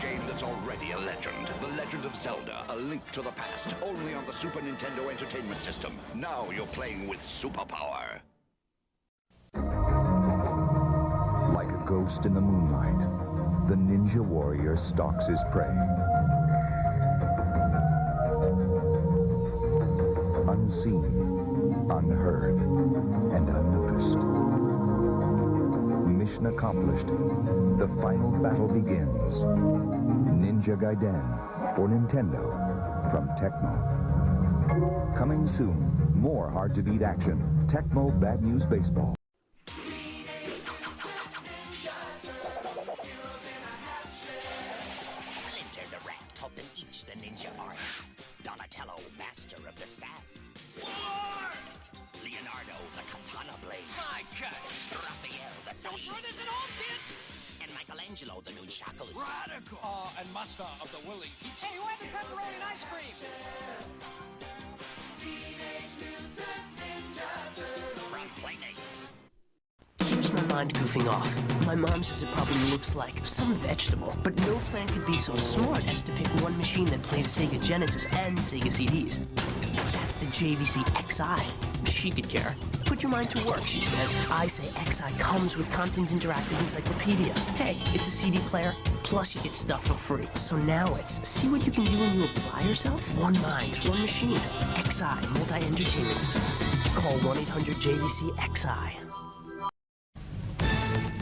A game that's already a legend. The Legend of Zelda, A Link to the Past. Only on the Super Nintendo Entertainment System. Now you're playing with superpower. Like a ghost in the moonlight, the ninja warrior stalks his prey. Unseen, unheard, and unnoticed. Mission accomplished. The final battle begins. Ninja Gaiden for Nintendo from Tecmo. Coming soon, more hard-to-beat action. Tecmo Bad News Baseball. Splinter the Rat taught them each the ninja arts. Donatello, master of the staff. War! Leonardo, the katana blade. My cut! Raphael, the Don't throw this at home, kids! And Michelangelo, the nunchakus. Radical! And master of the willing pizza. Hey, who had the pepperoni and ice cream? Teenage Mutant Ninja Turtles. From Playmates. Here's my mind goofing off. My mom says it probably looks like some vegetable, but no plant could be so smart as to pick one machine that plays Sega Genesis and Sega CDs. That's the JVC XI. She could care. Put your mind to work, she says. I say XI comes with Compton's Interactive Encyclopedia. Hey, it's a CD player, plus you get stuff for free. So now it's see what you can do when you apply yourself? One mind, one machine. XI, multi-entertainment system. Call 1-800-JVC-XI.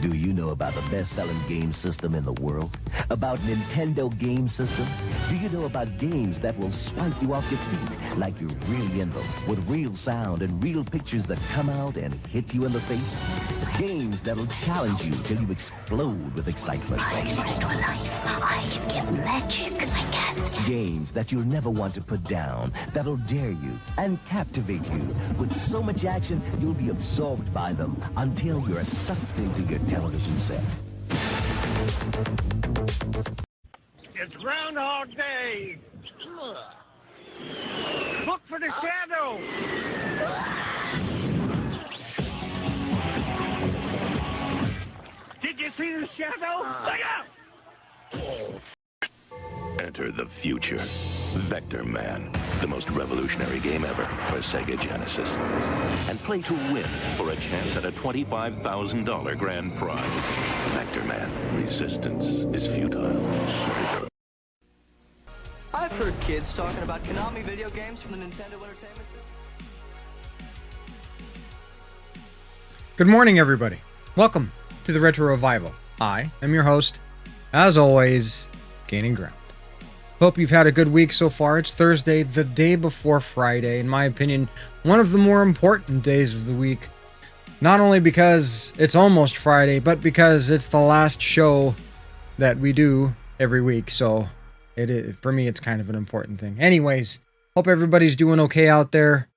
Do you know about the best-selling game system in the world? About Nintendo Game System? Do you know about games that will swipe you off your feet like you're really in them, with real sound and real pictures that come out and hit you in the face? Games that'll challenge you till you explode with excitement. I can restore life. I can get magic. I can. Games that you'll never want to put down, that'll dare you and captivate you. With so much action, you'll be absorbed by them until you're sucked into your television set. It's Groundhog Day! Look for the shadow! Did you see the shadow? Look out! Enter the future. Vector Man, the most revolutionary game ever for Sega Genesis. And play to win for a chance at a $25,000 grand prize. Vector Man, resistance is futile. Sega. I've heard kids talking about Konami video games from the Nintendo Entertainment System. Good morning, everybody. Welcome to the Retro Revival. I am your host, as always, Gaining Ground. Hope you've had a good week so far. It's Thursday, the day before Friday. In my opinion, one of the more important days of the week. Not only because it's almost Friday, but because it's the last show that we do every week. So for me, it's kind of an important thing. Anyways, hope everybody's doing okay out there.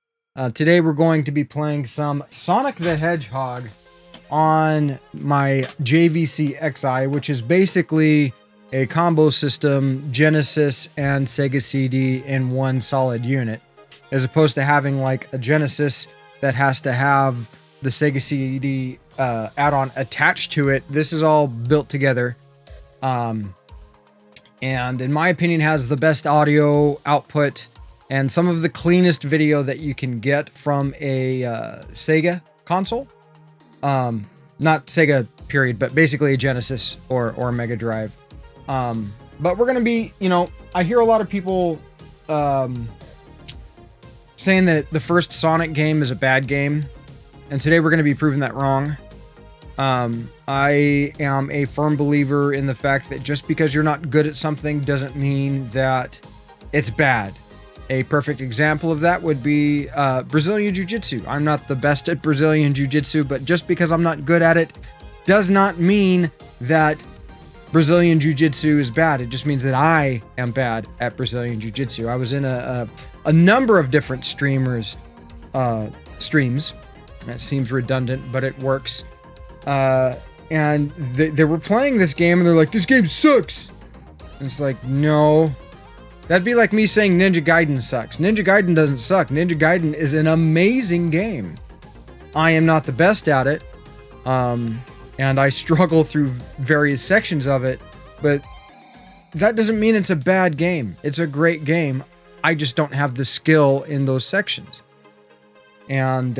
Today we're going to be playing some Sonic the Hedgehog on my JVC XI, which is basically a combo system, Genesis and Sega CD in one solid unit, as opposed to having like a Genesis that has to have the Sega CD add-on attached to it. This is all built together, and in my opinion has the best audio output and some of the cleanest video that you can get from a Sega console. Not Sega period, but basically a Genesis or Mega Drive. But we're going to be, I hear a lot of people saying that the first Sonic game is a bad game, and today we're going to be proving that wrong. I am a firm believer in the fact that just because you're not good at something doesn't mean that it's bad. A perfect example of that would be Brazilian Jiu-Jitsu. I'm not the best at Brazilian Jiu-Jitsu, but just because I'm not good at it does not mean that Brazilian Jiu-Jitsu is bad. It just means that I am bad at Brazilian Jiu-Jitsu. I was in a number of different streams. That seems redundant, but it works. And they were playing this game, and they're like, "This game sucks." And it's like, no. That'd be like me saying Ninja Gaiden sucks. Ninja Gaiden doesn't suck. Ninja Gaiden is an amazing game. I am not the best at it. And I struggle through various sections of it, but that doesn't mean it's a bad game. It's a great game. I just don't have the skill in those sections. And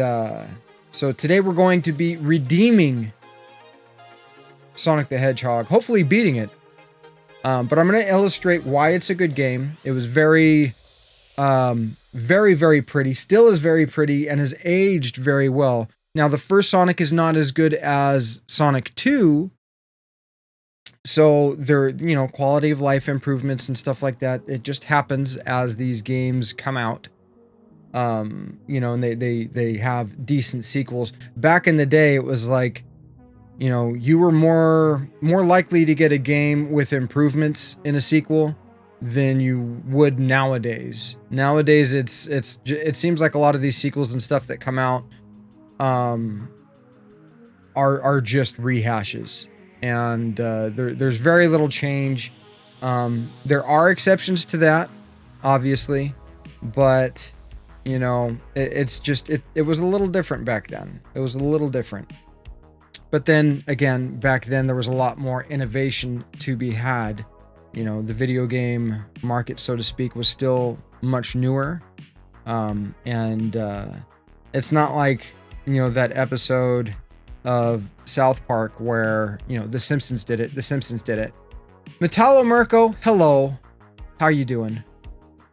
so today we're going to be redeeming Sonic the Hedgehog, hopefully beating it. But I'm going to illustrate why it's a good game. It was very, very pretty, still is very pretty, and has aged very well. Now, the first Sonic is not as good as Sonic 2, so there, quality of life improvements and stuff like that. It just happens as these games come out. And they have decent sequels. Back in the day, it was like, you were more likely to get a game with improvements in a sequel than you would nowadays. Nowadays, it seems like a lot of these sequels and stuff that come out are just rehashes, and there's very little change. There are exceptions to that, obviously, but it was a little different back then. It was a little different. But then again, back then there was a lot more innovation to be had. The video game market, so to speak, was still much newer. And it's not like, that episode of South Park where, The Simpsons did it. The Simpsons did it. Metallo Mirko, hello. How you doing?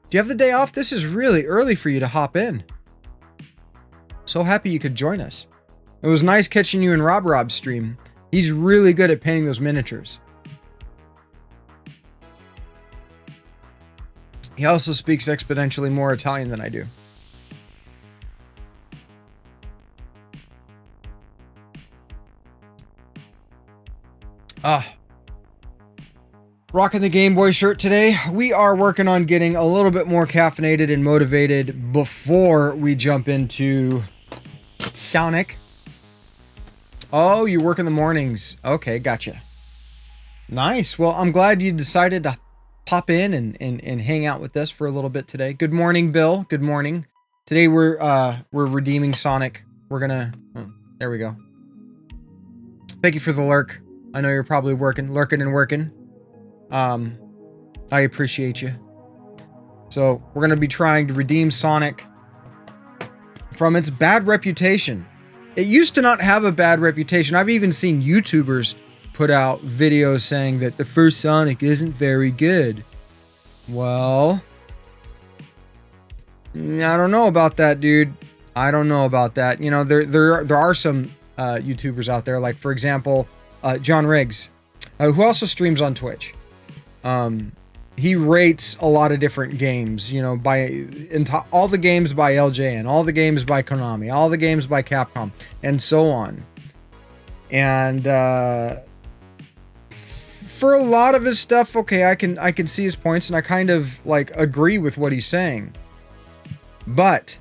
Do you have the day off? This is really early for you to hop in. So happy you could join us. It was nice catching you in Rob's stream. He's really good at painting those miniatures. He also speaks exponentially more Italian than I do. Rocking the Game Boy shirt today. We are working on getting a little bit more caffeinated and motivated before we jump into Sonic. Oh, you work in the mornings. Okay, gotcha. Nice. Well, I'm glad you decided to pop in and hang out with us for a little bit today. Good morning, Bill. Good morning. Today we're redeeming Sonic. We're gonna... Oh, there we go. Thank you for the lurk. I know you're probably lurking and working. I appreciate you. So we're going to be trying to redeem Sonic from its bad reputation. It used to not have a bad reputation. I've even seen YouTubers put out videos saying that the first Sonic isn't very good. Well, I don't know about that, dude. I don't know about that. There are some YouTubers out there, like, for example, John Riggs, who also streams on Twitch. He rates a lot of different games, all the games by LJN, all the games by Konami, all the games by Capcom, and so on. And for a lot of his stuff, okay, I can see his points, and I kind of agree with what he's saying. But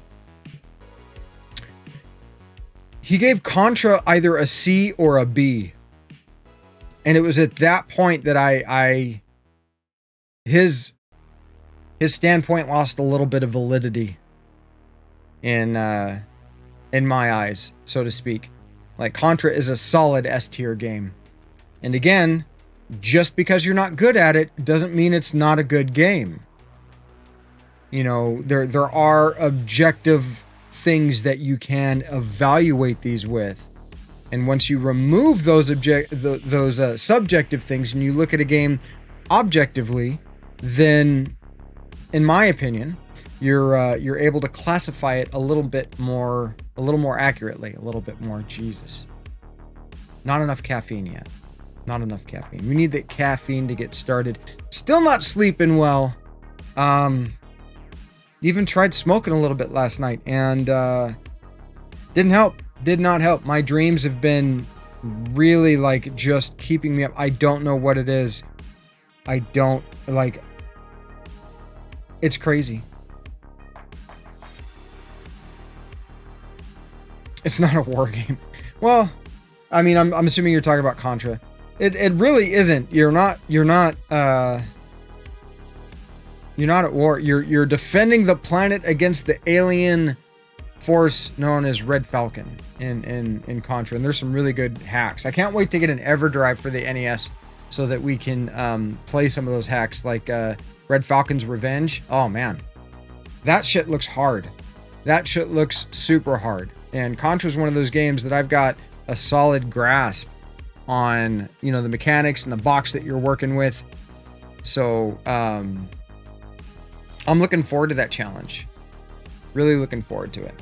he gave Contra either a C or a B. And it was at that point that his standpoint lost a little bit of validity in my eyes, so to speak. Like, Contra is a solid S tier game. And again, just because you're not good at it doesn't mean it's not a good game. There are objective things that you can evaluate these with. And once you remove those subjective things and you look at a game objectively, then, in my opinion, you're able to classify it a little more accurately, a little bit more. Jesus, not enough caffeine yet. Not enough caffeine. We need that caffeine to get started. Still not sleeping well. Even tried smoking a little bit last night, and didn't help. Did not help. My dreams have been really just keeping me up. I don't know what it is. I don't it's crazy. It's not a war game. Well, I mean, I'm assuming you're talking about Contra. It really isn't. You're not at war. You're defending the planet against the alien force known as Red Falcon in Contra, and there's some really good hacks. I can't wait to get an EverDrive for the NES so that we can play some of those hacks like Red Falcon's Revenge. Oh man, that shit looks hard. That shit looks super hard. And Contra's one of those games that I've got a solid grasp on, you know, the mechanics and the box that you're working with. So I'm looking forward to that challenge. Really looking forward to it.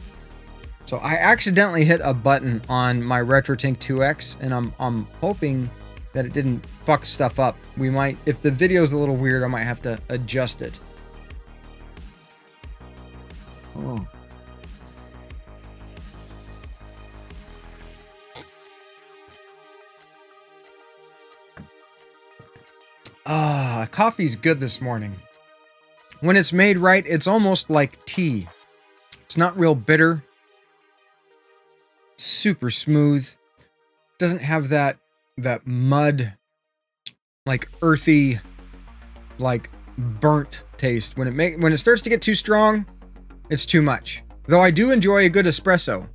So I accidentally hit a button on my RetroTink 2X, and I'm hoping that it didn't fuck stuff up. We might, if the video's a little weird, I might have to adjust it. Oh. Coffee's good this morning. When it's made right, it's almost like tea. It's not real bitter. Super smooth. Doesn't have that mud, like earthy, like burnt taste. When it starts to get too strong, it's too much. Though I do enjoy a good espresso.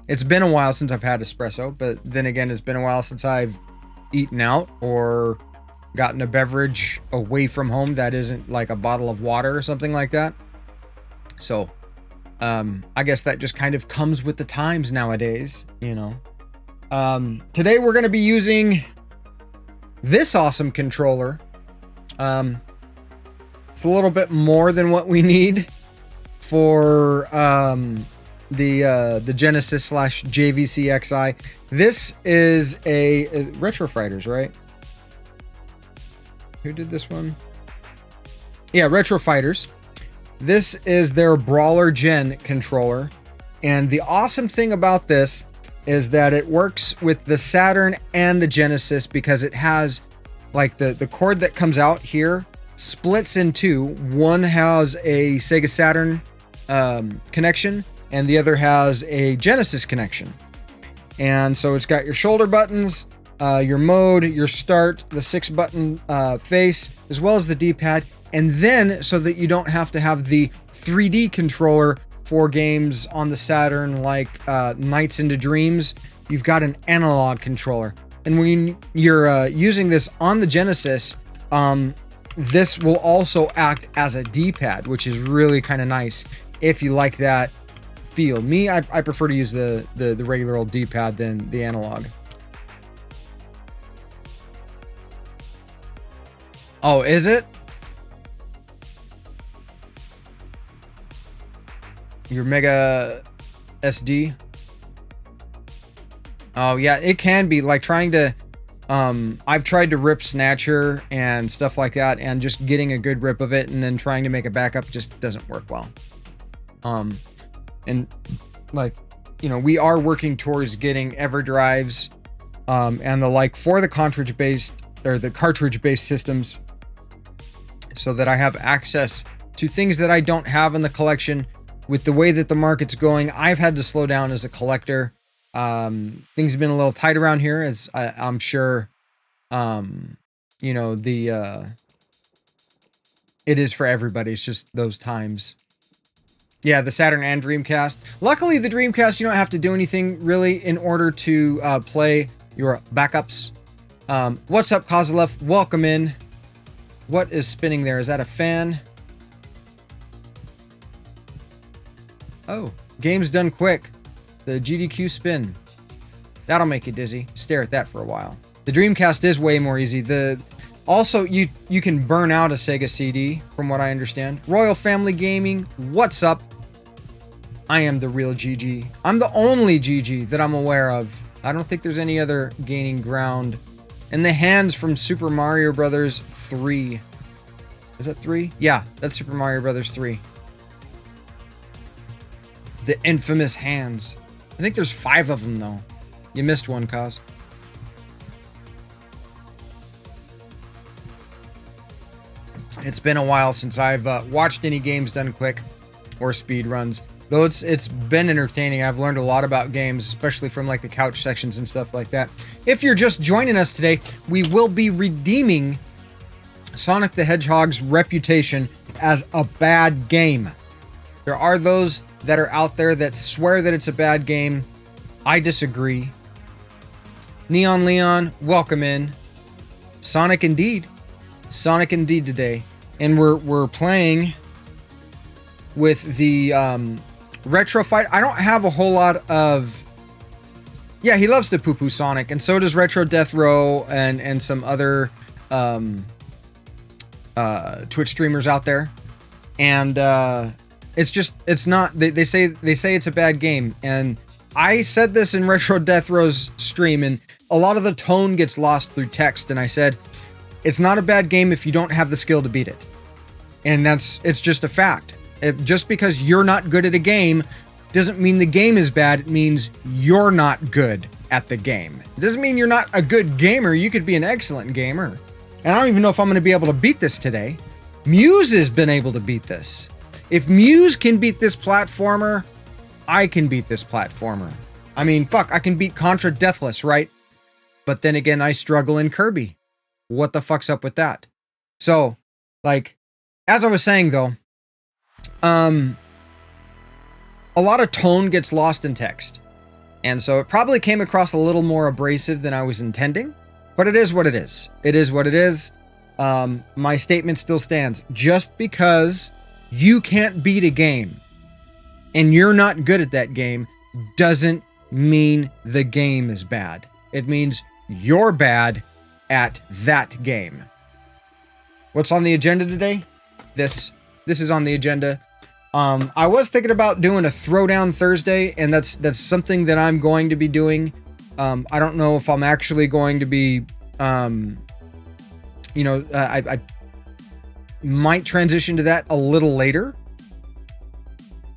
It's been a while since I've had espresso, but then again, it's been a while since I've eaten out or gotten a beverage away from home that isn't like a bottle of water or something like that. So I guess that just kind of comes with the times nowadays, you know. Today we're going to be using this awesome controller. It's a little bit more than what we need for the Genesis / JVC XI. This is a Retro Fighters, right? Who did this one? Yeah, Retro Fighters. This is their Brawler Gen controller. And the awesome thing about this is that it works with the Saturn and the Genesis, because it has like the cord that comes out here splits in two. One has a Sega Saturn connection, and the other has a Genesis connection. And so it's got your shoulder buttons, your mode, your start, the 6-button face, as well as the D-pad. And then, so that you don't have to have the 3D controller for games on the Saturn like Nights into Dreams, you've got an analog controller. And when you're using this on the Genesis, this will also act as a D-pad, which is really kind of nice if you like that feel. Me, I prefer to use the regular old D-pad than the analog. Oh, is it? Your Mega SD? Oh yeah, it can be like trying to I've tried to rip Snatcher and stuff like that, and just getting a good rip of it and then trying to make a backup just doesn't work well. And like, you know, we are working towards getting EverDrives and the like for the cartridge-based systems, so that I have access to things that I don't have in the collection. With the way that the market's going, I've had to slow down as a collector. Things have been a little tight around here, as I'm sure, you know, it is for everybody. It's just those times. Yeah, the Saturn and Dreamcast. Luckily, the Dreamcast, you don't have to do anything really in order to play your backups. What's up, Kozalev? Welcome in. What is spinning there? Is that a fan? Oh, game's done quick. The GDQ spin. That'll make you dizzy. Stare at that for a while. The Dreamcast is way more easy. Also, you can burn out a Sega CD, from what I understand. Royal Family Gaming, what's up? I am the real GG. I'm the only GG that I'm aware of. I don't think there's any other gaining ground. And the hands from Super Mario Brothers 3. Is that 3? Yeah, that's Super Mario Brothers 3. The infamous hands. I think there's 5 of them, though. You missed one, Kaz. It's been a while since I've watched any games done quick or speed runs. Though it's been entertaining. I've learned a lot about games, especially from like the couch sections and stuff like that. If you're just joining us today, we will be redeeming Sonic the Hedgehog's reputation as a bad game. There are those that are out there that swear that it's a bad game. I disagree. Neon Leon, welcome in. Sonic indeed today, and we're playing with the Retro Fight. I don't have a whole lot of. Yeah, he loves to poo-poo Sonic, and so does Retro Death Row and some other Twitch streamers out there. And it's not. They say it's a bad game, and I said this in Retro Death Row's stream, and a lot of the tone gets lost through text. And I said, it's not a bad game if you don't have the skill to beat it, and it's just a fact. Just because you're not good at a game doesn't mean the game is bad. It means you're not good at the game. It doesn't mean you're not a good gamer. You could be an excellent gamer. And I don't even know if I'm going to be able to beat this today. Muse has been able to beat this. If Muse can beat this platformer, I can beat this platformer. I mean, fuck, I can beat Contra Deathless, right? But then again, I struggle in Kirby. What the fuck's up with that? So, like, as I was saying though, a lot of tone gets lost in text. And so it probably came across a little more abrasive than I was intending, but it is what it is. It is what it is. My statement still stands. Just because you can't beat a game and you're not good at that game doesn't mean the game is bad. It means you're bad at that game. What's on the agenda today? This is on the agenda. I was thinking about doing a Throwdown Thursday, and that's something that I'm going to be doing. I don't know if I'm actually going to be, I might transition to that a little later.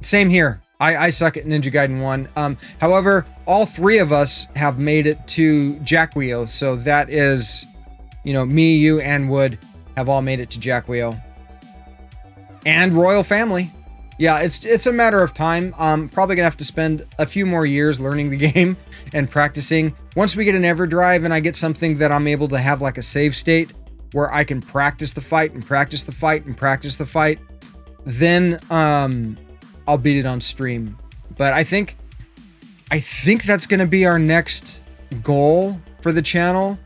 Same here. I suck at Ninja Gaiden 1. However, all three of us have made it to Jackweo, so that is, me, you, and Wood have all made it to Jackweo. And Royal Family. Yeah, it's a matter of time. I'm probably gonna have to spend a few more years learning the game and practicing. Once we get an EverDrive and I get something that I'm able to have like a save state where I can practice the fight and practice the fight and practice the fight, then I'll beat it on stream. But I think that's gonna be our next goal for the channel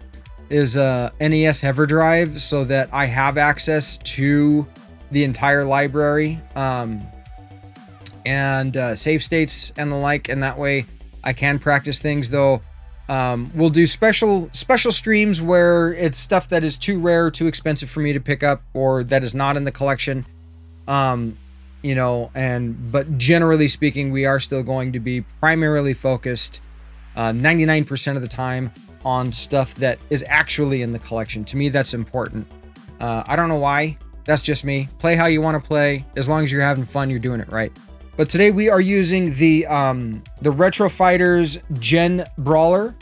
is NES EverDrive, so that I have access to the entire library and save states and the like, and that way I can practice things. Though we'll do special streams where it's stuff that is too rare, too expensive for me to pick up, or that is not in the collection. But generally speaking, we are still going to be primarily focused 99% of the time on stuff that is actually in the collection. To me, that's important. I don't know why. That's just me. Play how you want to play. As long as you're having fun, you're doing it right. But today we are using the Retro Fighters Gen Brawler.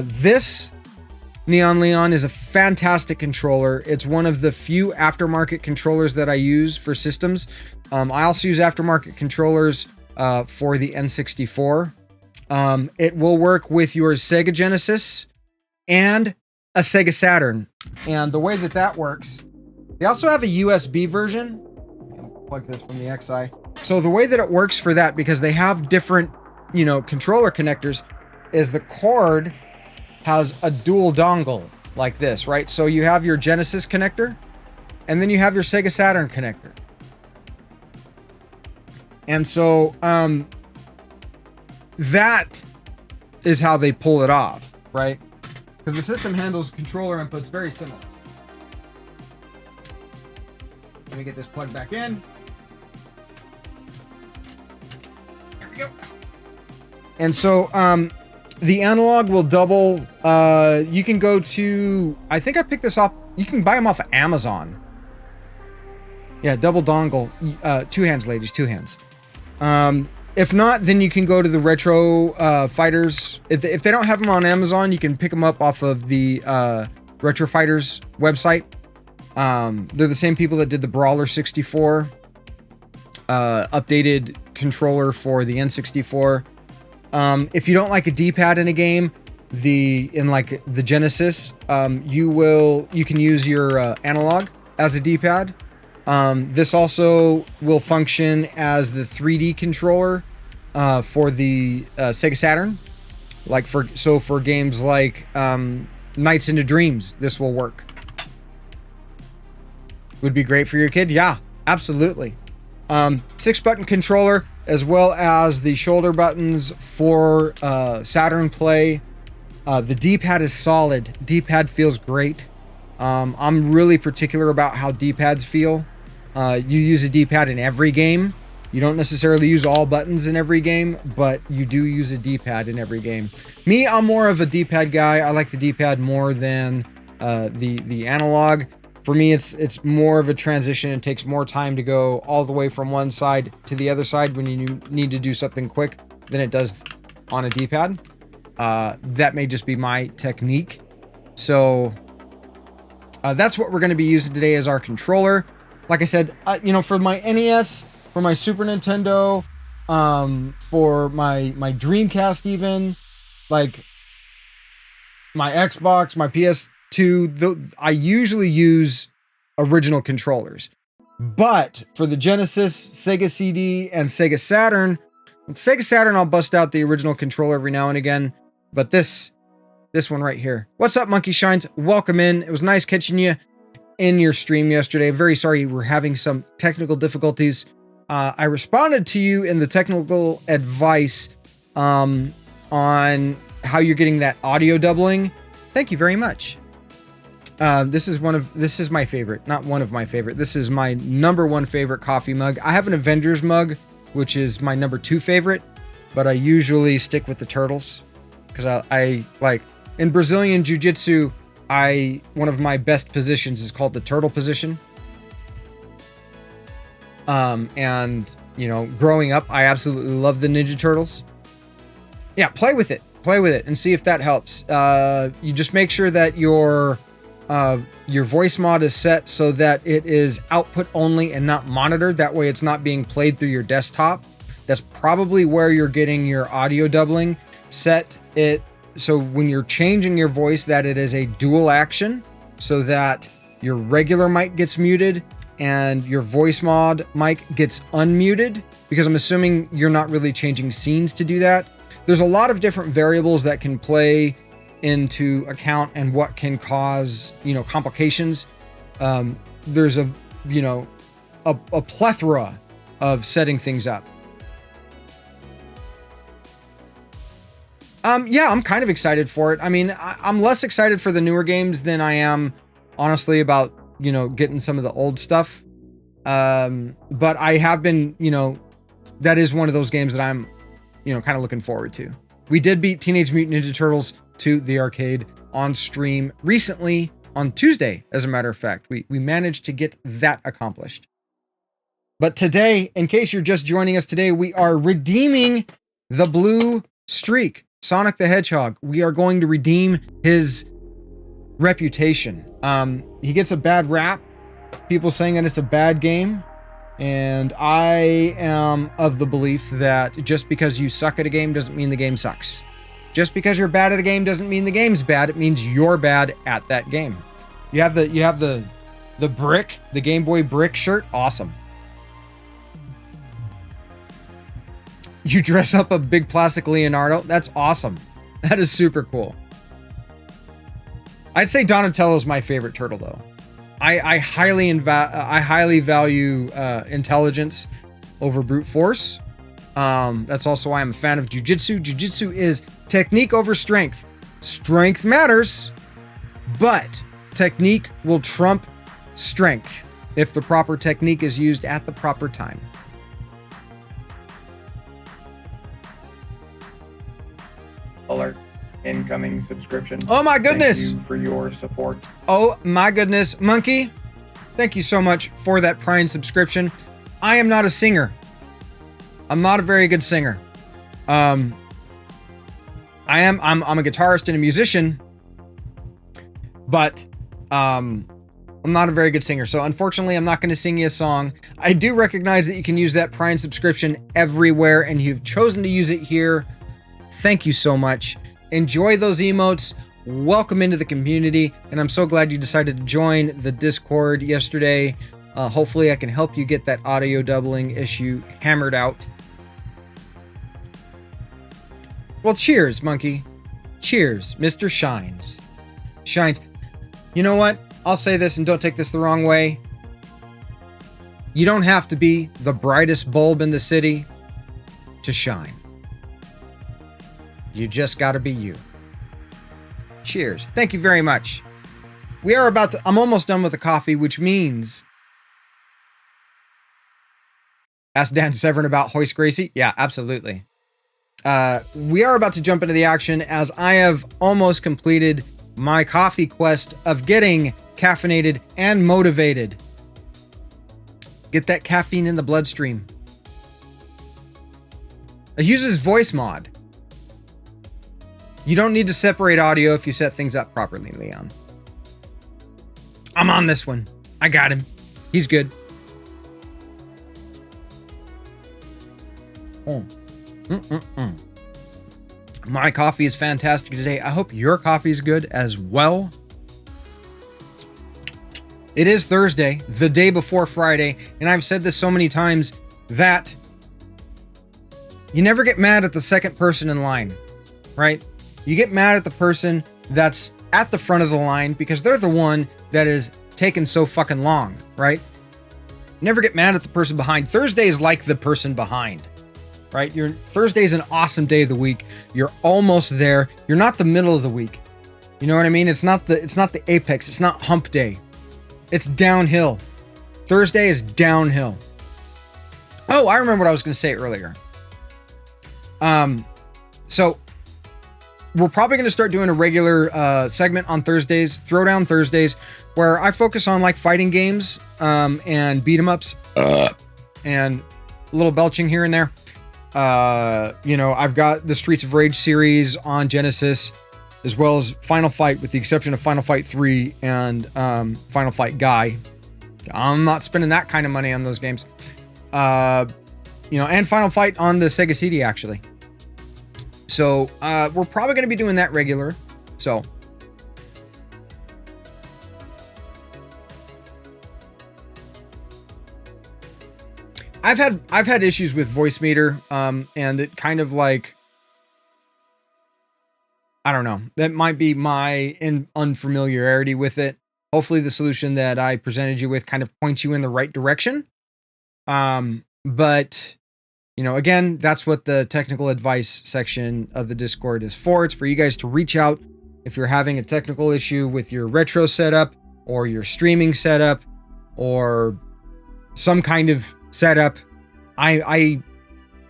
This Neon Leon is a fantastic controller. It's one of the few aftermarket controllers that I use for systems. I also use aftermarket controllers for the N64. It will work with your Sega Genesis and a Sega Saturn. And the way that works, they also have a USB version. Plug this from the XI. So the way that it works for that, because they have different, controller connectors, is the cord has a dual dongle like this, right? So you have your Genesis connector, and then you have your Sega Saturn connector. And so that is how they pull it off, right? Because the system handles controller inputs very similar. Let me get this plugged back in. There we go. And so the analog will double. You can go to, I think I picked this off. You can buy them off of Amazon. Yeah, double dongle. 2 hands, ladies, 2 hands. If not, then you can go to the Retro Fighters. If they don't have them on Amazon, you can pick them up off of the Retro Fighters website. They're the same people that did the Brawler 64 updated controller for the N64. If you don't like a D-pad in a game, in the Genesis, you can use your analog as a D-pad. This also will function as the 3D controller for the Sega Saturn. Like for games like Nights into Dreams, this will work. Would be great for your kid. Yeah, absolutely. 6-button controller, as well as the shoulder buttons for Saturn Play. The D-pad is solid. D-pad feels great. I'm really particular about how D-pads feel. You use a D-pad in every game. You don't necessarily use all buttons in every game, but you do use a D-pad in every game. Me, I'm more of a D-pad guy. I like the D-pad more than the analog. For me, it's more of a transition. It takes more time to go all the way from one side to the other side when you need to do something quick than it does on a D-pad. That may just be my technique. So that's what we're going to be using today as our controller. Like I said, for my NES, for my Super Nintendo, for my Dreamcast, even like my Xbox, my PS2, I usually use original controllers. But for the Genesis, Sega CD, and Sega Saturn, with Sega Saturn, I'll bust out the original controller every now and again. But this one right here. What's up, Monkey Shines? Welcome in. It was nice catching you in your stream yesterday. Very sorry we're having some technical difficulties. I responded to you in the technical advice on how you're getting that audio doubling. Thank you very much. This is my favorite, not one of my favorite. This is my number one favorite coffee mug. I have an Avengers mug, which is my number 2 favorite, but I usually stick with the turtles because I like in Brazilian Jiu-Jitsu. One of my best positions is called the turtle position. And growing up, I absolutely love the Ninja Turtles. Yeah, play with it and see if that helps. You just make sure that your voice mod is set so that it is output only and not monitored. That way it's not being played through your desktop. That's probably where you're getting your audio doubling. Set it so when you're changing your voice that it is a dual action, so that your regular mic gets muted and your voice mod mic gets unmuted, because I'm assuming you're not really changing scenes to do that. There's a lot of different variables that can play into account and what can cause, complications. There's a plethora of setting things up. Yeah, I'm kind of excited for it. I mean, I'm less excited for the newer games than I am, honestly, about, getting some of the old stuff. But I have been, that is one of those games that I'm, kind of looking forward to. We did beat Teenage Mutant Ninja Turtles to the arcade on stream recently on Tuesday, as a matter of fact. We managed to get that accomplished. But today, in case you're just joining us today, we are redeeming the blue streak. Sonic the Hedgehog. We are going to redeem his reputation. He gets a bad rap. People saying that it's a bad game. And I am of the belief that just because you suck at a game doesn't mean the game sucks. Just because you're bad at a game doesn't mean the game's bad. It means you're bad at that game. You have the brick, the Game Boy brick shirt. Awesome. You dress up a big plastic Leonardo. That's awesome. That is super cool. I'd say Donatello's my favorite turtle, though. I highly value intelligence over brute force. That's also why I'm a fan of Jiu-Jitsu. Jiu-Jitsu is technique over strength. Strength matters, but technique will trump strength if the proper technique is used at the proper time. Alert. Incoming subscription. Oh my goodness. Thank you for your support. Oh my goodness. Monkey, thank you so much for that Prime subscription. I am not a singer. I'm not a very good singer. I'm a guitarist and a musician, but I'm not a very good singer. So unfortunately, I'm not going to sing you a song. I do recognize that you can use that Prime subscription everywhere, and you've chosen to use it here. Thank you so much. Enjoy those emotes. Welcome into the community. And I'm so glad you decided to join the Discord yesterday. Hopefully I can help you get that audio doubling issue hammered out. Well, cheers, monkey. Cheers, Mr. Shines. Shines. You know what? I'll say this and don't take this the wrong way. You don't have to be the brightest bulb in the city to shine. You just gotta be you. Cheers. Thank you very much. We are about to... I'm almost done with the coffee, which means... Ask Dan Severn about Hoist Gracie? Yeah, absolutely. We are about to jump into the action as I have almost completed my coffee quest of getting caffeinated and motivated. Get that caffeine in the bloodstream. It uses voice mod. You don't need to separate audio if you set things up properly, Leon. I'm on this one. I got him. He's good. My coffee is fantastic today. I hope your coffee is good as well. It is Thursday, the day before Friday, and I've said this so many times that you never get mad at the second person in line, right? You get mad at the person that's at the front of the line because they're the one that is taking so fucking long, right? Never get mad at the person behind. Thursday is like the person behind, right? Thursday is an awesome day of the week. You're almost there. You're not the middle of the week. You know what I mean? It's not the apex. It's not hump day. It's downhill. Thursday is downhill. Oh, I remember what I was going to say earlier. So we're probably going to start doing a regular segment on Thursdays, Throwdown Thursdays, where I focus on like fighting games and beat 'em ups and a little belching here and there. I've got the Streets of Rage series on Genesis, as well as Final Fight, with the exception of Final Fight 3 and Final Fight Guy. I'm not spending that kind of money on those games. And Final Fight on the Sega CD, actually. So we're probably going to be doing that regular. So I've had issues with voice meter, and it kind of like, I don't know, that might be my unfamiliarity with it. Hopefully the solution that I presented you with kind of points you in the right direction. But again, that's what the technical advice section of the Discord is for. It's for you guys to reach out if you're having a technical issue with your retro setup or your streaming setup or some kind of setup. I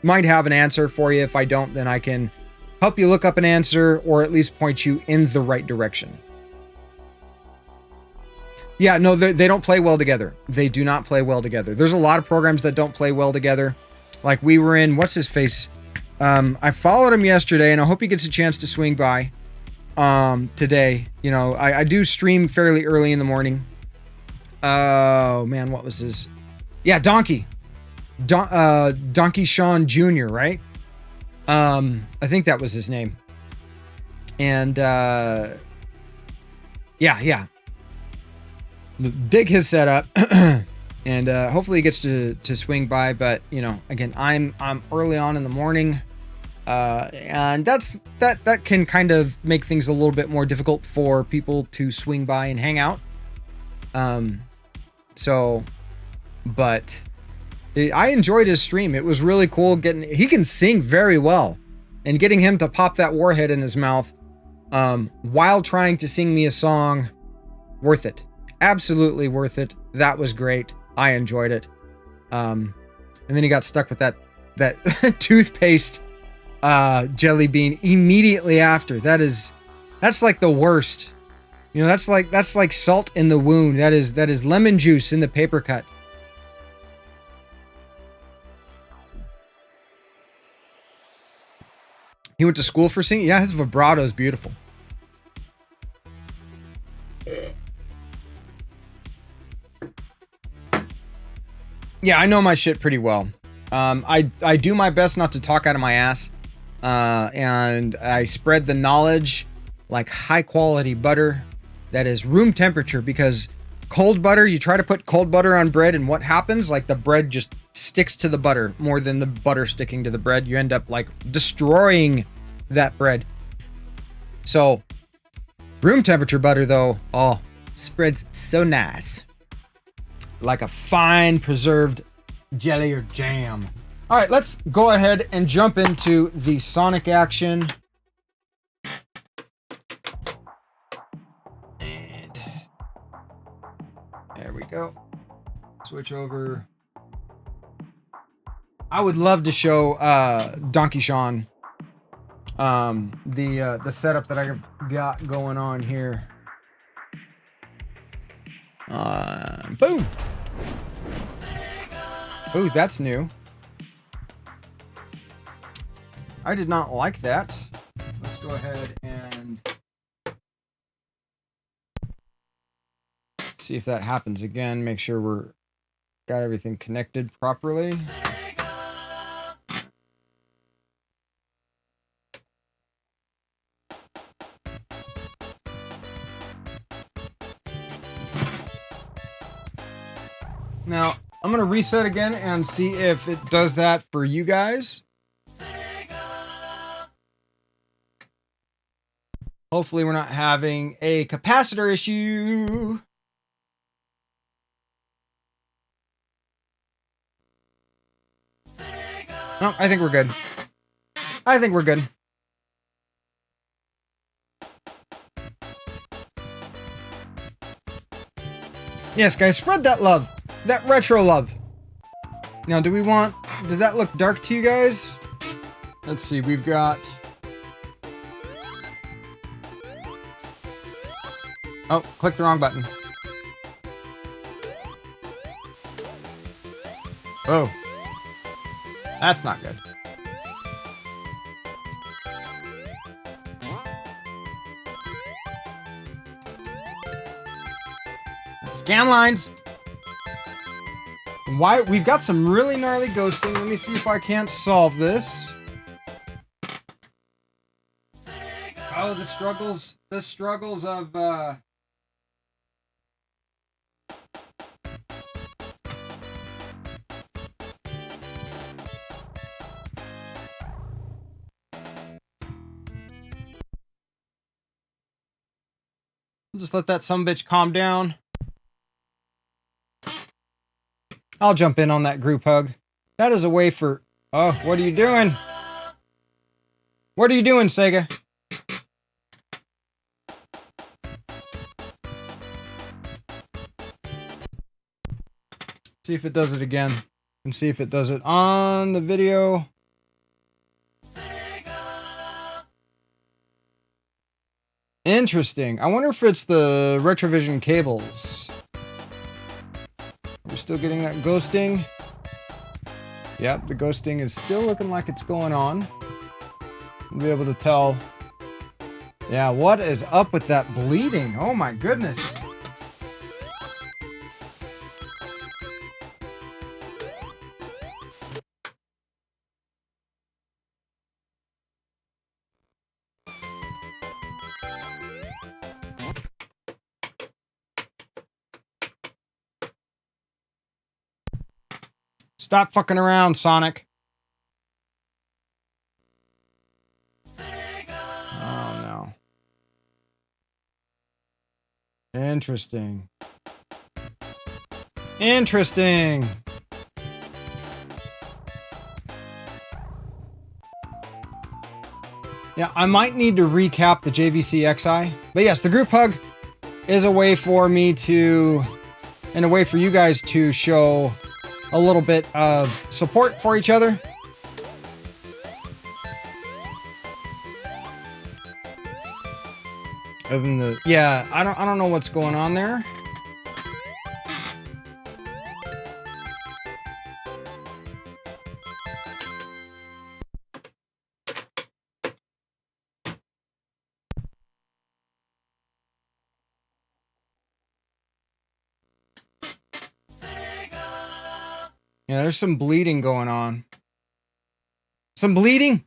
might have an answer for you. If I don't, then I can help you look up an answer or at least point you in the right direction. Yeah, no, they don't play well together. They do not play well together. There's a lot of programs that don't play well together. Like we were in, what's his face? I followed him yesterday, and I hope he gets a chance to swing by today. I do stream fairly early in the morning. Oh, man, what was his? Yeah, Donkey Sean Jr., right? I think that was his name. And yeah. Dig his setup. And hopefully he gets to swing by. But again, I'm early on in the morning, and that can kind of make things a little bit more difficult for people to swing by and hang out. But I enjoyed his stream. It was really cool. He can sing very well, and getting him to pop that warhead in his mouth while trying to sing me a song, worth it. Absolutely worth it. That was great. I enjoyed it. And then he got stuck with that toothpaste jelly bean immediately after. That's like the worst. That's like salt in the wound. That is lemon juice in the paper cut. He went to school for singing? Yeah, his vibrato is beautiful. Yeah, I know my shit pretty well. I do my best not to talk out of my ass. And I spread the knowledge like high quality butter that is room temperature, because cold butter, you try to put cold butter on bread, and what happens? Like the bread just sticks to the butter more than the butter sticking to the bread. You end up like destroying that bread. So, room temperature butter though, oh, spreads so nice. Like a fine preserved jelly or jam. All right, let's go ahead and jump into the Sonic action. And there we go. Switch over. I would love to show Donkey Sean the setup that I've got going on here. Boom. Ooh, that's new. I did not like that. Let's go ahead and see if that happens again. Make sure we're got everything connected properly. Now, I'm going to reset again and see if it does that for you guys. Hopefully we're not having a capacitor issue. No, I think we're good. I think we're good. Yes, guys, spread that love. That retro love. Now, does that look dark to you guys? Let's see, we've got... Oh, click the wrong button. Oh. That's not good. Scan lines. Why? We've got some really gnarly ghosting. Let me see if I can't solve this. Oh, the struggles of just let that sumbitch calm down. I'll jump in on that group hug. That is a way for... Oh, what are you doing? What are you doing, Sega? See if it does it again. And see if it does it on the video. Interesting. I wonder if it's the Retrovision cables. We're still getting that ghosting. Yep, the ghosting is still looking like it's going on. We'll be able to tell. Yeah, what is up with that bleeding? Oh my goodness. Stop fucking around, Sonic. Oh, no. Interesting. Interesting. Yeah, I might need to recap the JVC XI. But yes, the group hug is a way for me to, and a way for you guys to show a little bit of support for each other. Other than the, yeah, I don't know what's going on there. Yeah, there's some bleeding going on. Some bleeding?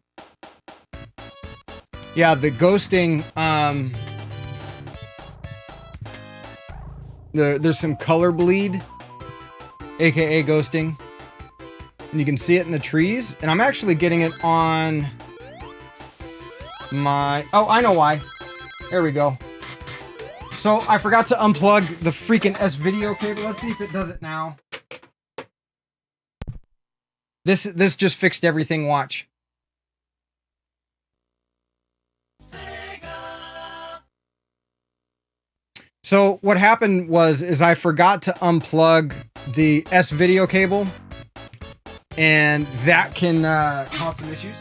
Yeah, the ghosting, there's some color bleed, aka ghosting. And you can see it in the trees. And I'm actually getting it on my... Oh, I know why. There we go. So I forgot to unplug the freaking S-video cable. Let's see if it does it now. This just fixed everything, watch. So what happened is I forgot to unplug the S-video cable, and that can cause some issues.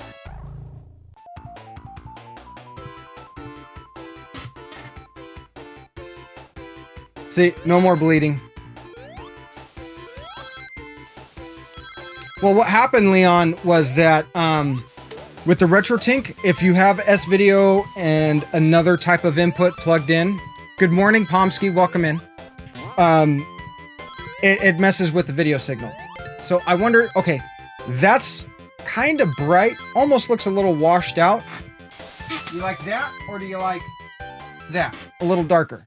See, no more bleeding. Well, what happened, Leon, was that with the RetroTink, if you have S-video and another type of input plugged in, good morning, Pomsky, welcome in. It messes with the video signal. So I wonder, okay, that's kind of bright, almost looks a little washed out. You like that, or do you like that? A little darker.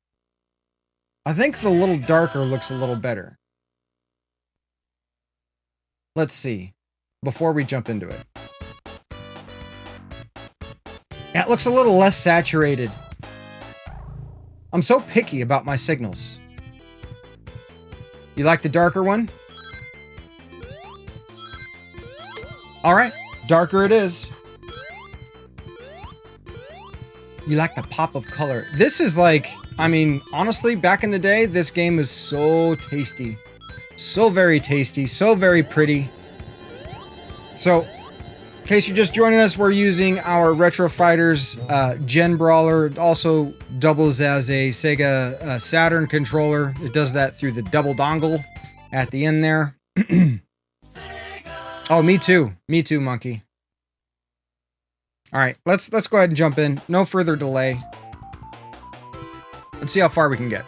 I think the little darker looks a little better. Let's see, before we jump into it. Yeah, it looks a little less saturated. I'm so picky about my signals. You like the darker one? All right, darker it is. You like the pop of color. This is like, I mean, honestly, back in the day, this game was so tasty. So very tasty, so very pretty. So, in case you're just joining us, we're using our Retro Fighters Gen Brawler. It also doubles as a Sega Saturn controller. It does that through the double dongle at the end there. Oh, me too. Me too, monkey. All right, let's go ahead and jump in. No further delay. Let's see how far we can get.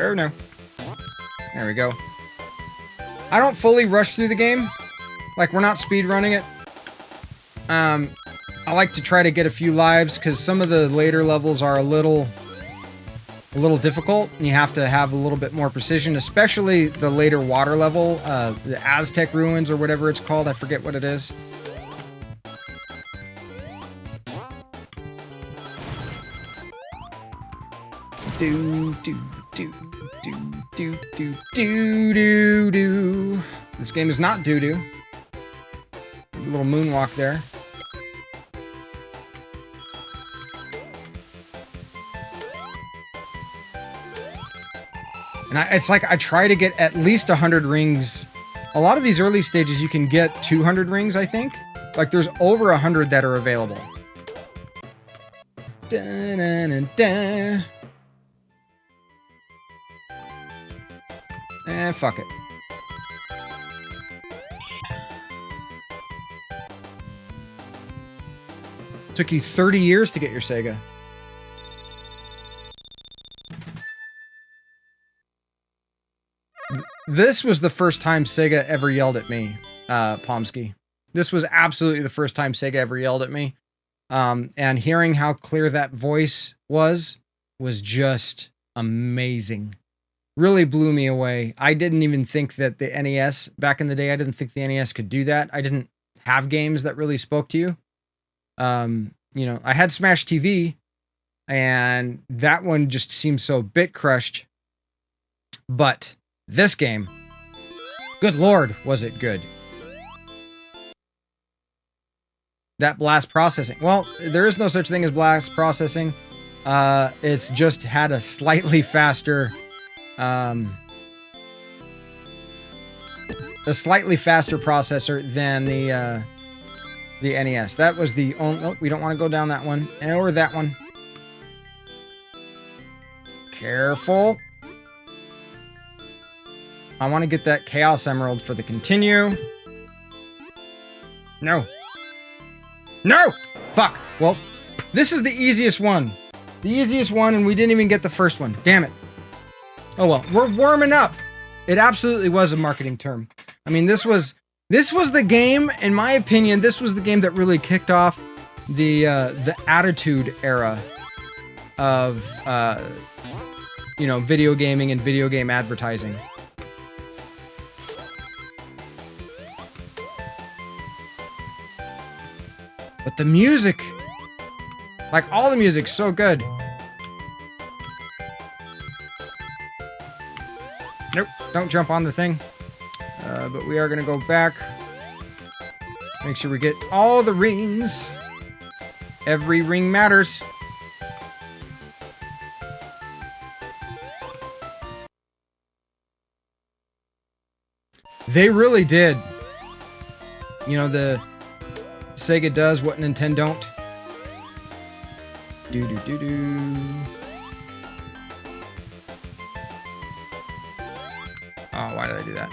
Oh no. There we go. I don't fully rush through the game. Like, we're not speed running it. I like to try to get a few lives because some of the later levels are a little difficult, and you have to have a little bit more precision, especially the later water level, the Aztec ruins or whatever it's called. I forget what it is. Do do do do do do do do do. This game is not doo-doo. A little moonwalk there. And it's like I try to get at least 100 rings. A lot of these early stages you can get 200 rings, I think. Like there's over 100 that are available. Da-na-na-da. Fuck it. Took you 30 years to get your Sega. This was the first time Sega ever yelled at me, Pomsky. This was absolutely the first time Sega ever yelled at me. And hearing how clear that voice was just amazing. Really blew me away. I didn't even think that the NES, back in the day, I didn't think the NES could do that. I didn't have games that really spoke to you. You know, I had Smash TV, and that one just seemed so bit crushed. But this game, good lord, was it good. That blast processing. Well, there is no such thing as blast processing. It's just had a slightly faster processor than the NES. That was the only... Oh, we don't want to go down that one. Or that one. Careful. I want to get that Chaos Emerald for the continue. No. No! Fuck. Well, this is the easiest one. The easiest one, and we didn't even get the first one. Damn it. Oh well, we're warming up. It absolutely was a marketing term. I mean, this was the game, in my opinion, this was the game that really kicked off the Attitude era of you know, video gaming and video game advertising. But the music, like all the music's so good. Nope, don't jump on the thing. But we are gonna go back. Make sure we get all the rings. Every ring matters. They really did. You know, the Sega does what Nintendo don't. Do-do-do-do. Oh, why did I do that?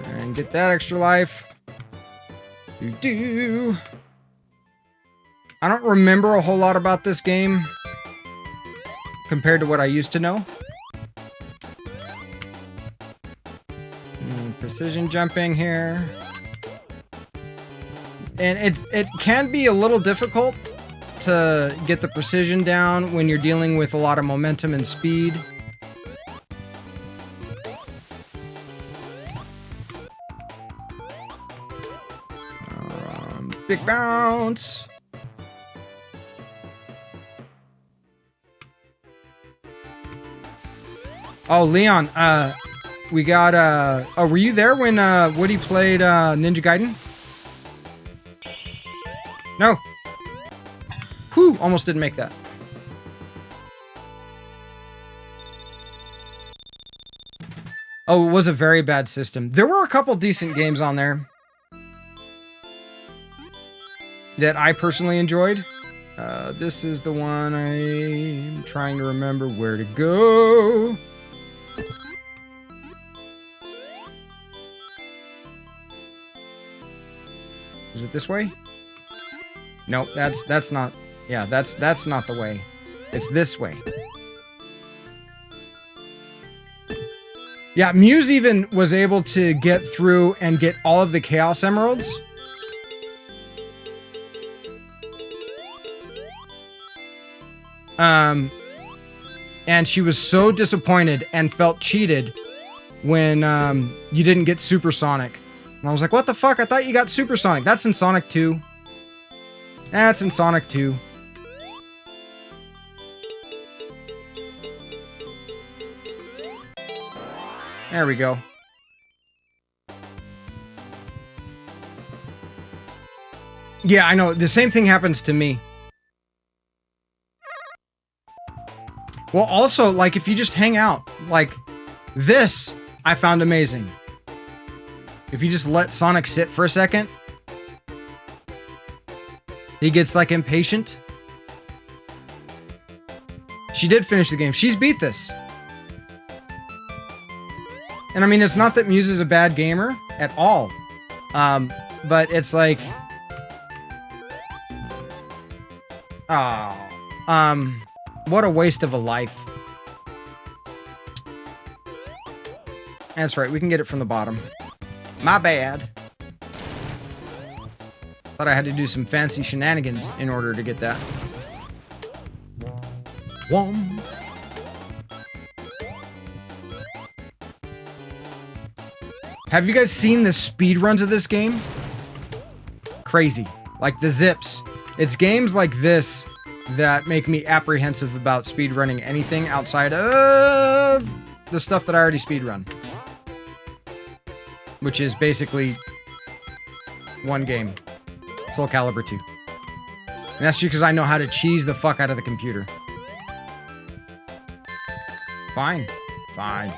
And get that extra life. Do-do. I don't remember a whole lot about this game compared to what I used to know. Precision jumping here. And it can be a little difficult to get the precision down when you're dealing with a lot of momentum and speed. Big bounce. Oh, Leon, we got, oh, were you there when, Woody played, Ninja Gaiden? No. Whew, almost didn't make that. Oh, it was a very bad system. There were a couple decent games on there that I personally enjoyed. This is the one I'm trying to remember where to go. Is it this way? Nope, that's not. Yeah, that's not the way. It's this way. Yeah, Muse even was able to get through and get all of the Chaos Emeralds. And she was so disappointed and felt cheated when you didn't get Supersonic. And I was like, what the fuck? I thought you got Supersonic. That's in Sonic 2. That's in Sonic 2. There we go. Yeah, I know. The same thing happens to me. Well, also, like, if you just hang out, like, this, I found amazing. If you just let Sonic sit for a second, he gets, like, impatient. She did finish the game. She's beat this. And, I mean, it's not that Muse is a bad gamer at all. But it's like... Oh. What a waste of a life. That's right, we can get it from the bottom. My bad. Thought I had to do some fancy shenanigans in order to get that. Whom. Have you guys seen the speed runs of this game? Crazy. Like the zips. It's games like this that make me apprehensive about speedrunning anything outside of the stuff that I already speedrun. Which is basically one game. Soul Calibur 2. And that's just because I know how to cheese the fuck out of the computer. Fine. Fine.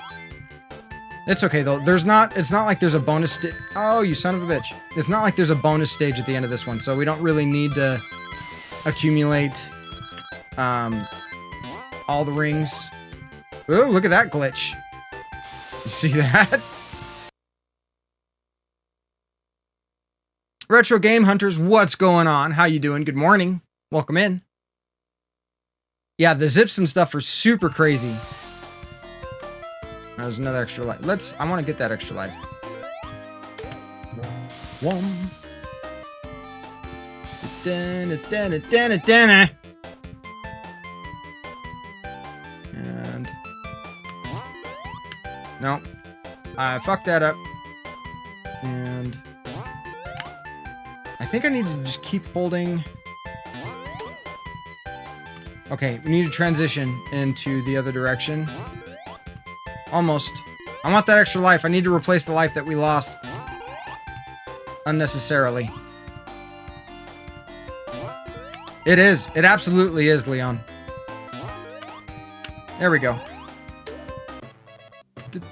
It's okay though. It's not like there's a bonus oh, you son of a bitch. It's not like there's a bonus stage at the end of this one, so we don't really need to accumulate all the rings. Ooh, look at that glitch. You see that? Retro Game Hunters, what's going on? How you doing? Good morning. Welcome in. Yeah, the zips and stuff are super crazy. There's another extra life. I want to get that extra life. One. And no, I fucked that up. And I think I need to just keep holding. Okay, we need to transition into the other direction. Almost. I want that extra life. I need to replace the life that we lost unnecessarily. It is. It absolutely is, Leon. There we go. Big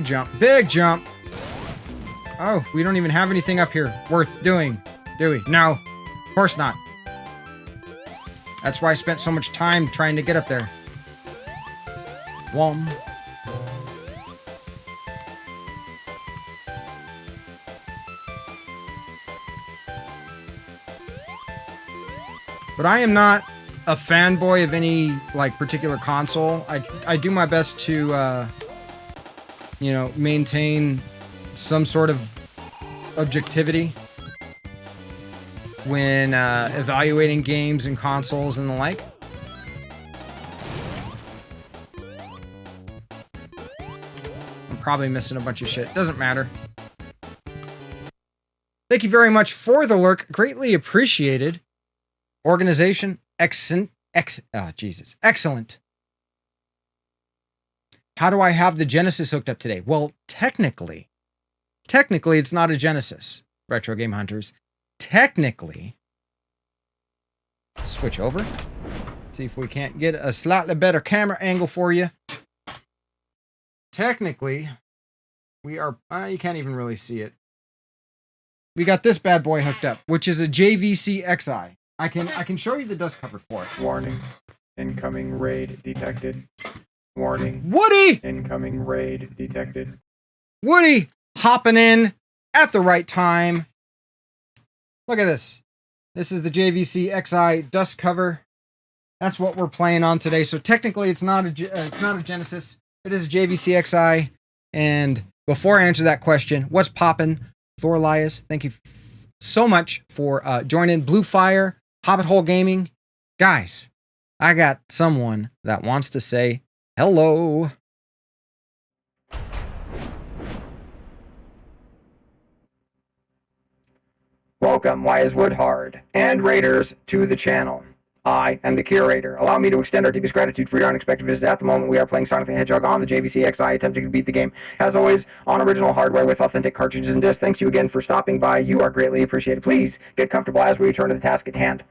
jump. Big jump. Oh, we don't even have anything up here worth doing, do we? No. Of course not. That's why I spent so much time trying to get up there. Wom. But I am not a fanboy of any, like, particular console. I do my best to, you know, maintain some sort of objectivity when evaluating games and consoles and the like. I'm probably missing a bunch of shit. Doesn't matter. Thank you very much for the lurk. Greatly appreciated. Organization, excellent. Excellent. How do I have the Genesis hooked up today? Well, technically, it's not a Genesis, Retro Game Hunters. Technically, switch over. See if we can't get a slightly better camera angle for you. Technically, we are, you can't even really see it. We got this bad boy hooked up, which is a JVC XI. I can show you the dust cover for it. Warning. Incoming raid detected. Warning. Woody! Incoming raid detected. Woody hopping in at the right time. Look at this. This is the JVC XI dust cover. That's what we're playing on today. So technically it's not a Genesis. It is a JVC XI. And before I answer that question, what's poppin'? Thorlias, thank you so much for joining. Blue Fire, Hobbit Hole Gaming. Guys, I got someone that wants to say hello. Welcome, Why is Wood Hard and Raiders to the channel. I am the curator. Allow me to extend our deepest gratitude for your unexpected visit. At the moment, we are playing Sonic the Hedgehog on the JVC XI, attempting to beat the game, as always, on original hardware with authentic cartridges and discs. Thanks you again for stopping by. You are greatly appreciated. Please get comfortable as we return to the task at hand.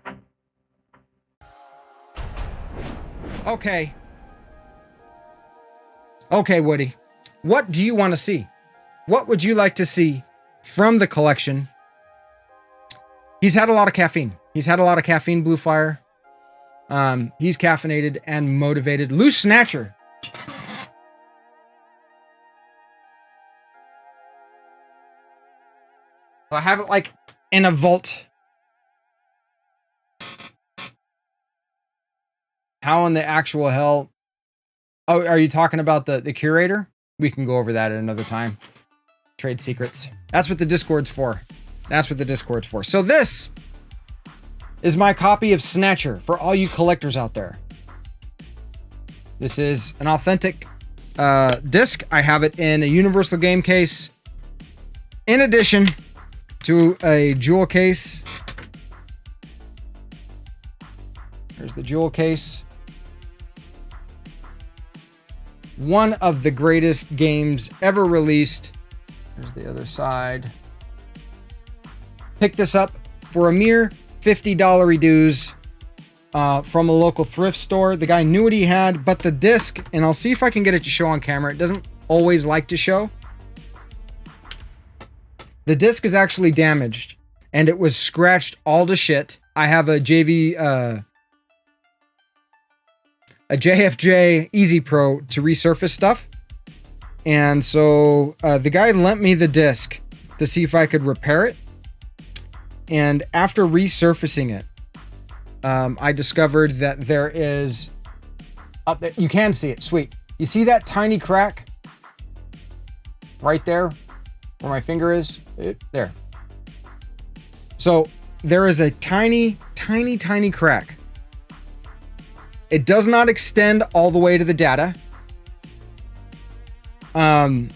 Okay. Okay, Woody. What do you want to see? What would you like to see from the collection? He's had a lot of caffeine. Blue Fire. He's caffeinated and motivated. Loose Snatcher. I have it like in a vault. How in the actual hell? Oh, are you talking about the curator? We can go over that at another time. Trade secrets. That's what the Discord's for. So this is my copy of Snatcher for all you collectors out there. This is an authentic disc. I have it in a universal game case, in addition to a jewel case. There's the jewel case. One of the greatest games ever released. There's the other side. Picked this up for a mere $50 dues from a local thrift store. The guy knew what he had, but the disc, and I'll see if I can get it to show on camera. It doesn't always like to show. The disc is actually damaged, and it was scratched all to shit. I have a JFJ Easy Pro to resurface stuff. And so the guy lent me the disc to see if I could repair it. And after resurfacing it, I discovered that there is up there. You can see it. Sweet. You see that tiny crack right there? where my finger is. There. So there is a tiny, tiny, tiny crack. It does not extend all the way to the data. And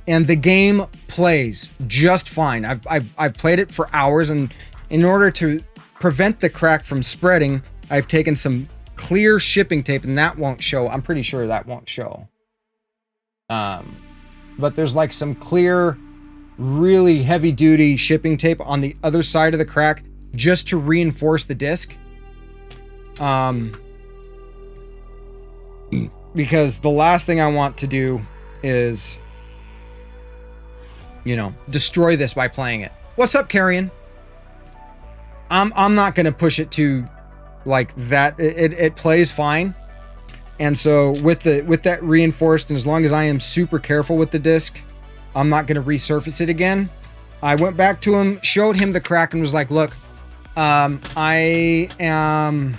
the game plays just fine. I've played it for hours, and in order to prevent the crack from spreading, I've taken some clear shipping tape, and that won't show. I'm pretty sure that won't show. But there's like some clear, really heavy duty shipping tape on the other side of the crack just to reinforce the disc. Because the last thing I want to do is, you know, destroy this by playing it. What's up, Carrion? I'm not gonna push it to like that. It plays fine. And so with that reinforced, and as long as I am super careful with the disc, I'm not gonna resurface it again. I went back to him, showed him the crack, and was like, look, I am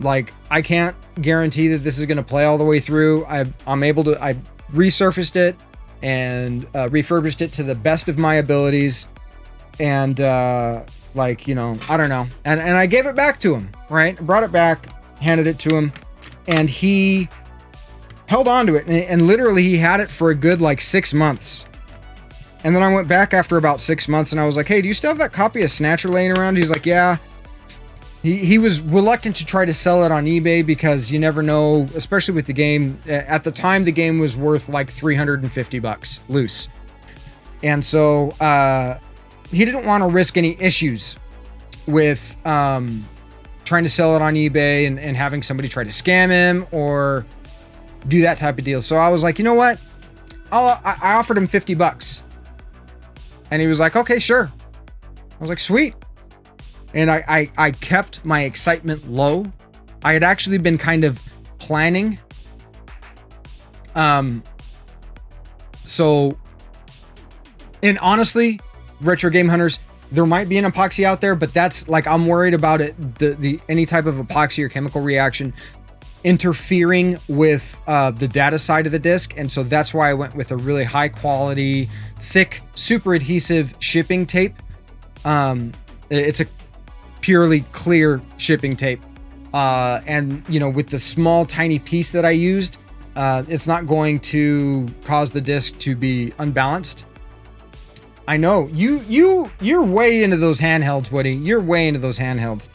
like, I can't guarantee that this is gonna play all the way through. I resurfaced it and refurbished it to the best of my abilities, and like, you know, I don't know, and I gave it back to him, right? Brought it back, handed it to him, and he held on to it, and literally he had it for a good like 6 months. And then I went back after about 6 months, and I was like, hey, do you still have that copy of Snatcher laying around? He's like, yeah. He was reluctant to try to sell it on eBay because you never know, especially with the game. At the time, the game was worth like $350 loose. And so he didn't want to risk any issues with trying to sell it on eBay and having somebody try to scam him or do that type of deal. So I was like, you know what? I offered him $50. And he was like, okay, sure. I was like, sweet. And I kept my excitement low. I had actually been kind of planning. So, and honestly, Retro Game Hunters, there might be an epoxy out there, but that's like, I'm worried about it, the any type of epoxy or chemical reaction interfering with the data side of the disc. And so that's why I went with a really high quality, thick, super adhesive shipping tape. It's a purely clear shipping tape. And you know, with the small tiny piece that I used, it's not going to cause the disc to be unbalanced. I know you're way into those handhelds, Woody. You're way into those handhelds.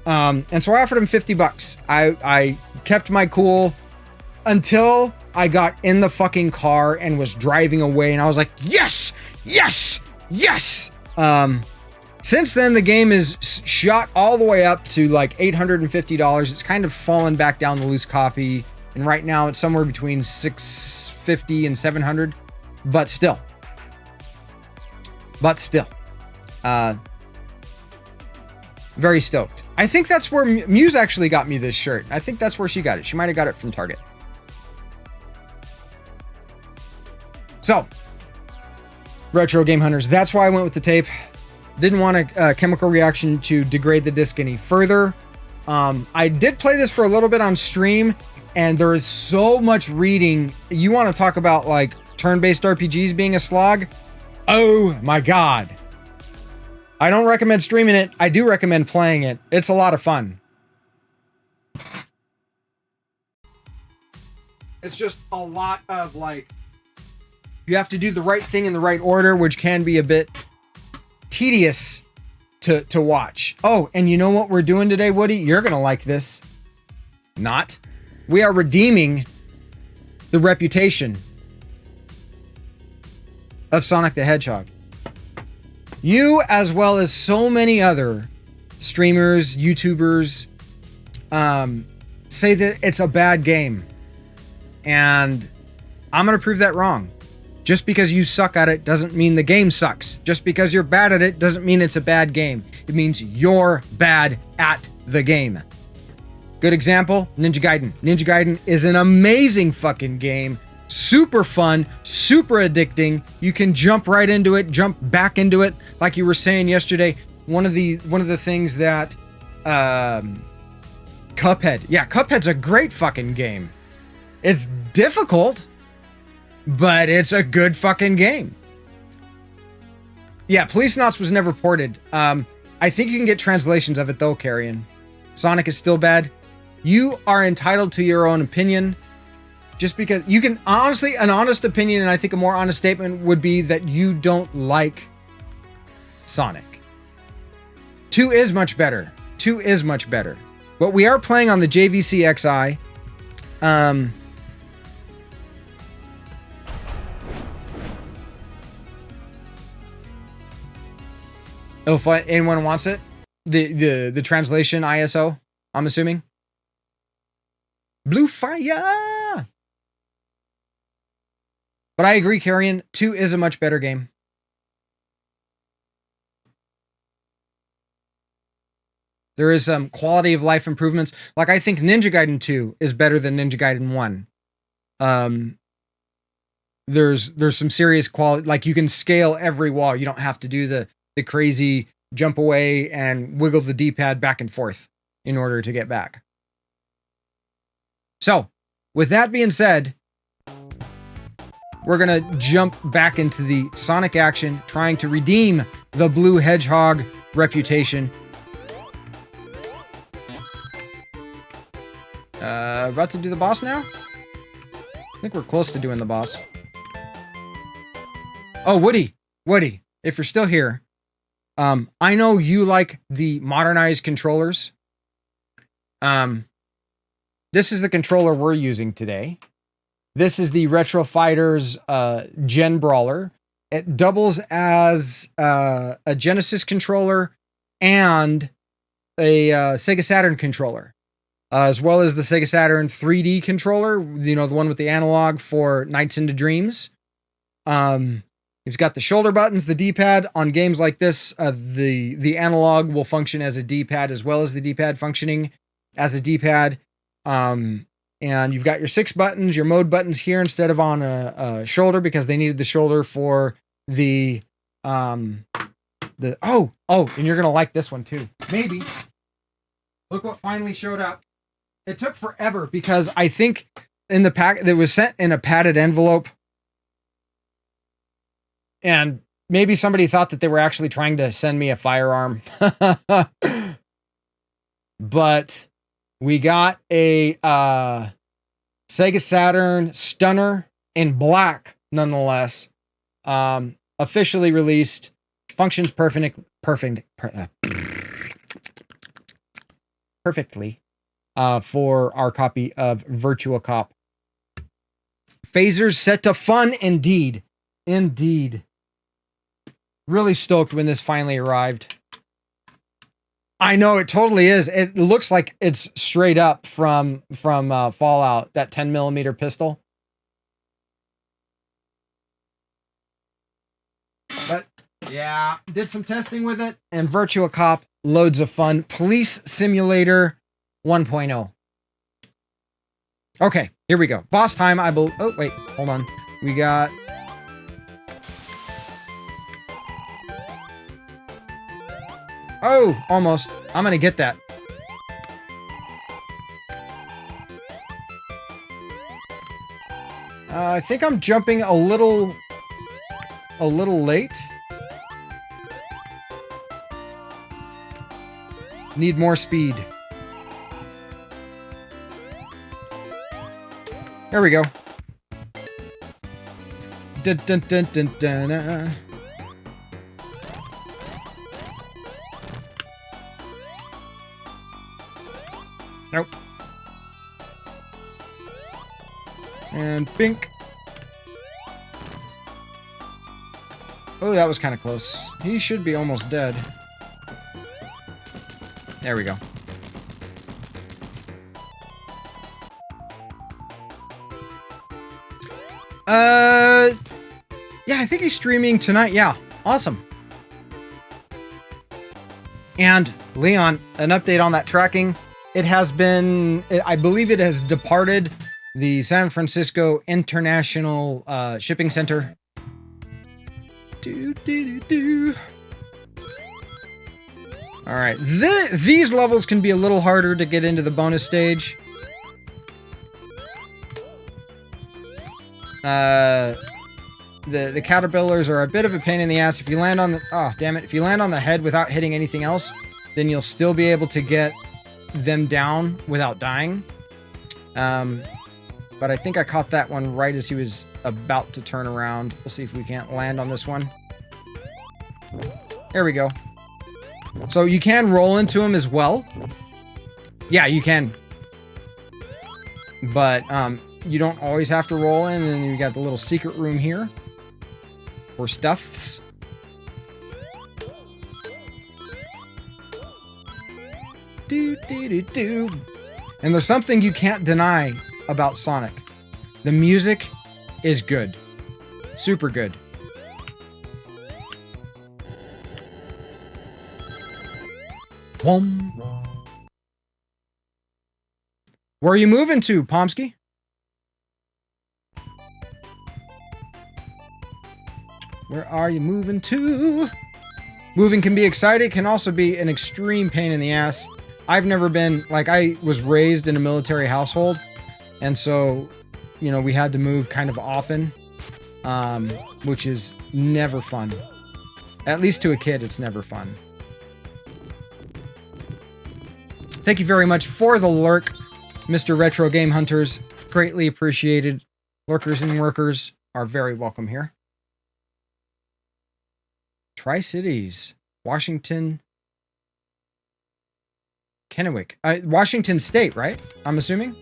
And so I offered him $50. I kept my cool until I got in the fucking car and was driving away, and I was like, yes, yes, yes. Since then, the game is shot all the way up to like $850. It's kind of fallen back down the loose coffee, and right now it's somewhere between $650 and $700. But still, very stoked. I think that's where Muse actually got me this shirt. I think that's where she got it. She might have got it from Target. So, Retro Game Hunters, that's why I went with the tape. Didn't want a chemical reaction to degrade the disc any further. I did play this for a little bit on stream, and there is so much reading. You want to talk about like turn-based RPGs being a slog? Oh my God. I don't recommend streaming it. I do recommend playing it. It's a lot of fun. It's just a lot of like, you have to do the right thing in the right order, which can be a bit tedious to watch. Oh, and you know what we're doing today, Woody? You're gonna like this. Not. We are redeeming the reputation of Sonic the Hedgehog. You, as well as so many other streamers, YouTubers, say that it's a bad game. And I'm gonna prove that wrong. Just because you suck at it doesn't mean the game sucks. Just because you're bad at it doesn't mean it's a bad game. It means you're bad at the game. Good example, Ninja Gaiden. Ninja Gaiden is an amazing fucking game. Super fun, super addicting. You can jump right into it, jump back into it. Like you were saying yesterday, one of the things that Cuphead. Yeah, Cuphead's a great fucking game. It's difficult, but it's a good fucking game. Yeah, Policenauts was never ported. I think you can get translations of it though, Carrion. Sonic is still bad. You are entitled to your own opinion. Just because you can, honestly, an honest opinion, and I think a more honest statement would be that you don't like Sonic. 2 is much better. 2 is much better. But we are playing on the JVC XI. If anyone wants it, the translation ISO, I'm assuming. Blue Fire! But I agree, Carrion, 2 is a much better game. There is some quality of life improvements. Like, I think Ninja Gaiden 2 is better than Ninja Gaiden 1. There's some serious quality. Like, you can scale every wall. You don't have to do the crazy jump away and wiggle the D-pad back and forth in order to get back. So, with that being said, we're going to jump back into the Sonic action, trying to redeem the Blue Hedgehog reputation. About to do the boss now? I think we're close to doing the boss. Oh, Woody, if you're still here, I know you like the modernized controllers. This is the controller we're using today. This is the Retro Fighters Gen Brawler. It doubles as a Genesis controller and a Sega Saturn controller, as well as the Sega Saturn 3D controller, you know, the one with the analog for Nights into Dreams. It's got the shoulder buttons, the D-pad. On games like this, the analog will function as a D-pad as well as the D-pad functioning as a D-pad. And you've got your 6 buttons, your mode buttons here instead of on a shoulder because they needed the shoulder for the and you're gonna like this one too. Maybe. Look what finally showed up. It took forever because I think in the pack that was sent in a padded envelope. And maybe somebody thought that they were actually trying to send me a firearm. But we got a Sega Saturn Stunner in black, nonetheless. Officially released. Functions perfectly. For our copy of Virtua Cop. Phasers set to fun indeed. Indeed. Really stoked when this finally arrived. I know it totally is. It looks like it's straight up from Fallout, that 10mm pistol. But yeah, did some testing with it, and Virtua Cop, loads of fun. Police Simulator 1.0. Okay, here we go. Boss time, oh, wait, hold on. We got... Oh, almost. I'm gonna get that. I think I'm jumping a little late. Need more speed. There we go. Dun dun dun dun dun. Nope. And bink. Oh, that was kind of close. He should be almost dead. There we go. Yeah, I think he's streaming tonight. Yeah, awesome. And Leon, an update on that tracking. It has been, I believe it has departed the San Francisco International Shipping Center. All right, these levels can be a little harder to get into the bonus stage. the caterpillars are a bit of a pain in the ass. If you land on the... Oh, damn it. If you land on the head without hitting anything else, then you'll still be able to get them down without dying. But I think I caught that one right as he was about to turn around. We'll see if we can't land on this one. There we go. So you can roll into him as well. Yeah, you can. But you don't always have to roll in. And then you got the little secret room here for stuffs. Do. And there's something you can't deny about Sonic. The music is good. Super good. Where are you moving to, Pomsky? Where are you moving to? Moving can be exciting, can also be an extreme pain in the ass. I've never been, like, I was raised in a military household, and so, you know, we had to move kind of often, which is never fun. At least to a kid, it's never fun. Thank you very much for the lurk, Mr. Retro Game Hunters. Greatly appreciated. Lurkers and workers are very welcome here. Tri-Cities, Washington, Kennewick. Washington State, right? I'm assuming?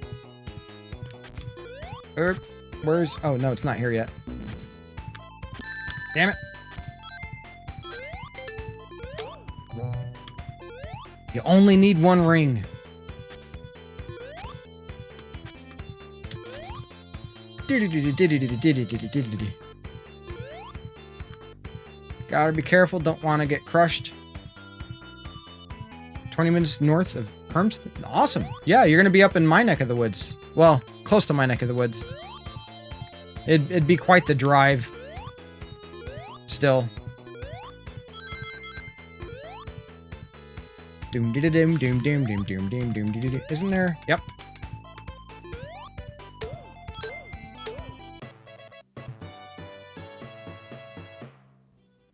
Where's... Oh, no, it's not here yet. Damn it. You only need one ring. Gotta be careful, don't want to get crushed. 20 minutes north of Herms. Awesome. Yeah, you're gonna be up in my neck of the woods. Well, close to my neck of the woods. It'd be quite the drive. Still. Doom doom doom doom doom doom doom doom doom doom. Isn't there? Yep.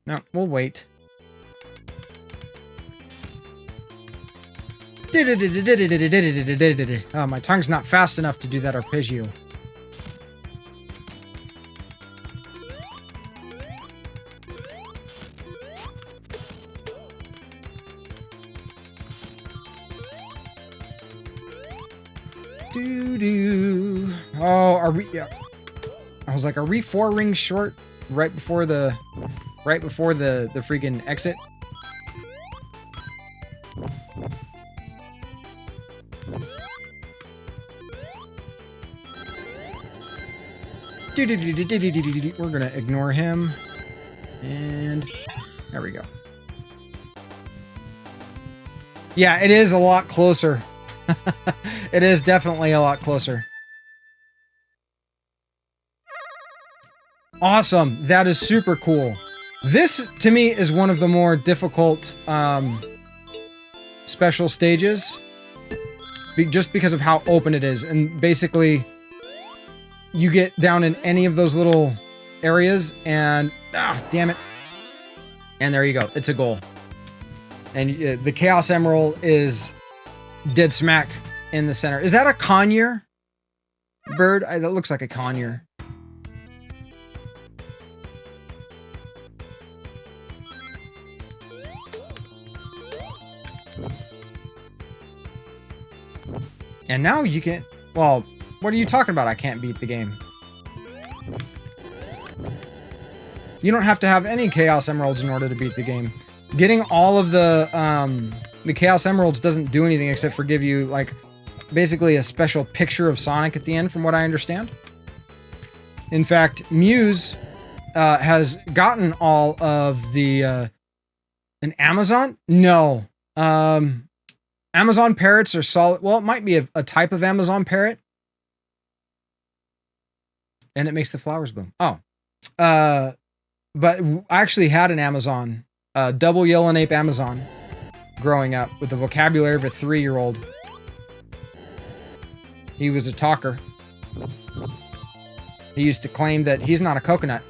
No, we'll wait. Oh, my tongue's not fast enough to do that arpeggio. Doo-doo. Oh, are we... Yeah. I was like, are we 4 rings short right before the freaking exit? We're gonna ignore him. And there we go. Yeah, it is a lot closer. It is definitely a lot closer. Awesome. That is super cool. This, to me, is one of the more difficult special stages. Just because of how open it is. And basically, you get down in any of those little areas and... Ah, damn it. And there you go. It's a goal. And the Chaos Emerald is dead smack in the center. Is that a conure bird? That looks like a conure. And now you can... Well, what are you talking about? I can't beat the game. You don't have to have any Chaos Emeralds in order to beat the game. Getting all of the Chaos Emeralds doesn't do anything except for give you, like, basically a special picture of Sonic at the end, from what I understand. In fact, Muse has gotten all of the... an Amazon? No. Amazon parrots are solid. Well, it might be a type of Amazon parrot. And it makes the flowers bloom. Oh. But I actually had an Amazon. Double yellow nape Amazon. Growing up with the vocabulary of a 3-year-old. He was a talker. He used to claim that he's not a coconut.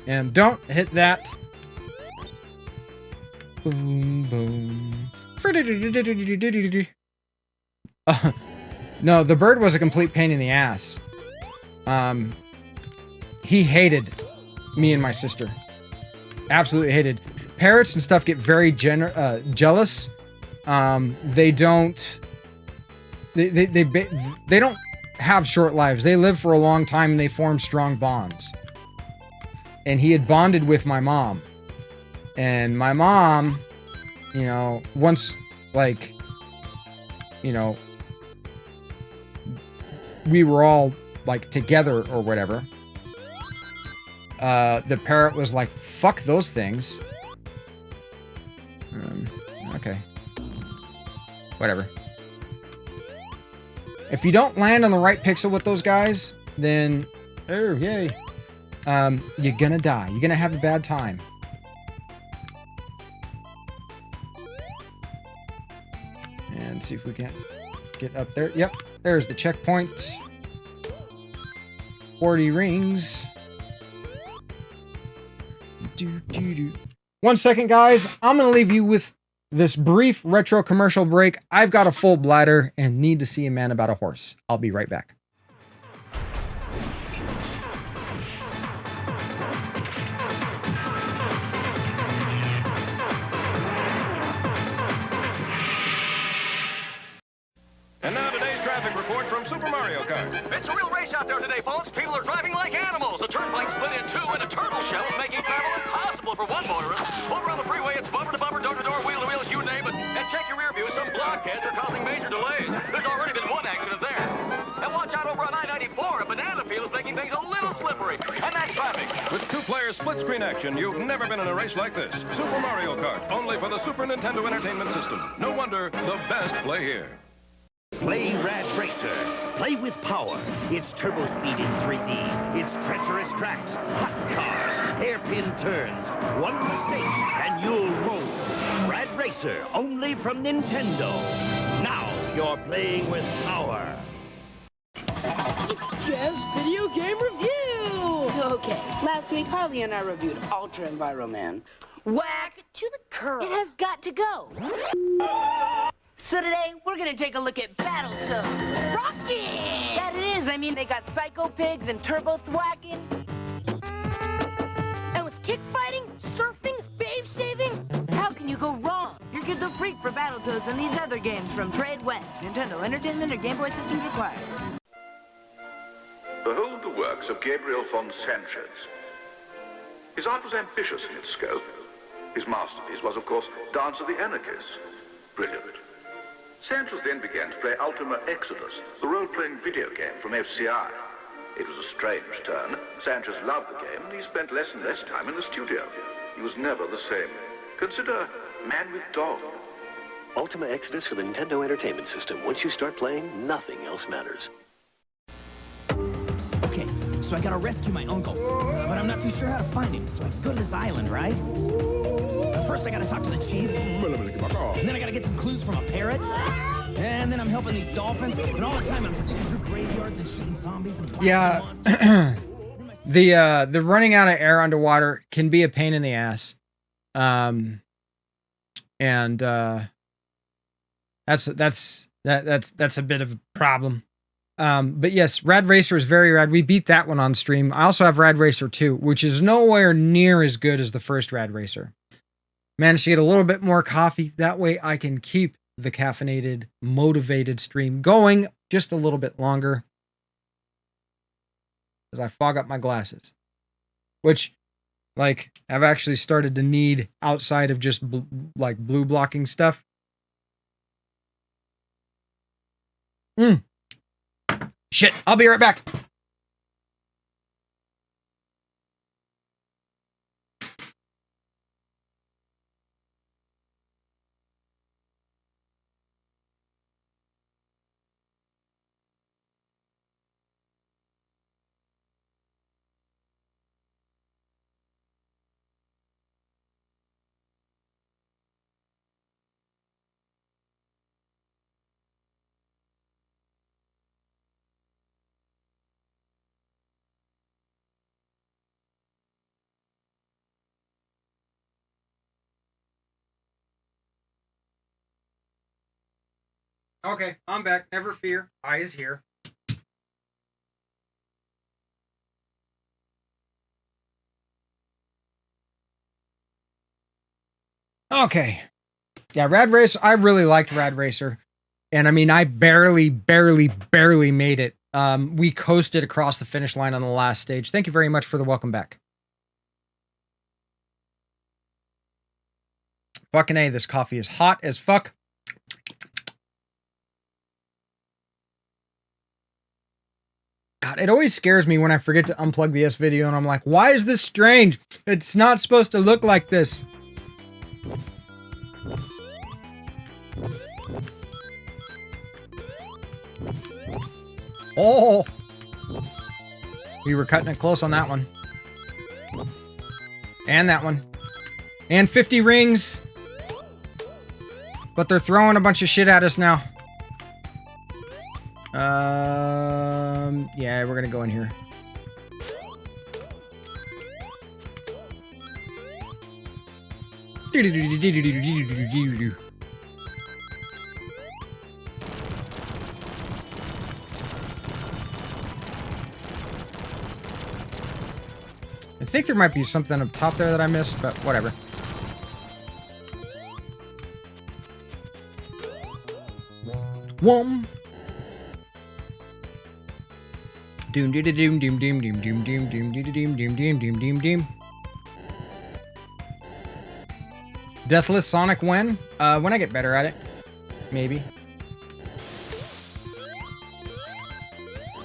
And don't hit that. Boom, boom. No, the bird was a complete pain in the ass. He hated me and my sister. Absolutely hated. Parrots and stuff get very jealous. They don't. They don't have short lives. They live for a long time and they form strong bonds. And he had bonded with my mom. And my mom, you know, once, like, you know, we were all, like, together or whatever, the parrot was like, fuck those things. Okay. Whatever. If you don't land on the right pixel with those guys, then, oh, yay. You're gonna die. You're gonna have a bad time. And see if we can get up there. Yep, there's the checkpoint. 40 rings. 1 second, guys. I'm gonna leave you with this brief retro commercial break. I've got a full bladder and need to see a man about a horse. I'll be right back. And now today's traffic report from Super Mario Kart. It's a real race out there today, folks. People are driving like animals. The turnpike split in two, and a turtle shell is making travel impossible for one motorist. Over on the freeway, it's bumper to bumper, door to door, wheel to wheel, you name it. And check your rear view. Some blockheads are causing major delays. There's already been one accident there. And watch out over on I-94. A banana peel is making things a little slippery. And that's traffic. With two-player split-screen action, you've never been in a race like this. Super Mario Kart, only for the Super Nintendo Entertainment System. No wonder the best play here. Play Rad Racer. Play with power. It's turbo speed in 3D. It's treacherous tracks, hot cars, hairpin turns. One mistake and you'll roll. Rad Racer, only from Nintendo. Now you're playing with power. It's just video game reviews. Okay, last week Harley and I reviewed Ultra Enviroman. Whack to the curb. It has got to go. So today, we're gonna take a look at Battletoads. Rocket! That it is. I mean, they got Psycho Pigs and Turbo Thwacking. And with kick fighting, surfing, babe saving, how can you go wrong? Your kid's a freak for Battletoads and these other games from Trade West, Nintendo Entertainment, or Game Boy systems required. Behold the works of Gabriel von Sanchez. His art was ambitious in its scope. His masterpiece was, of course, Dance of the Anarchists. Brilliant. Sanchez then began to play Ultima Exodus, the role-playing video game from FCI. It was a strange turn. Sanchez loved the game, and he spent less and less time in the studio. He was never the same. Consider Man with Dog. Ultima Exodus for the Nintendo Entertainment System. Once you start playing, nothing else matters. Okay, so I gotta rescue my uncle, but I'm not too sure how to find him, so I go to this island, right? First I gotta talk to the chief, and then I gotta get some clues from a parrot, and then I'm helping these dolphins, and all the time I'm sticking through graveyards and shooting zombies and yeah. The running out of air underwater can be a pain in the ass. That's a bit of a problem. But yes, Rad Racer is very rad. We beat that one on stream. I also have Rad Racer 2, which is nowhere near as good as the first Rad Racer. Managed to get a little bit more coffee. That way I can keep the caffeinated, motivated stream going just a little bit longer as I fog up my glasses, which, like, I've actually started to need outside of just blue blocking stuff. Shit, I'll be right back. Okay, I'm back. Never fear. I is here. Okay. Yeah, Rad Racer. I really liked Rad Racer. And I mean, I barely made it. We coasted across the finish line on the last stage. Thank you very much for the welcome back. Fucking A, this coffee is hot as fuck. God, it always scares me when I forget to unplug the S video and I'm like, why is this strange? It's not supposed to look like this. Oh, we were cutting it close on that one. And that one. And 50 rings. But they're throwing a bunch of shit at us now. Yeah, we're gonna go in here. I think there might be something up top there that I missed, but whatever. Whom. Doom doom doom doom doom doom doom doom doom doom doom doom doom doom doom doom. Deathless Sonic when? When I get better at it. Maybe.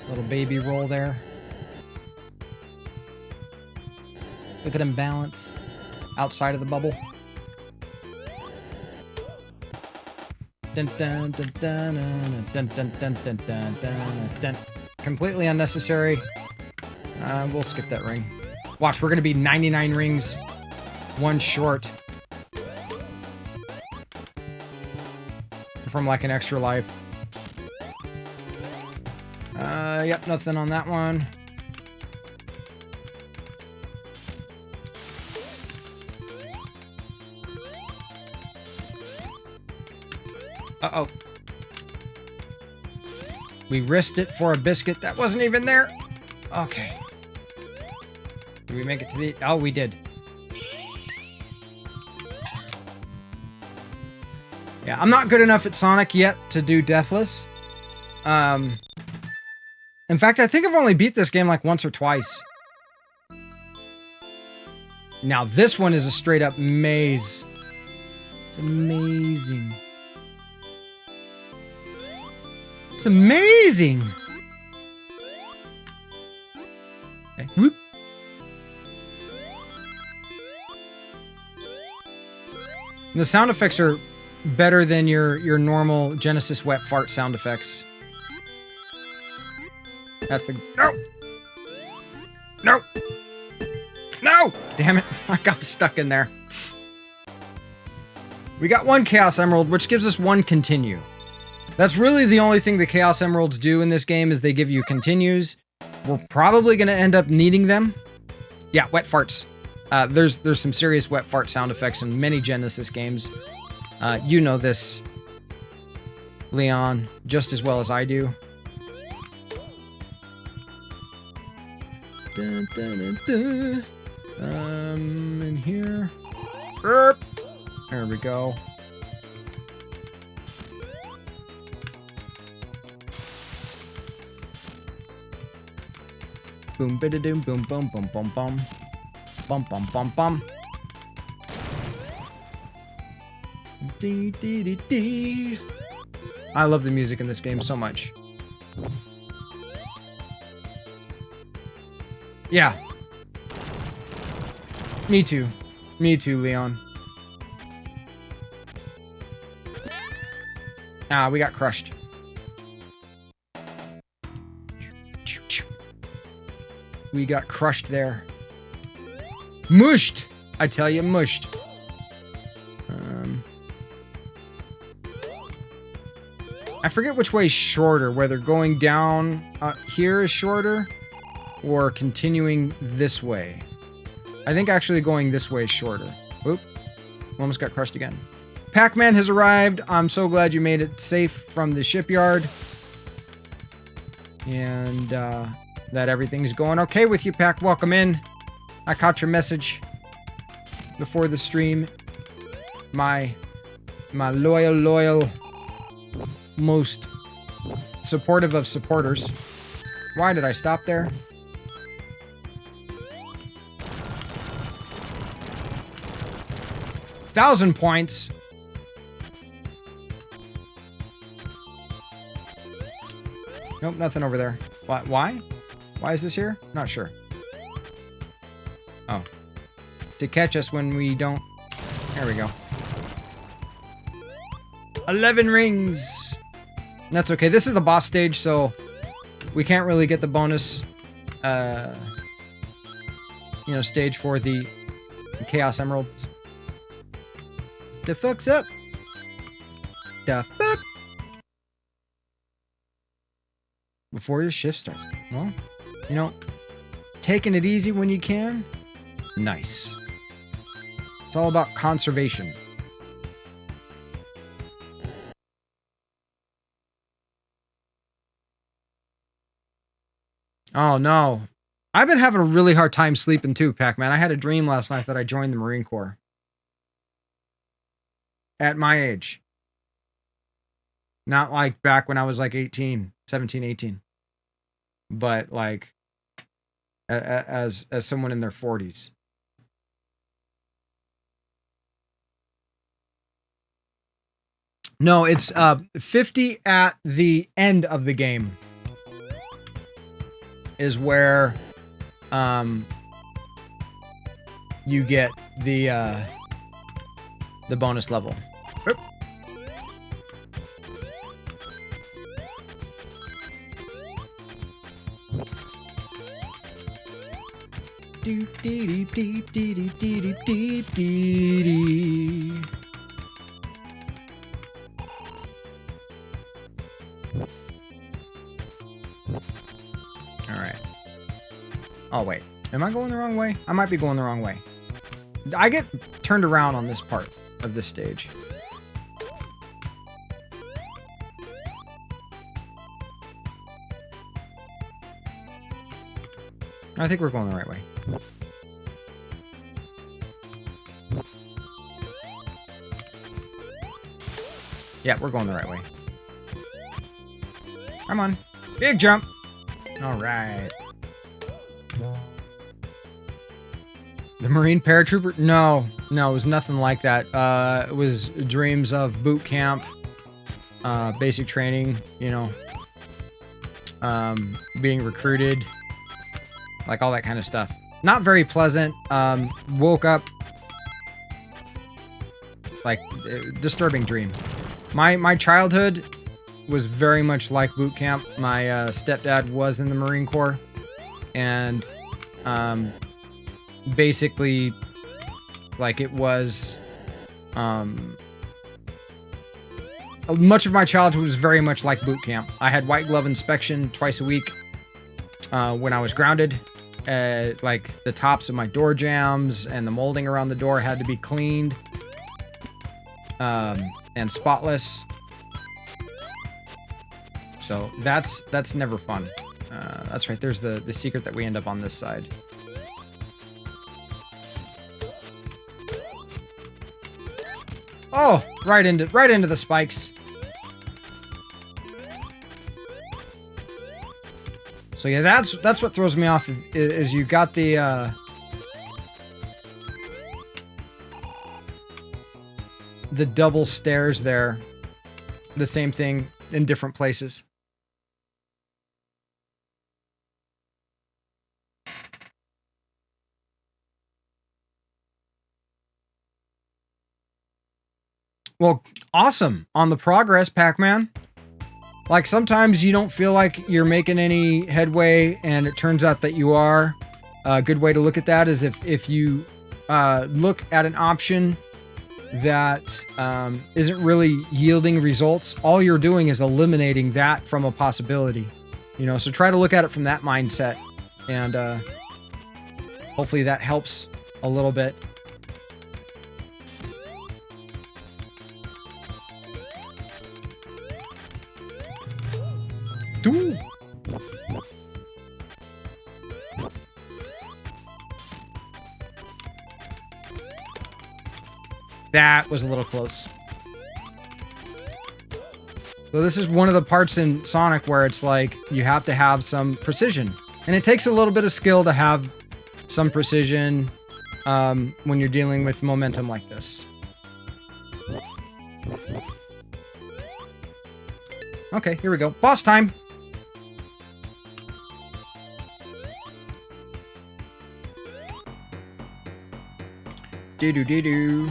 Little baby roll there. Look at him balance outside of the bubble. Dun dun dun dun dun dun dun dun dun dun dun. Completely unnecessary. We'll skip that ring. Watch, we're gonna be 99 rings, one short from like an extra life. Yep, nothing on that one. Uh-oh. We risked it for a biscuit that wasn't even there. Okay. Did we make it to the... Oh, we did. Yeah, I'm not good enough at Sonic yet to do Deathless. In fact, I think I've only beat this game like once or twice. Now, this one is a straight up maze. It's amazing. It's amazing. Okay. Whoop. And the sound effects are better than your normal Genesis wet fart sound effects. That's the... No! No! No! Damn it. I got stuck in there. We got one Chaos Emerald, which gives us one continue. That's really the only thing the Chaos Emeralds do in this game is they give you continues. We're probably going to end up needing them. Yeah, wet farts. There's some serious wet fart sound effects in many Genesis games. You know this, Leon, just as well as I do. Dun, dun, dun, dun. In here. Burp. There we go. Boom, bida-doom, boom, boom, boom, boom, boom. Bum, bum, bum, bum. Dee, dee, dee, dee. I love the music in this game so much. Yeah. Me too. Me too, Leon. Ah, we got crushed. We got crushed there. Mushed! I tell you, mushed. I forget which way is shorter, whether going down here is shorter or continuing this way. I think actually going this way is shorter. Oop. Almost got crushed again. Pac-Man has arrived. I'm so glad you made it safe from the shipyard. And that everything's going okay with you, Pac. Welcome in. I caught your message before the stream. My loyal, most supportive of supporters. Why did I stop there? $1,000 points. Nope, nothing over there. Why? Why is this here? Not sure. Oh. To catch us when we don't... There we go. 11 rings. That's okay. This is the boss stage, so we can't really get the bonus, stage for the Chaos Emeralds. The fuck's up? The fuck? Before your shift starts. Well, taking it easy when you can. Nice. It's all about conservation. Oh no. I've been having a really hard time sleeping too, Pac-Man. I had a dream last night that I joined the Marine Corps. At my age. Not like back when I was like 17, 18. But like as someone in their 40s. No, it's 50 at the end of the game is where you get the bonus level. Oop. Deep deep deep deep deep deep deep. All right. Oh wait, am I going the wrong way? I might be going the wrong way. I get turned around on this part of this stage. I think we're going the right way. Yeah, we're going the right way. Come on. Big jump. All right. The Marine Paratrooper? No, it was nothing like that. It was dreams of boot camp, basic training, being recruited, like all that kind of stuff. Not very pleasant. Woke up like disturbing dream. My childhood was very much like boot camp. My stepdad was in the Marine Corps, and basically, like it was, much of my childhood was very much like boot camp. I had white glove inspection twice a week when I was grounded. Like the tops of my door jambs and the molding around the door had to be cleaned and spotless. So that's never fun. That's right. There's the secret that we end up on this side. Oh, right into the spikes. So yeah, that's what throws me off is you got the double stairs there. The same thing in different places. Well, awesome on the progress, Pac-Man. Like sometimes you don't feel like you're making any headway and it turns out that you are. A good way to look at that is if you look at an option that isn't really yielding results, all you're doing is eliminating that from a possibility. So try to look at it from that mindset and hopefully that helps a little bit. Doo. That was a little close. So this is one of the parts in Sonic where it's like you have to have some precision. And it takes a little bit of skill to have some precision when you're dealing with momentum like this. Okay, here we go. Boss time! Doo-doo-doo-doo.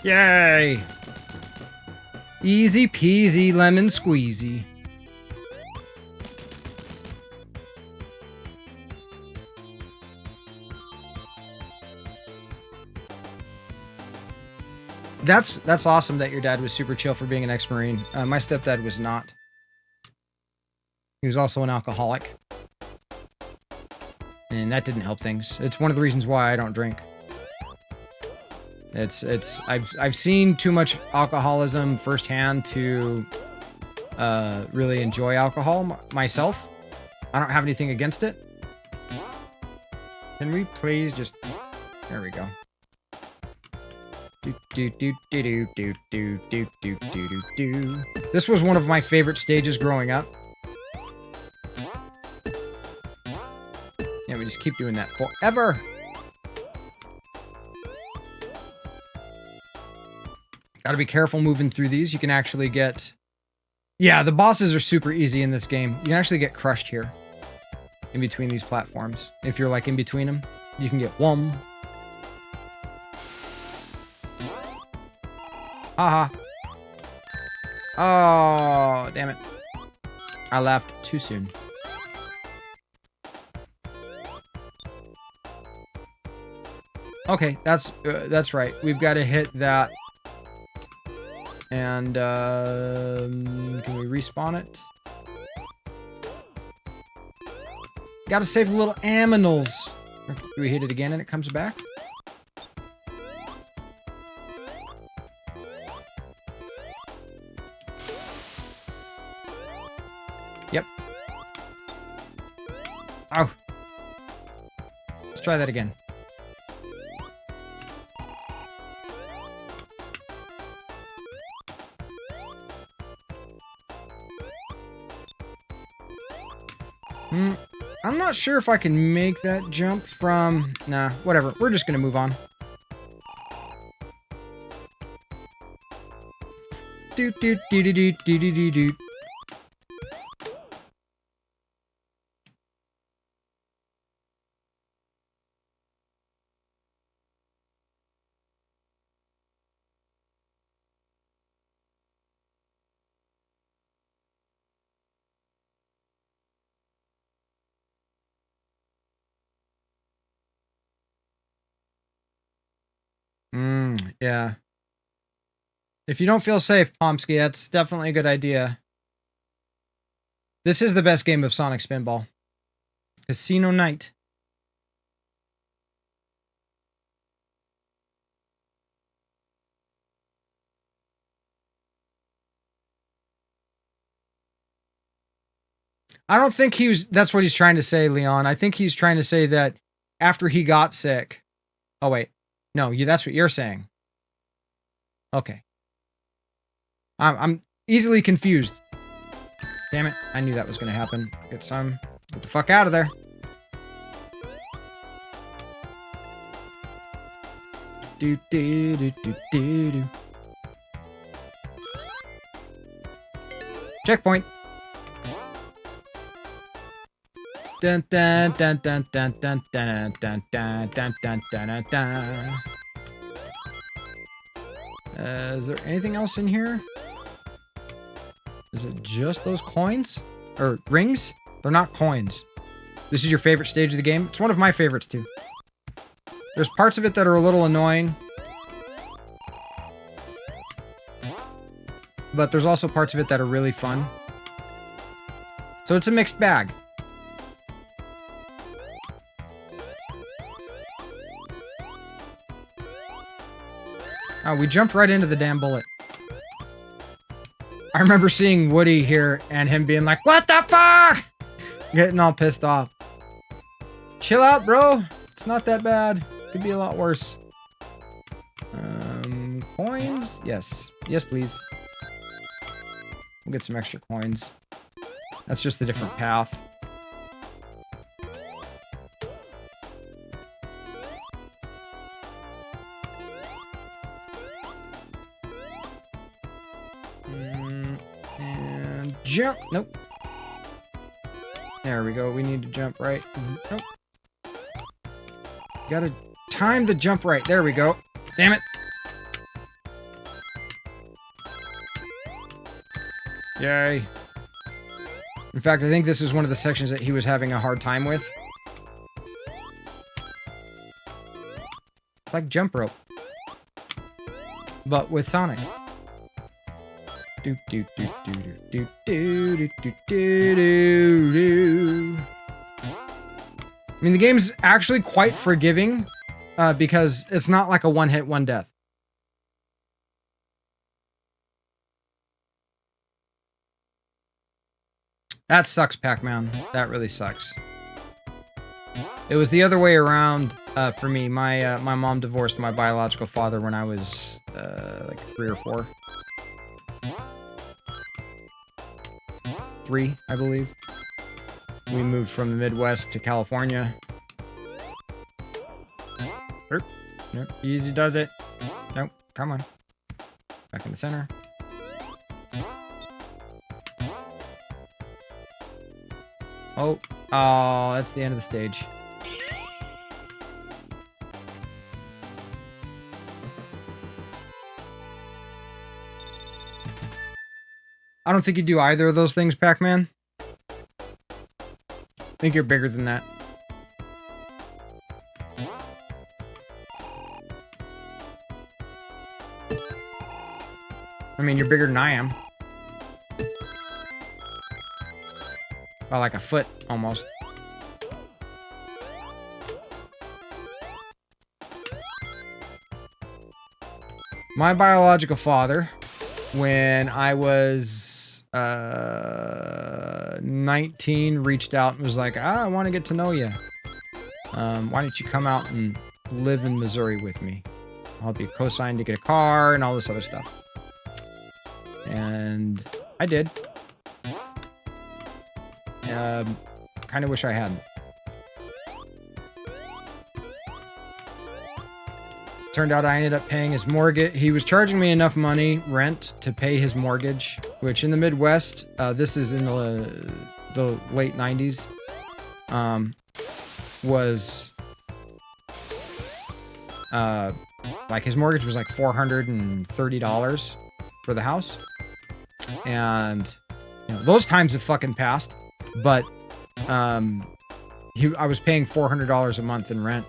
Yay! Easy peasy lemon squeezy. That's awesome that your dad was super chill for being an ex-Marine. My stepdad was not. He was also an alcoholic. And that didn't help things. It's one of the reasons why I don't drink. I've seen too much alcoholism firsthand to really enjoy alcohol myself. I don't have anything against it. Can we please just... There we go. This was one of my favorite stages growing up. Yeah, we just keep doing that forever. Gotta be careful moving through these. You can actually get... Yeah, the bosses are super easy in this game. You can actually get crushed here. In between these platforms. If you're like in between them, you can get one. Haha. Oh, damn it. I laughed too soon. Okay, that's right. We've got to hit that. And can we respawn it? Got to save the little aminals. Do we hit it again and it comes back? Yep. Oh. Let's try that again. I'm not sure if I can make that jump from... Nah, whatever. We're just gonna move on. Doot doot doot doot doot doot doot doot. Yeah. If you don't feel safe, Pomsky, that's definitely a good idea. This is the best game of Sonic Spinball. Casino Night. I don't think that's what he's trying to say, Leon. I think he's trying to say that after he got sick. Oh, wait. No, that's what you're saying. Okay. I'm easily confused. Damn it. I knew that was going to happen. Get the fuck out of there. Do do do do do do. Checkpoint. Dun dun dun dun dun dun dun dun dun dun dun dun dun. Is there anything else in here? Is it just those coins? Or rings? They're not coins. This is your favorite stage of the game? It's one of my favorites too. There's parts of it that are a little annoying. But there's also parts of it that are really fun. So it's a mixed bag. Oh, we jumped right into the damn bullet. I remember seeing Woody here and him being like, "What the fuck?" Getting all pissed off. Chill out, bro. It's not that bad. Could be a lot worse. Coins? Yes. Yes, please. We'll get some extra coins. That's just a different path. And jump. Nope. There we go. We need to jump right. Nope. Gotta time the jump right. There we go. Damn it. Yay. In fact, I think this is one of the sections that he was having a hard time with. It's like jump rope. But with Sonic. Do do do do do do do do do do do. I mean, the game's actually quite forgiving because it's not like a one-hit, one-death. That sucks, Pac-Man. That really sucks. It was the other way around for me. My mom divorced my biological father when I was like 3 or 4. 3, I believe. We moved from the Midwest to California. Nope, easy does it. Nope, come on. Back in the center. Oh, that's the end of the stage. I don't think you do either of those things, Pac-Man. I think you're bigger than that. I mean, you're bigger than I am. By like a foot, almost. My biological father, when I was 19, reached out and was like, I want to get to know you. Why don't you come out and live in Missouri with me? I'll be co-signed to get a car and all this other stuff. And I did. Kind of wish I hadn't. Turned out I ended up paying his mortgage. He was charging me enough money, rent, to pay his mortgage, which in the Midwest, this is in the late 90s, was, like his mortgage was like $430 for the house. And, you know, those times have fucking passed, but, I was paying $400 a month in rent.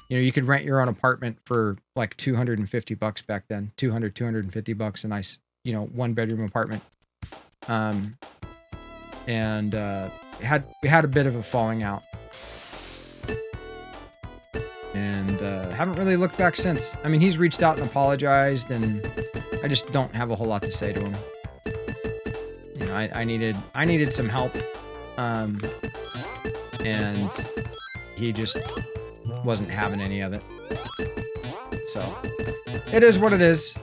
You know, you could rent your own apartment for like $250 back then. $250 a nice, you know, 1-bedroom apartment. And we had a bit of a falling out. And haven't really looked back since. I mean, he's reached out and apologized, and I just don't have a whole lot to say to him. You know, I needed some help. And he just wasn't having any of it. So it is what it is.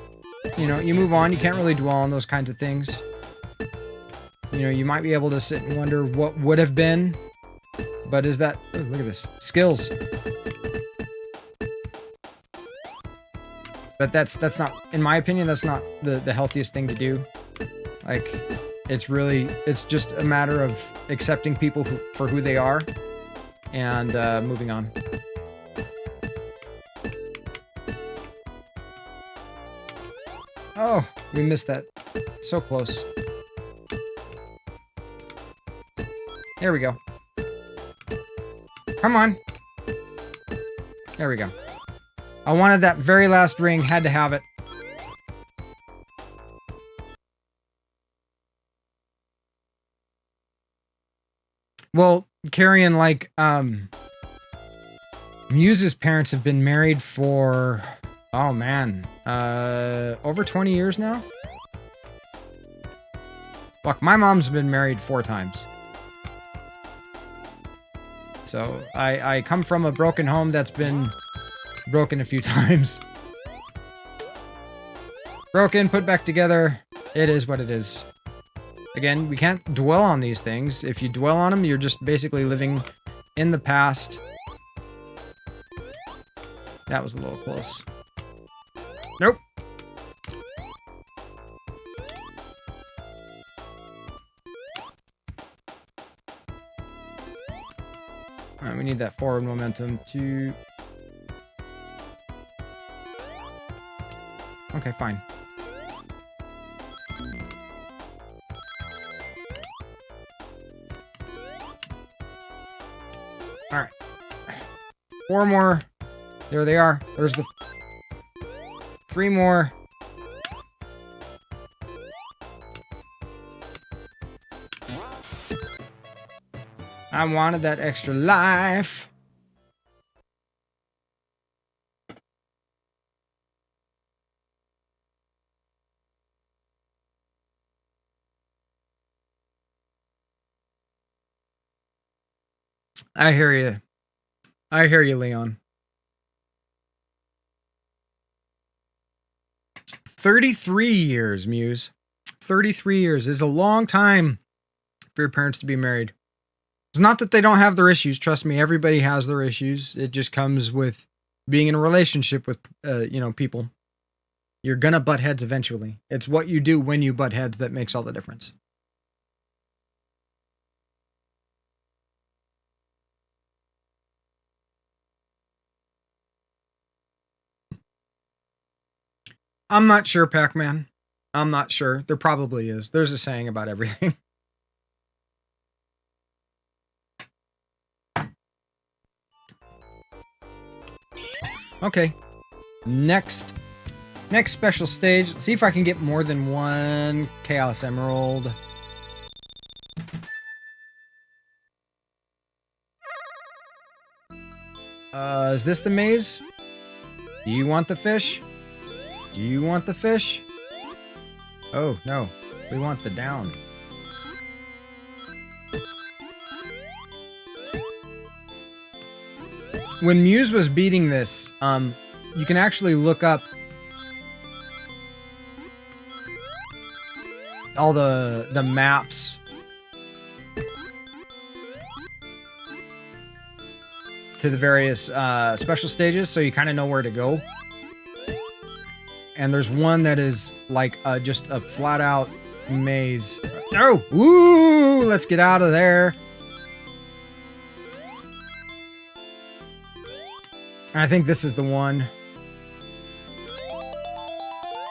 You know, you move on. You can't really dwell on those kinds of things. You know, you might be able to sit and wonder what would have been, but is that, oh, look at this, skills. But that's not, in my opinion, that's not the healthiest thing to do. Like, it's just a matter of accepting people for who they are and moving on. Oh, we missed that. So close. There we go. Come on. There we go. I wanted that very last ring, had to have it. Well, Carrion, like, Muse's parents have been married for, oh man, over 20 years now? Fuck, my mom's been married 4 times. So, I come from a broken home that's been broken a few times. Broken, put back together. It is what it is. Again, we can't dwell on these things. If you dwell on them, you're just basically living in the past. That was a little close. Nope. Alright, we need that forward momentum to... Okay, fine. Alright. 4 more. There they are. There's the 3 more. I wanted that extra life. I hear you. I hear you, Leon. 33 years, Muse. 33 years is a long time for your parents to be married. It's not that they don't have their issues. Trust me, everybody has their issues. It just comes with being in a relationship with, people. You're gonna butt heads eventually. It's what you do when you butt heads that makes all the difference. I'm not sure, Pac-Man. I'm not sure. There probably is. There's a saying about everything. Okay. Next special stage. Let's see if I can get more than 1 Chaos Emerald. Is this the maze? Do you want the fish? Do you want the fish? Oh, no. We want the down. When Muse was beating this, you can actually look up all the maps to the various special stages, so you kind of know where to go. And there's one that is like just a flat out maze. No! Woo! Let's get out of there. I think this is the one.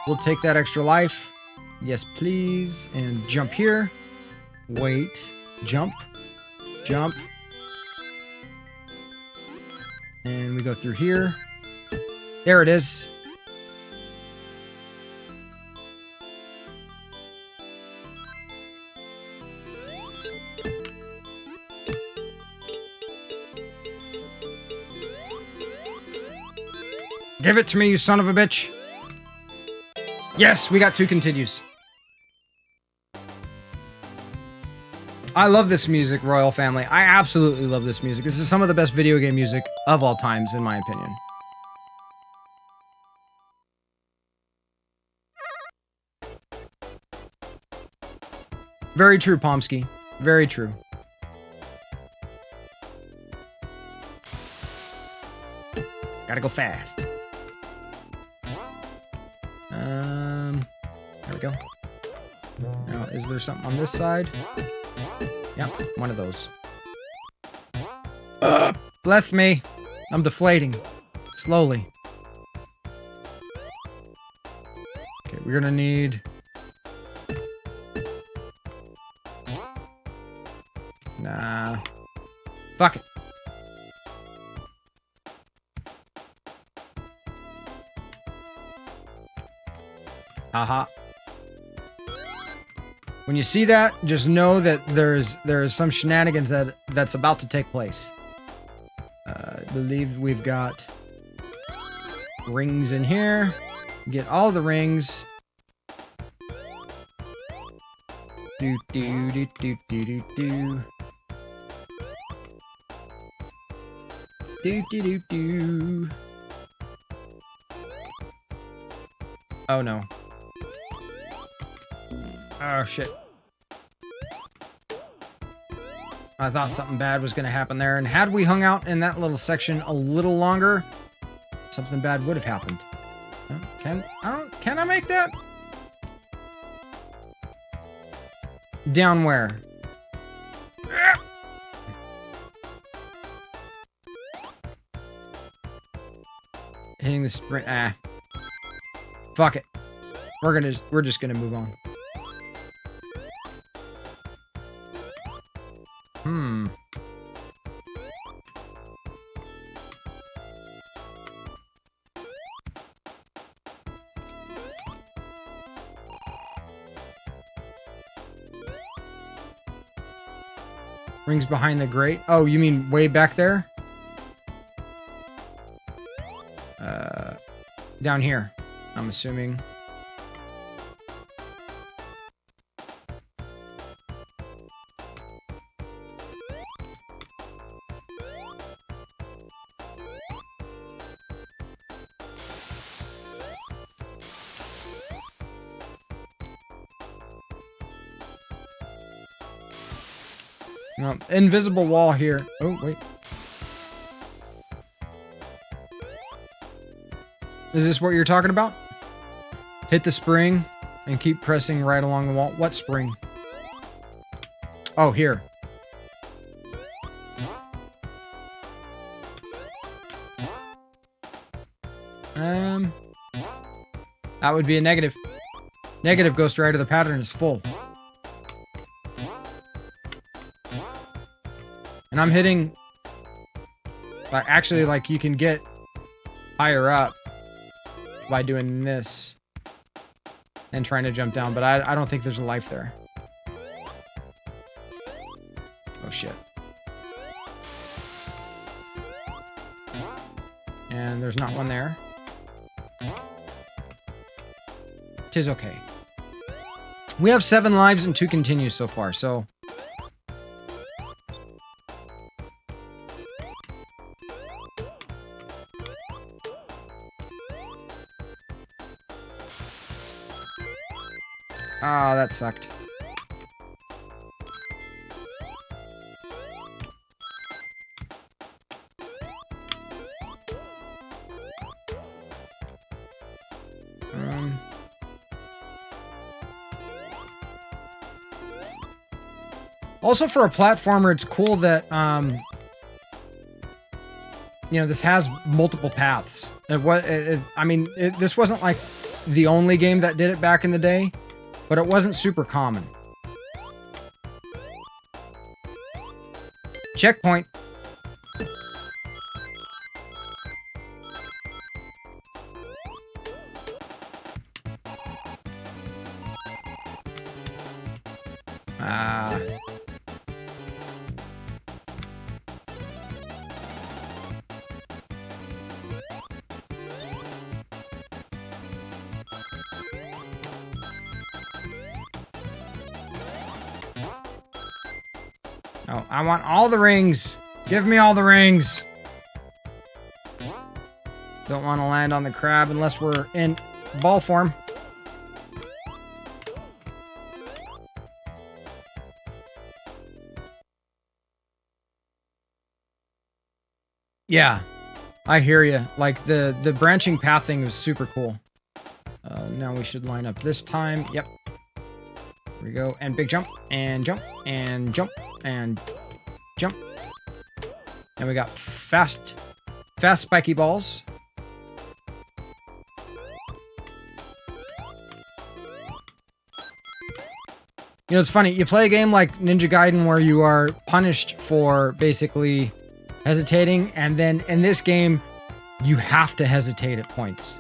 We'll take that extra life. Yes, please. And jump here. Wait. Jump. Jump. And we go through here. There it is. Give it to me, you son of a bitch. Yes, we got 2 continues. I love this music, Royal Family. I absolutely love this music. This is some of the best video game music of all times, in my opinion. Very true, Pomsky. Very true. Gotta go fast. There we go. Now, is there something on this side? Yep, one of those. Bless me. I'm deflating. Slowly. Okay, we're gonna need... Nah. Fuck it. Haha. When you see that, just know that there's some shenanigans that's about to take place. I believe we've got rings in here. Get all the rings. Do do do do do do do. Do do do do. Oh no. Oh shit. I thought something bad was going to happen there, and had we hung out in that little section a little longer, something bad would have happened. Can I make that? Down where? Hitting the sprint. Fuck it. We're just gonna move on. Rings behind the grate. Oh, you mean way back there? Down here, I'm assuming. No, invisible wall here. Oh, wait. Is this what you're talking about? Hit the spring and keep pressing right along the wall. What spring? Oh, here. That would be a negative. Negative, Ghost Rider. The pattern is full. And I'm hitting... Actually, like, you can get higher up by doing this and trying to jump down, but I don't think there's a life there. Oh, shit. And there's not one there. Tis okay. We have 7 lives and 2 continues so far, so... Ah, that sucked. Also, for a platformer, it's cool that, you know, this has multiple paths. This wasn't like the only game that did it back in the day, but it wasn't super common. Checkpoint. Oh, I want all the rings. Give me all the rings. Don't want to land on the crab unless we're in ball form. Yeah, I hear you. Like the branching path thing was super cool. Now we should line up this time. Yep. Here we go. And big jump. And jump. And jump. And jump. And we got fast spiky balls. You know, it's funny. You play a game like Ninja Gaiden where you are punished for basically hesitating, and then in this game, you have to hesitate at points.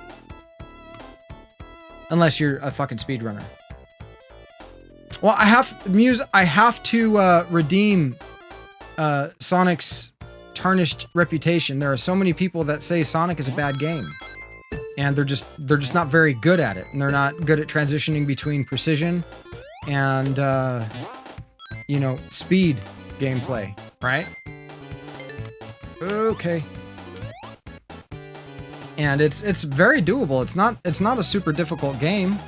Unless you're a fucking speedrunner. Well, I have to redeem Sonic's tarnished reputation. There are so many people that say Sonic is a bad game, and they're just not very good at it, and they're not good at transitioning between precision and speed gameplay, right? Okay. And it's very doable. It's not a super difficult game.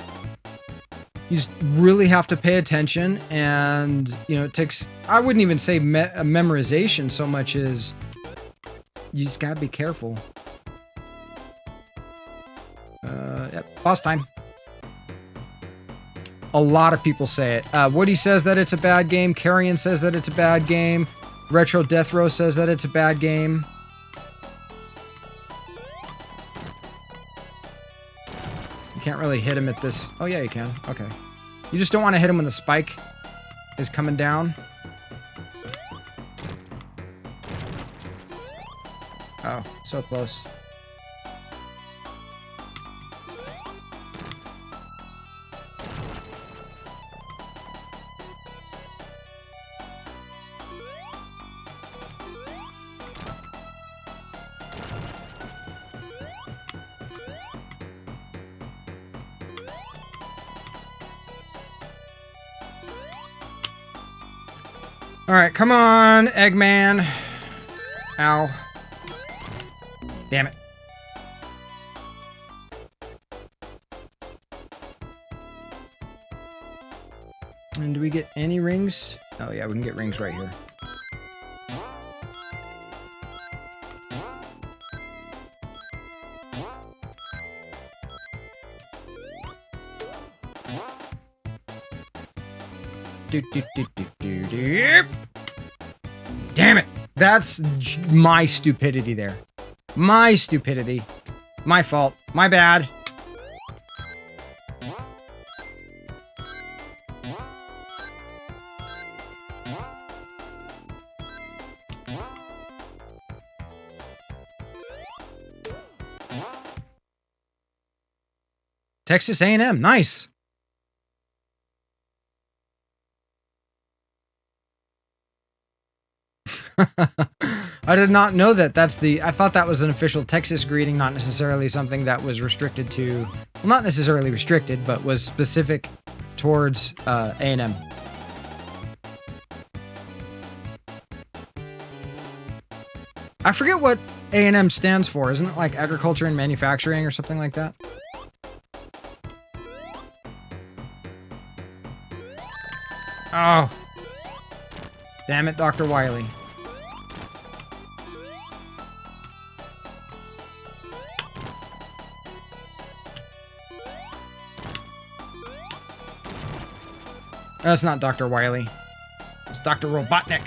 You just really have to pay attention, and it takes, I wouldn't even say memorization so much as you just gotta be careful. Yep, boss time. A lot of people say it. Woody says that it's a bad game. Carrion says that it's a bad game. Retro Death Row says that it's a bad game. You can't really hit him at this. Oh yeah, you can. Okay. You just don't want to hit him when the spike is coming down. Oh, so close. Alright, come on, Eggman. Ow. Damn it. And do we get any rings? Oh yeah, we can get rings right here. Damn it! That's my stupidity there. My stupidity. My fault. My bad. Texas A&M. Nice. I did not know that. I thought that was an official Texas greeting, not necessarily something that was restricted to, well, not necessarily restricted, but was specific towards A&M. I forget what A&M stands for. Isn't it like agriculture and manufacturing or something like that? Oh. Damn it, Dr. Wily. That's not Dr. Wily. It's Dr. Robotnik.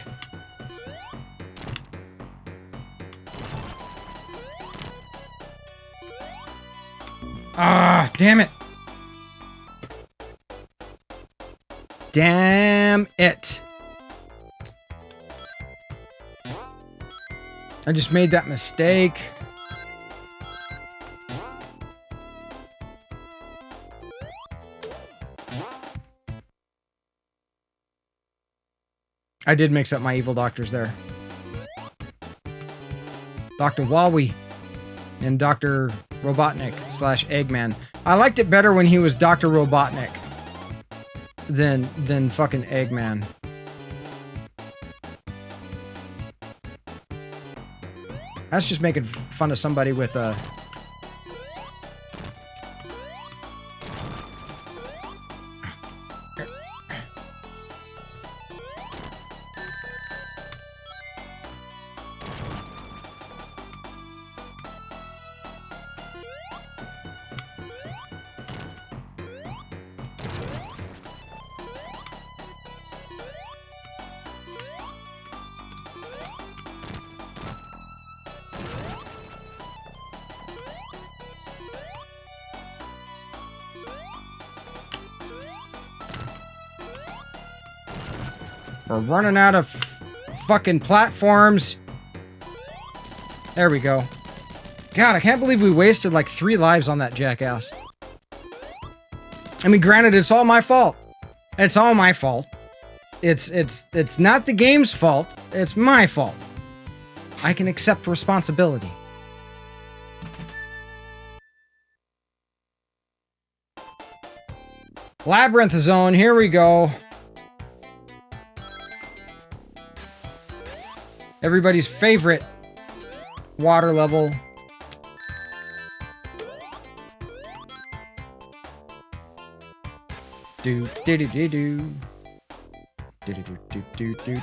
Ah, damn it. Damn it. I just made that mistake. I did mix up my evil doctors there. Dr. Wawi and Dr. Robotnik / Eggman. I liked it better when he was Dr. Robotnik than fucking Eggman. That's just making fun of somebody with a... We're running out of fucking platforms. There we go. God, I can't believe we wasted like 3 lives on that jackass. I mean, granted, it's all my fault. It's all my fault. It's not the game's fault. It's my fault. I can accept responsibility. Labyrinth Zone, here we go. Everybody's favorite water level. Do do do do do. Do do do do do do.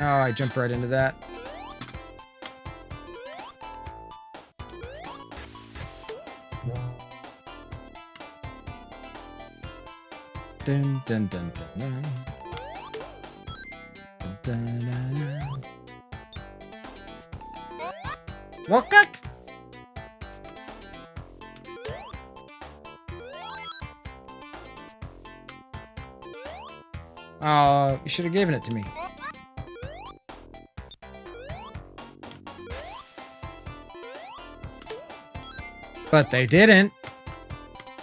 Oh, I jumped right into that. Dun dun dun dun dun. Dun, dun, dun. Wakak! Oh, you should have given it to me. But they didn't.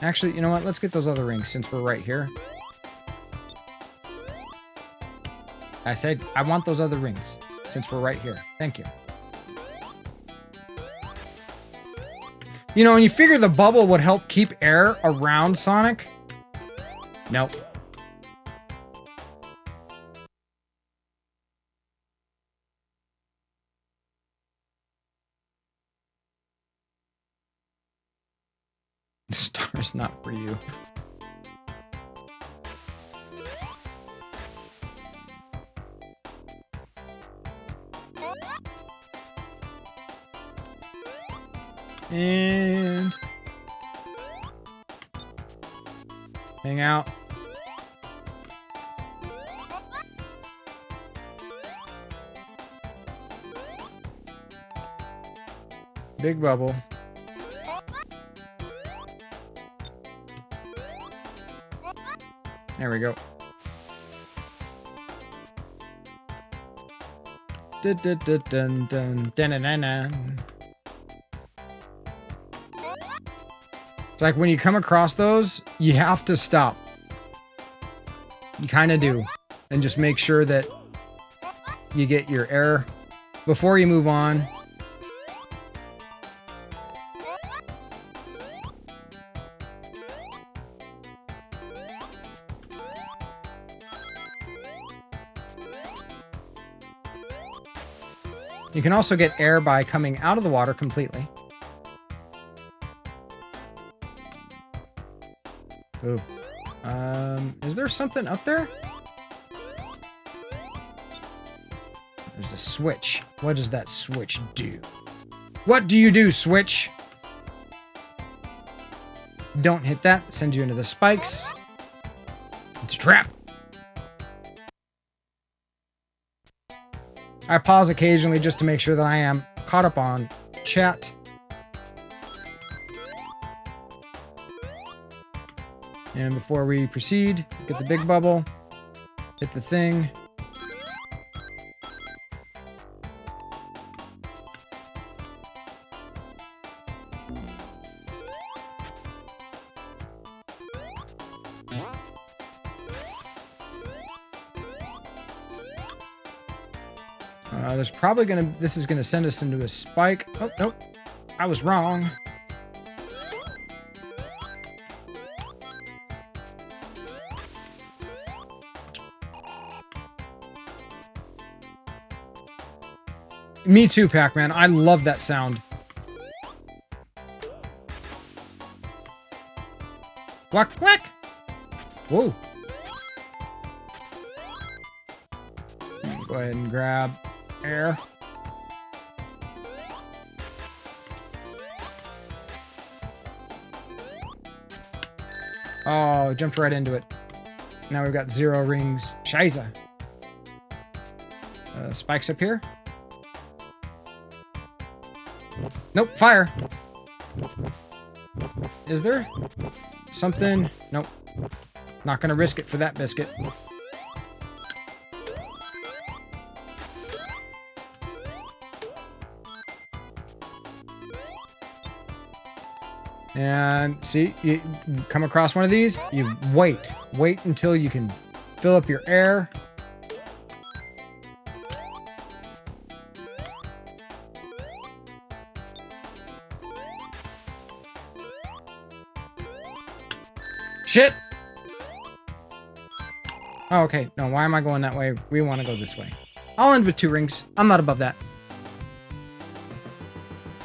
Actually, you know what? Let's get those other rings since we're right here. I said, I want those other rings since we're right here. Thank you. You know, and you figure the bubble would help keep air around Sonic? Nope. The star's not for you. And hang out. Big bubble. There we go. Dun dun dun dun dun dun dun dun. It's like when you come across those, you have to stop. You kind of do. And just make sure that you get your air before you move on. You can also get air by coming out of the water completely. Ooh. Is there something up there? There's a switch. What does that switch do? What do you do, switch? Don't hit that. It sends you into the spikes. It's a trap. I pause occasionally just to make sure that I am caught up on chat. And before we proceed, get the big bubble, hit the thing. There's probably this is gonna send us into a spike. Oh, nope. I was wrong. Me too, Pac-Man. I love that sound. Whack, whack! Whoa. Go ahead and grab air. Oh, jumped right into it. Now we've got 0 rings. Shiza. Spikes up here. Nope, fire. Is there something? Nope. Not gonna risk it for that biscuit. And see, you come across one of these, you wait. Wait until you can fill up your air. Shit! Oh, okay. No, why am I going that way? We want to go this way. I'll end with 2 rings. I'm not above that.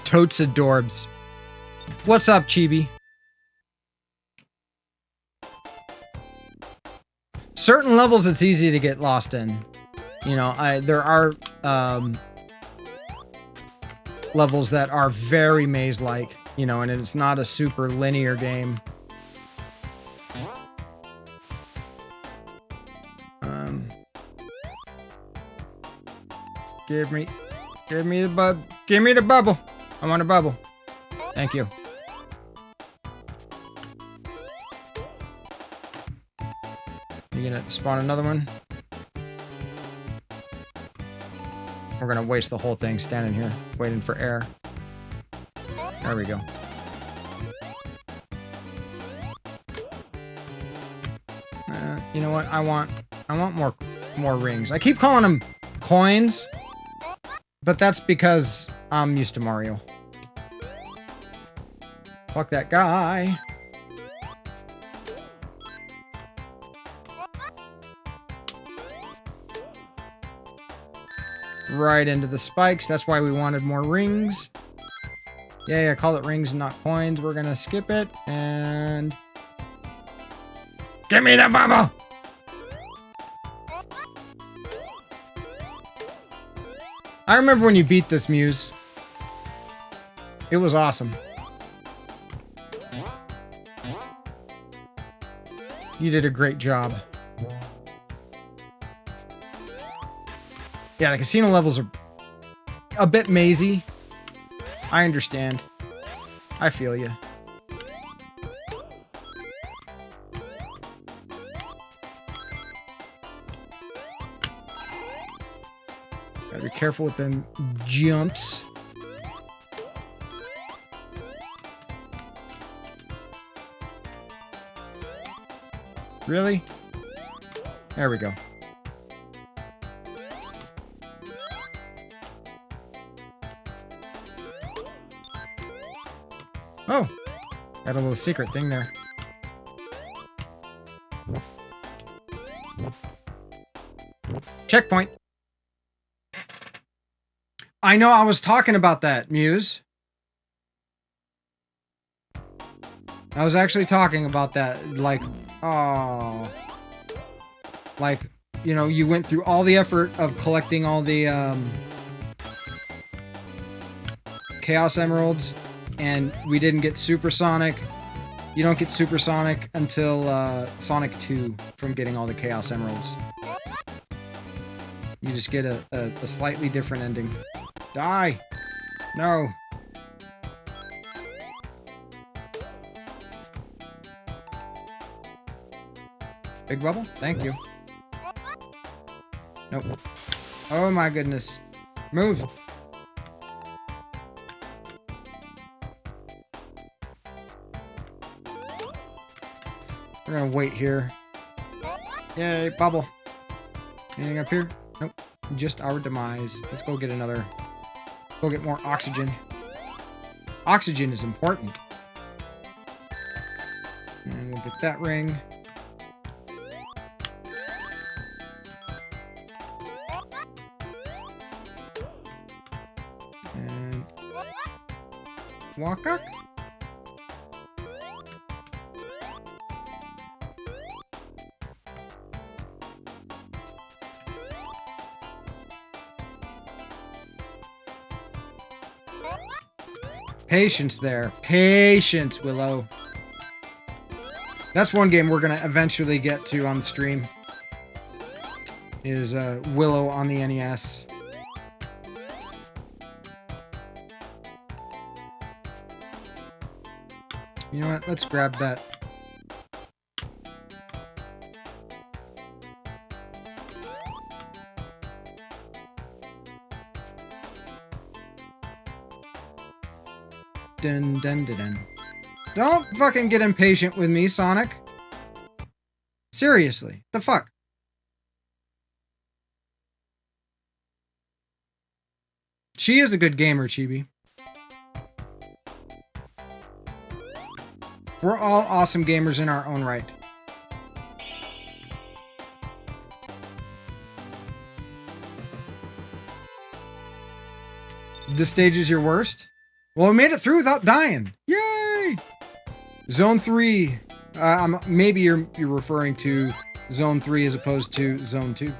Totes adorbs. What's up, Chibi? Certain levels it's easy to get lost in. You know, there are levels that are very maze-like, you know, and it's not a super linear game. Give me the bubble. I want a bubble. Thank you. You gonna spawn another one? We're gonna waste the whole thing standing here, waiting for air. There we go. You know what? I want more rings. I keep calling them coins, but that's because I'm used to Mario. Fuck that guy. Right into the spikes. That's why we wanted more rings. Yeah, I call it rings and not coins. We're gonna skip it and... Give me the bubble! I remember when you beat this Muse. It was awesome. You did a great job. Yeah, the casino levels are a bit mazy. I understand. I feel you. Gotta be careful with them jumps. Really? There we go. Oh, got a little secret thing there. Checkpoint. I know I was talking about that, Muse. I was actually talking about that, like, oh. Like, you know, you went through all the effort of collecting all the, Chaos Emeralds, and we didn't get Supersonic. You don't get Supersonic until, Sonic 2 from getting all the Chaos Emeralds. You just get a slightly different ending. Die! No! Big bubble? Thank you. Nope. Oh my goodness. Move! We're gonna wait here. Yay, bubble. Anything up here? Nope. Just our demise. Let's go get another. Go get more oxygen. Oxygen is important. And we'll get that ring. And walk up. Patience there. Patience, Willow. That's one game we're going to eventually get to on the stream. Is Willow on the NES. You know what? Let's grab that. Dun dun dun dun. Don't fucking get impatient with me, Sonic. Seriously, the fuck? She is a good gamer, Chibi. We're all awesome gamers in our own right. This stage is your worst? Well, we made it through without dying. Yay! Zone 3. Maybe you're referring to Zone 3 as opposed to Zone 2.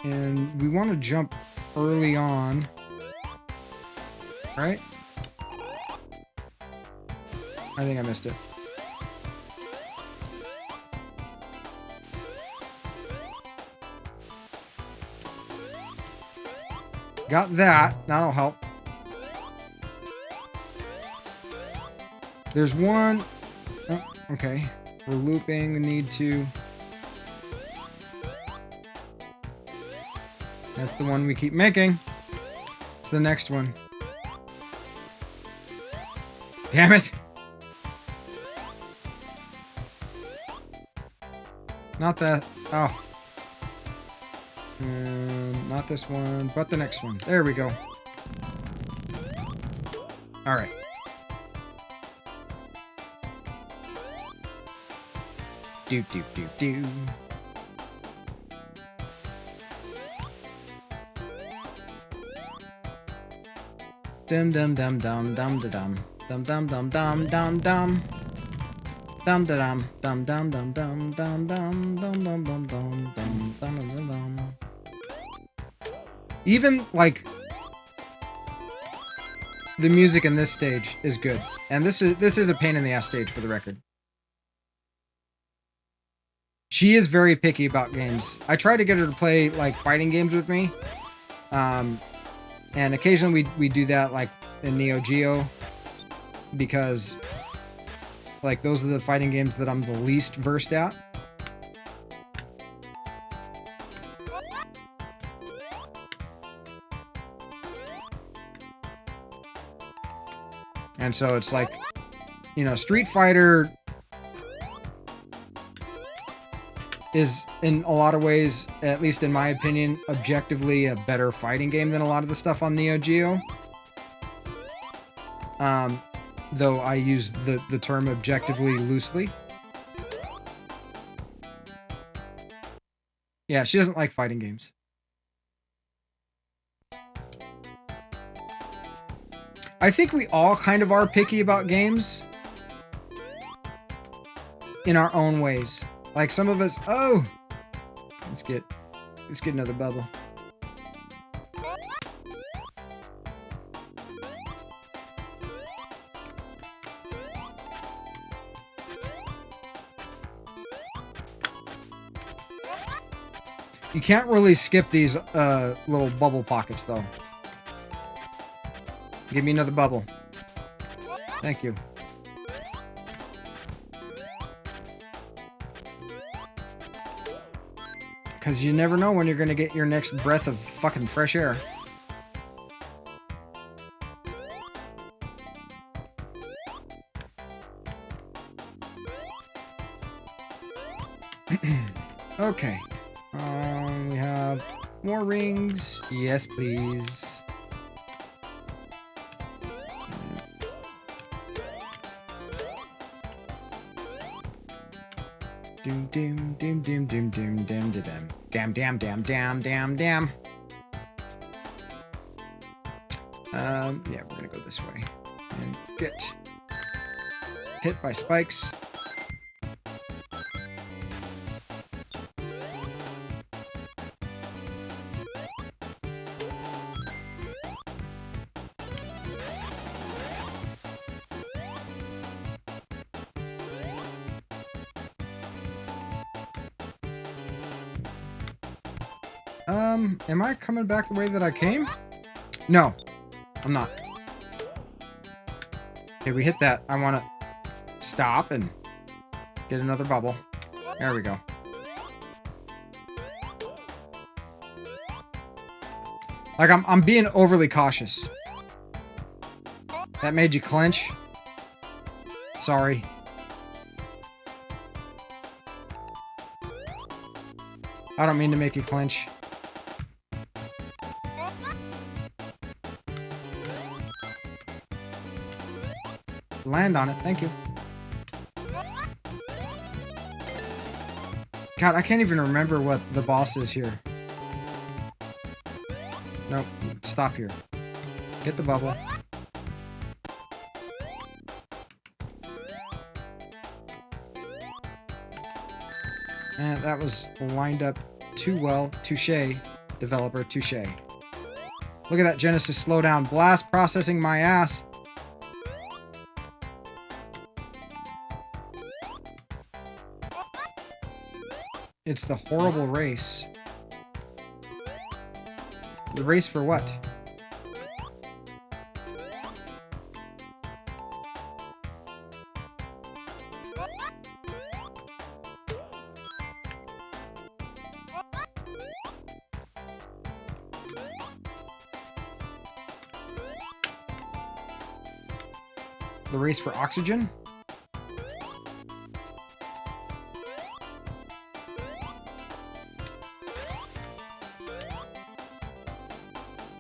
And we want to jump early on. Right? I think I missed it. Got that. That'll help. There's one... Oh, okay. We're looping. We need to... That's the one we keep making. It's the next one. Damn it! Not that... Oh. Not this one, but the next one. There we go. Alright. Do do do do. Dum dum dum dum dum da dum. Dum dum dum dum dum dum. Dum da dum dum dum dum dum dum dum dum dum dum dum dum dum dum. Even like the music in this stage is good. And this is a pain in the ass stage for the record. She is very picky about games. I try to get her to play like fighting games with me. And occasionally we do that like in Neo Geo, because like those are the fighting games that I'm the least versed at. And so it's like, you know, Street Fighter is, in a lot of ways, at least in my opinion, objectively a better fighting game than a lot of the stuff on Neo Geo. Though I use the term objectively loosely. Yeah, she doesn't like fighting games. I think we all kind of are picky about games in our own ways. Like some of us, oh, let's get another bubble. You can't really skip these little bubble pockets though. Give me another bubble. Thank you. Because you never know when you're going to get your next breath of fucking fresh air. Okay. We have more rings. Yes, please. Doom doom doom doom doom doom doom doom damn damn damn damn damn damn. Yeah, we're gonna go this way and get hit by spikes. Am I coming back the way that I came? No, I'm not. Okay, we hit that. I want to stop and get another bubble. There we go. Like, I'm being overly cautious. That made you clench? Sorry. I don't mean to make you clench. Land on it, thank you. God, I can't even remember what the boss is here. Nope, stop here. Get the bubble. And that was lined up too well. Touche, developer, touche. Look at that Genesis slowdown. Blast processing my ass. It's the horrible race. The race for what? The race for oxygen?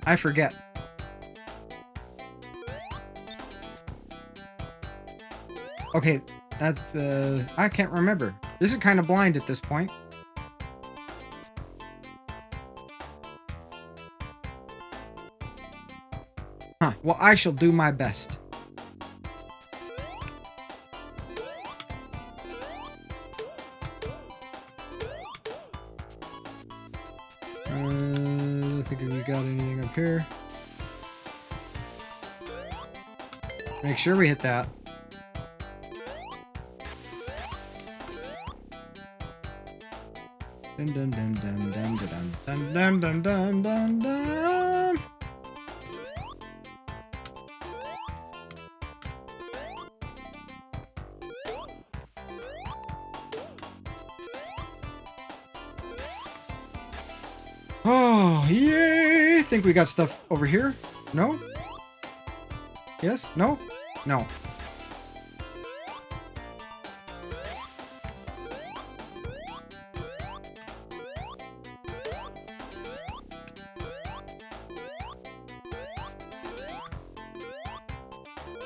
I forget. Okay, that, I can't remember. This is kind of blind at this point. Huh, well, I shall do my best. I think we got anything up here. Make sure we hit that. Dun dun dun dun dun dun dun dun dun dun dun. Oh, yay! I think we got stuff over here. No? Yes? No? No.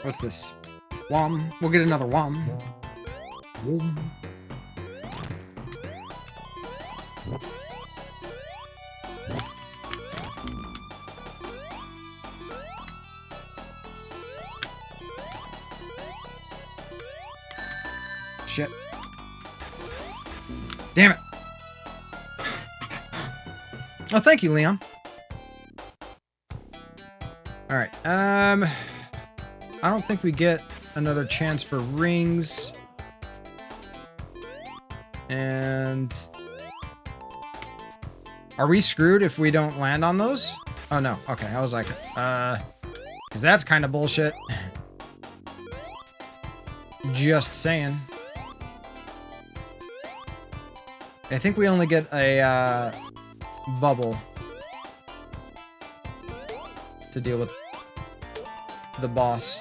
What's this? Wom. We'll get another Wom. Wom. Shit. Damn it. Oh, thank you, Leon. Alright, I don't think we get another chance for rings. And... are we screwed if we don't land on those? Oh, no. Okay, I was like, because that's kind of bullshit. Just saying. I think we only get a bubble to deal with the boss.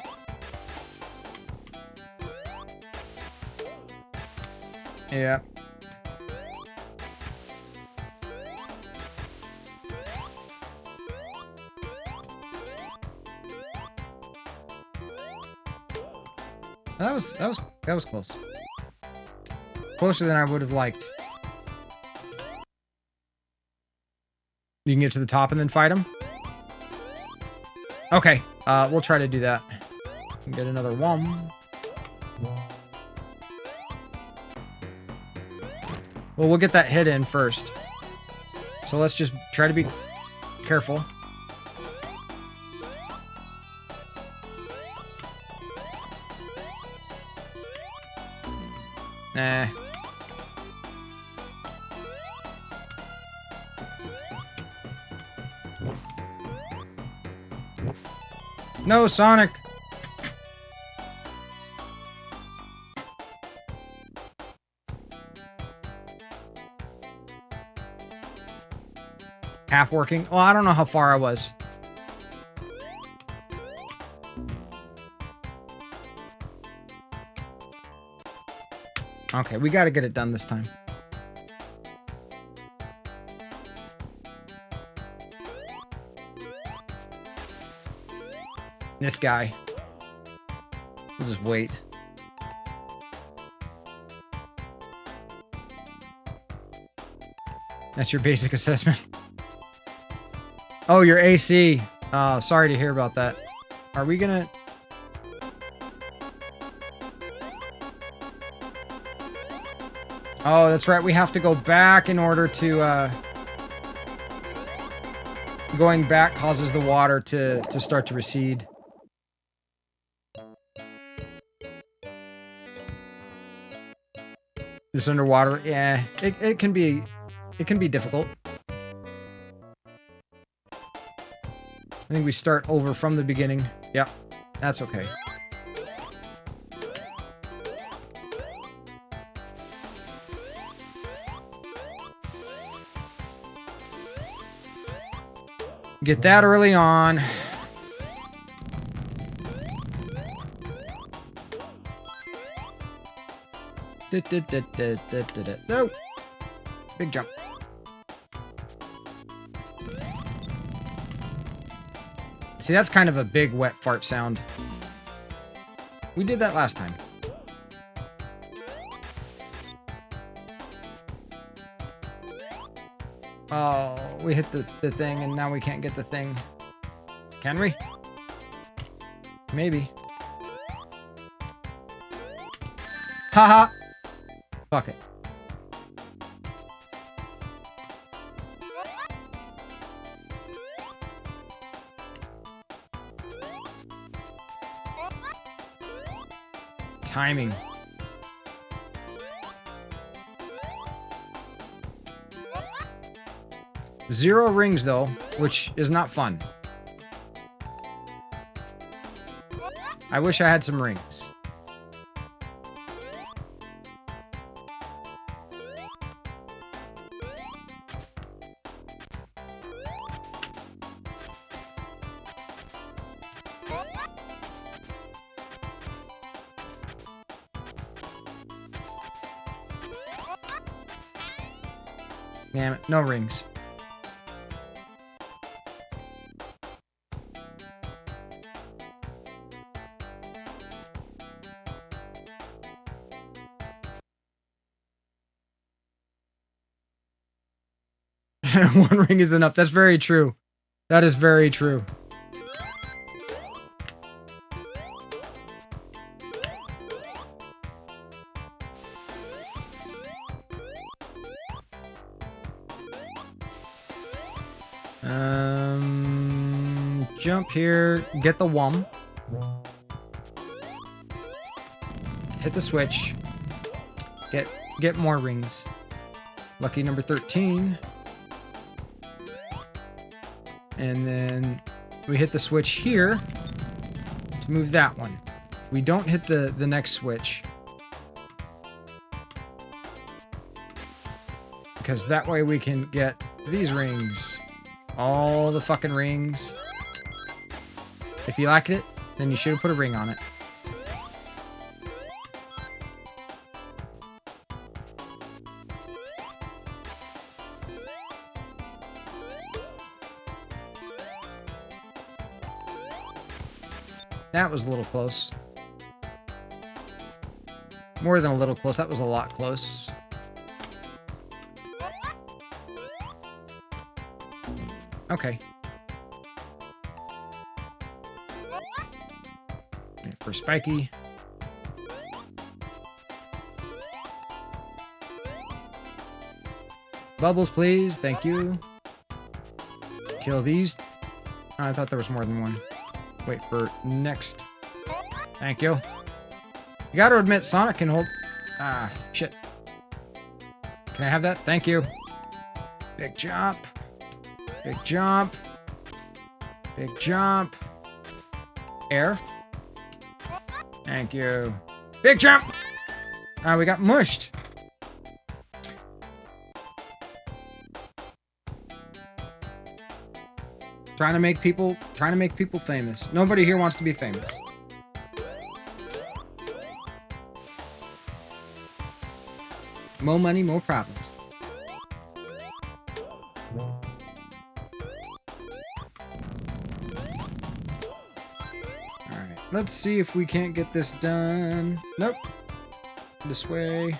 Yeah. That was close. Closer than I would have liked. You can get to the top and then fight him? Okay, we'll try to do that. Get another Wom. Well, we'll get that hit in first. So let's just try to be careful. Nah. No, Sonic! half working. Well, I don't know how far I was. Okay, we got to get it done this time. This guy. We'll just wait. That's your basic assessment. Oh, your AC. Sorry to hear about that. Are we gonna... Oh, that's right. We have to go back in order to, going back causes the water to start to recede. This underwater, yeah, it can be difficult. I think we start over from the beginning. Yep, that's okay. Get that early on. No. Big jump. See, that's kind of a big wet fart sound. We did that last time. Oh, we hit the thing and now we can't get the thing. Can we? Maybe. Haha. Fuck it. Timing. Zero rings, though, which is not fun. I wish I had some rings. Damn it, no rings. One ring is enough. That's very true. That is very true. Jump here, get the wum. Hit the switch. Get more rings. Lucky number 13. And then we hit the switch here to move that one. We don't hit the next switch. Because that way we can get these rings. All the fucking rings. If you liked it, then you should have put a ring on it. That was a little close. More than a little close. That was a lot close. Okay. For Spiky. Bubbles, please. Thank you. Kill these. Oh, I thought there was more than one. Wait for next. Thank you. You gotta admit, Sonic can hold... Ah, shit. Can I have that? Thank you. Big jump. Big jump. Big jump. Air. Thank you. Big jump! Ah, we got mushed. Trying to make people famous. Nobody here wants to be famous. More money, more problems. Alright, let's see if we can't get this done. Nope. This way.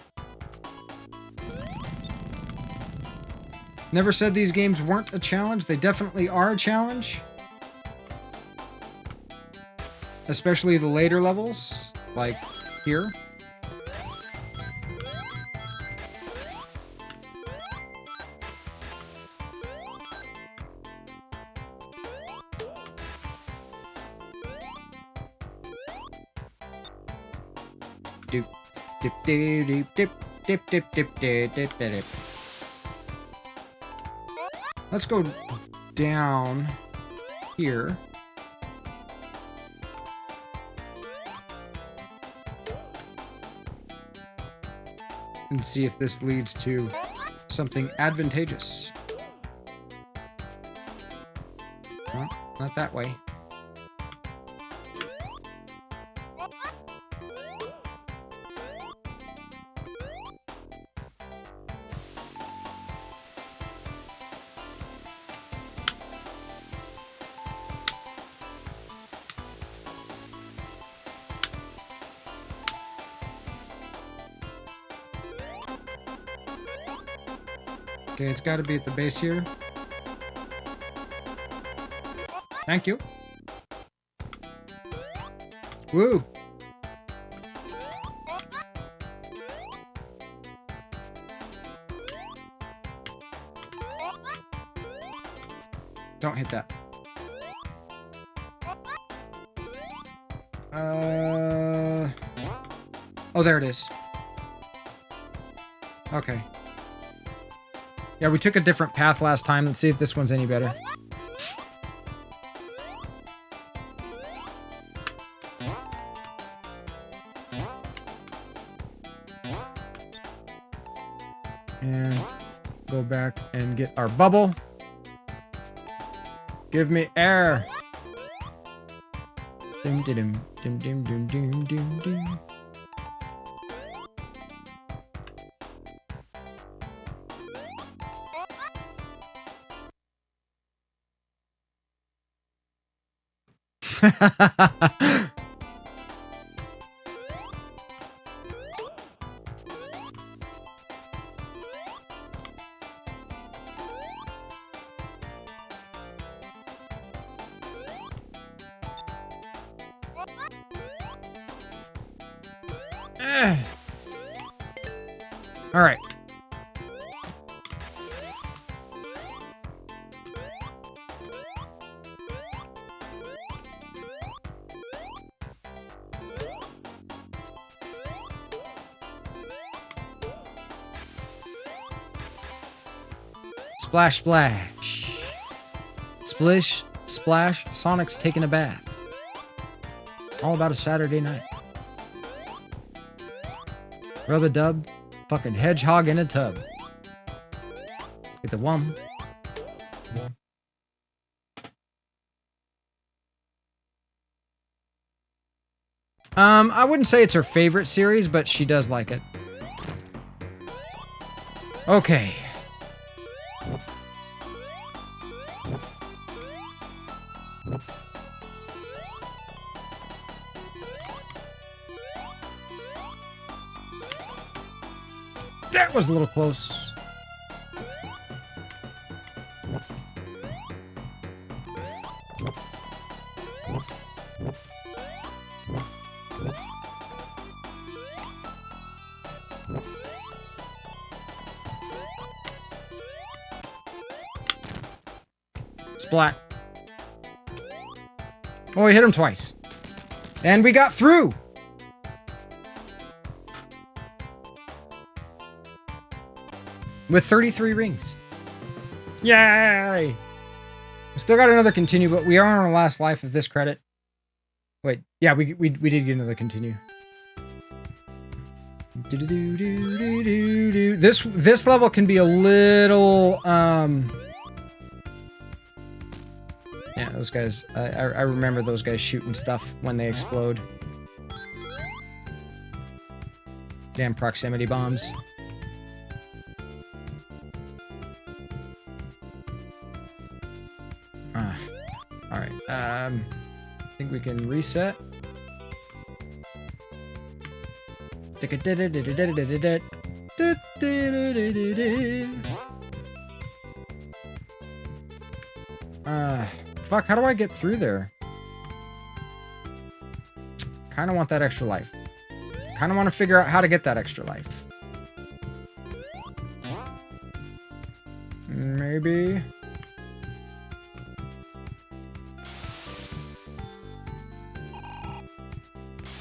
Never said these games weren't a challenge. They definitely are a challenge. Especially the later levels, like here. Doop, dip, dip, dip, dip, dip, dip, dip, dip, dip. Let's go down here. And see if this leads to something advantageous. No, not that way. Okay, it's got to be at the base here. Thank you. Woo! Don't hit that. Oh, there it is. Okay. Yeah, we took a different path last time. Let's see if this one's any better. And go back and get our bubble. Give me air. Dim dim dim dim dim dim dim dim. All right. Splash, splash. Splish, splash. Sonic's taking a bath. All about a Saturday night. Rub a dub. Fucking hedgehog in a tub. Get the one. I wouldn't say it's her favorite series, but she does like it. Okay. That was a little close. Splat. Oh, we hit him twice. And we got through! With 33 rings. Yay! We still got another continue, but we are on our last life of this credit. Wait, yeah, we did get another continue. This level can be a little Those guys, I remember those guys shooting stuff when they explode. Damn proximity bombs. Alright, I think we can reset. Fuck, how do I get through there? Kinda want that extra life. Kinda want to figure out how to get that extra life. Maybe.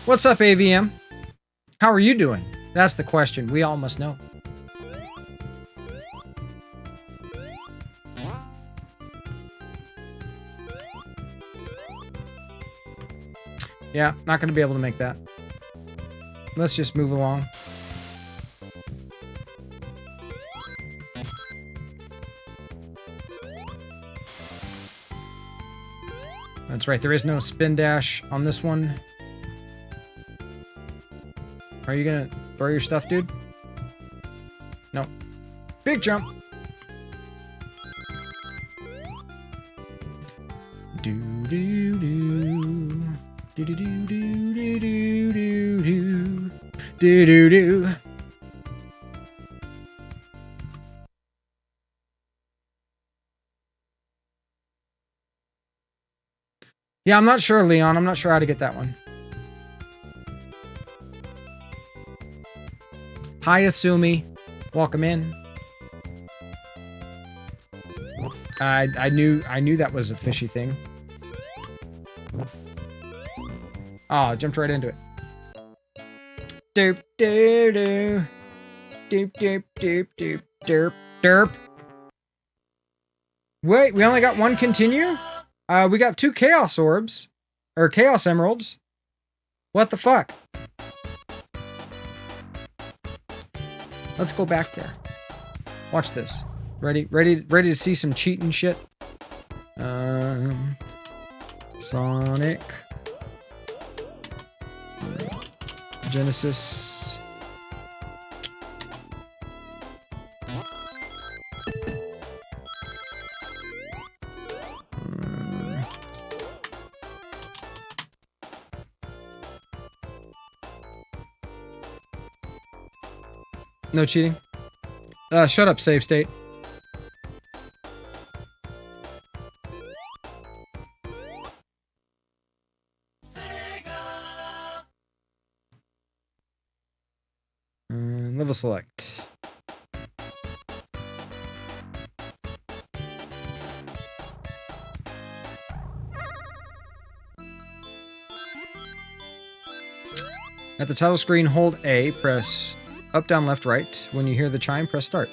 What's up, AVM? How are you doing? That's the question we all must know. Yeah, not going to be able to make that. Let's just move along. That's right, there is no spin dash on this one. Are you gonna throw your stuff, dude? No. Big jump! Do-do-do. Do-do-do-do-do-do-do. Do-do-do. Yeah, I'm not sure, Leon. I'm not sure how to get that one. Hi, Asumi. Welcome in. I knew that was a fishy thing. Oh, jumped right into it. Doop doo doo. Doop doop doop doop derp derp. Wait, we only got one continue? We got 2 chaos orbs. Or chaos emeralds. What the fuck? Let's go back there. Watch this. Ready to see some cheating shit? Sonic. Genesis. No cheating. Shut up, save state. Level select. At the title screen, hold A, press up, down, left, right. When you hear the chime, press start.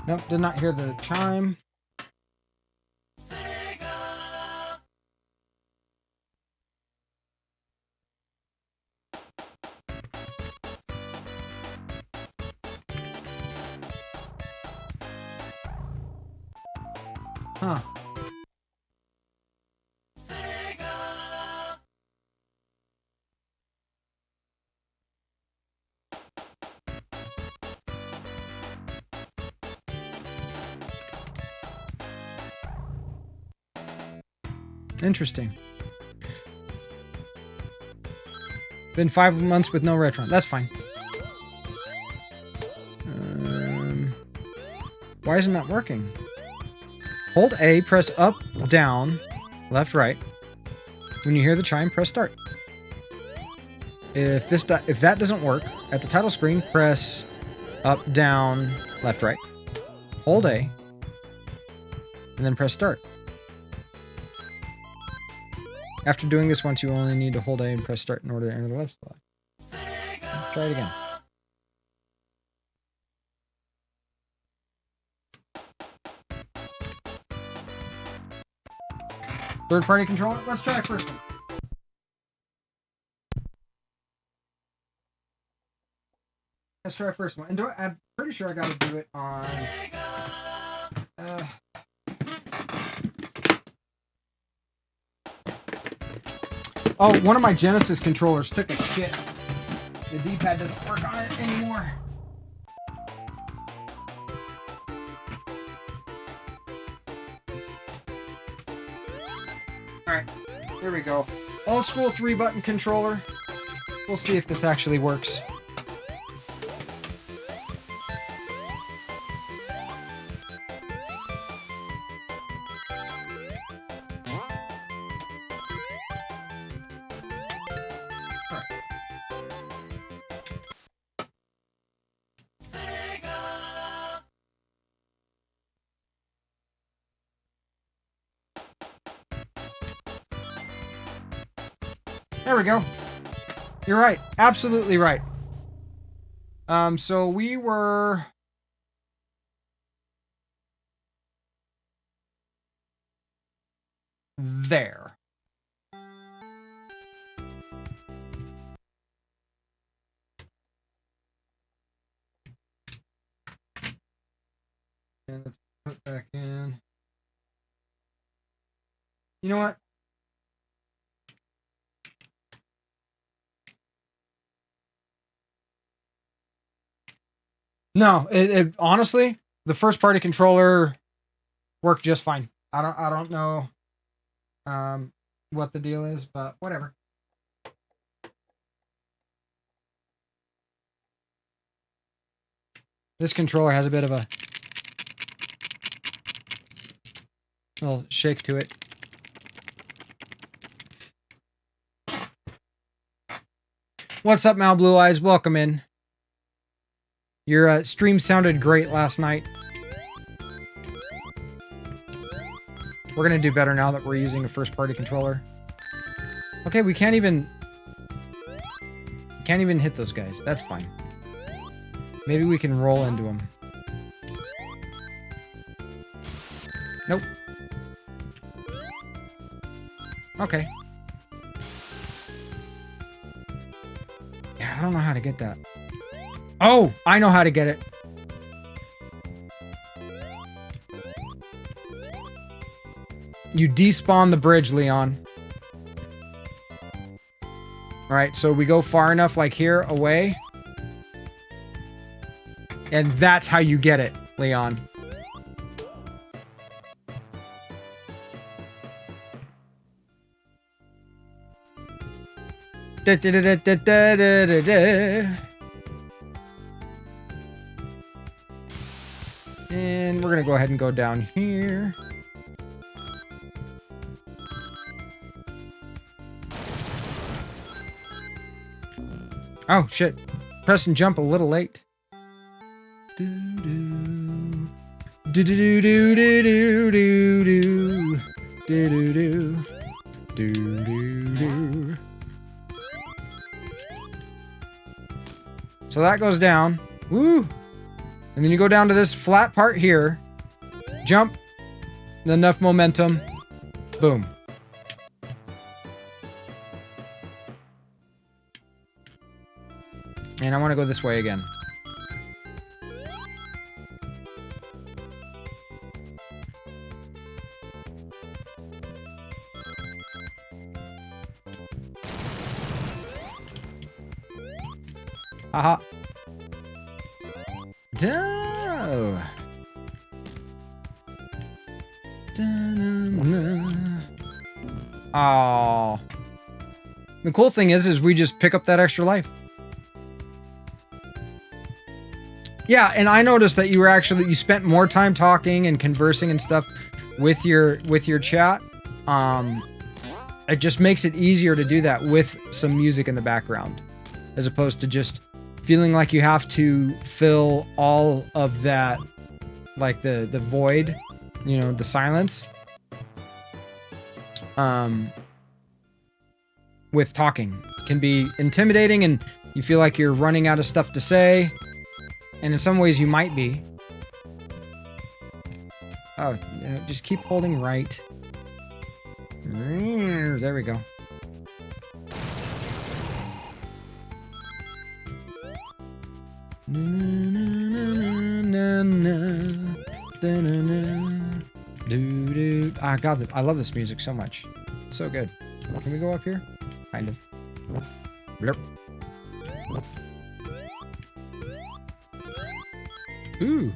Nope, did not hear the chime. Huh. Interesting. Been 5 months with no Retron. That's fine. Why isn't that working? Hold A, press up, down, left, right. When you hear the chime, press start. If that doesn't work, at the title screen, press up, down, left, right. Hold A, and then press start. After doing this once, you only need to hold A and press start in order to enter the left slot. Let's try it again. Third-party controller? Let's try it first one. Let's try first one. And I'm pretty sure I got to do it on. Oh, one of my Genesis controllers took a shit. The D-pad doesn't work on it anymore. Alright, here we go. Old school 3-button controller. We'll see if this actually works. There we go. You're right. Absolutely right. So we were... there. And let's put back in. You know what? No, it honestly, the first party controller worked just fine. I don't know what the deal is, but whatever. This controller has a bit of a little shake to it. What's up, Mal Blue Eyes? Welcome in. Your stream sounded great last night. We're gonna do better now that we're using a first-party controller. Okay, we can't even hit those guys. That's fine. Maybe we can roll into them. Nope. Okay. Yeah, I don't know how to get that. Oh, I know how to get it. You despawn the bridge, Leon. Alright, so we go far enough, like here, away. And that's how you get it, Leon. Da, da, da, da, da, da, da, da. And we're gonna go ahead and go down here. Oh, shit. Press and jump a little late. Do-do. Do-do-do-do-do-do-do. Do-do-do. Do-do-do. So that goes down. Woo! And then you go down to this flat part here. Jump. Enough momentum. Boom. And I want to go this way again. Haha. Duh. Oh. The cool thing is we just pick up that extra life. Yeah, and I noticed that you spent more time talking and conversing and stuff with your chat. It just makes it easier to do that with some music in the background, as opposed to just feeling like you have to fill all of that, like the void, you know, the silence, with talking. It can be intimidating and you feel like you're running out of stuff to say. And in some ways you might be. Oh, just keep holding right. There we go. Ah, God, I love this music so much. It's so good. Can we go up here? Kind of. Blurp. Ooh.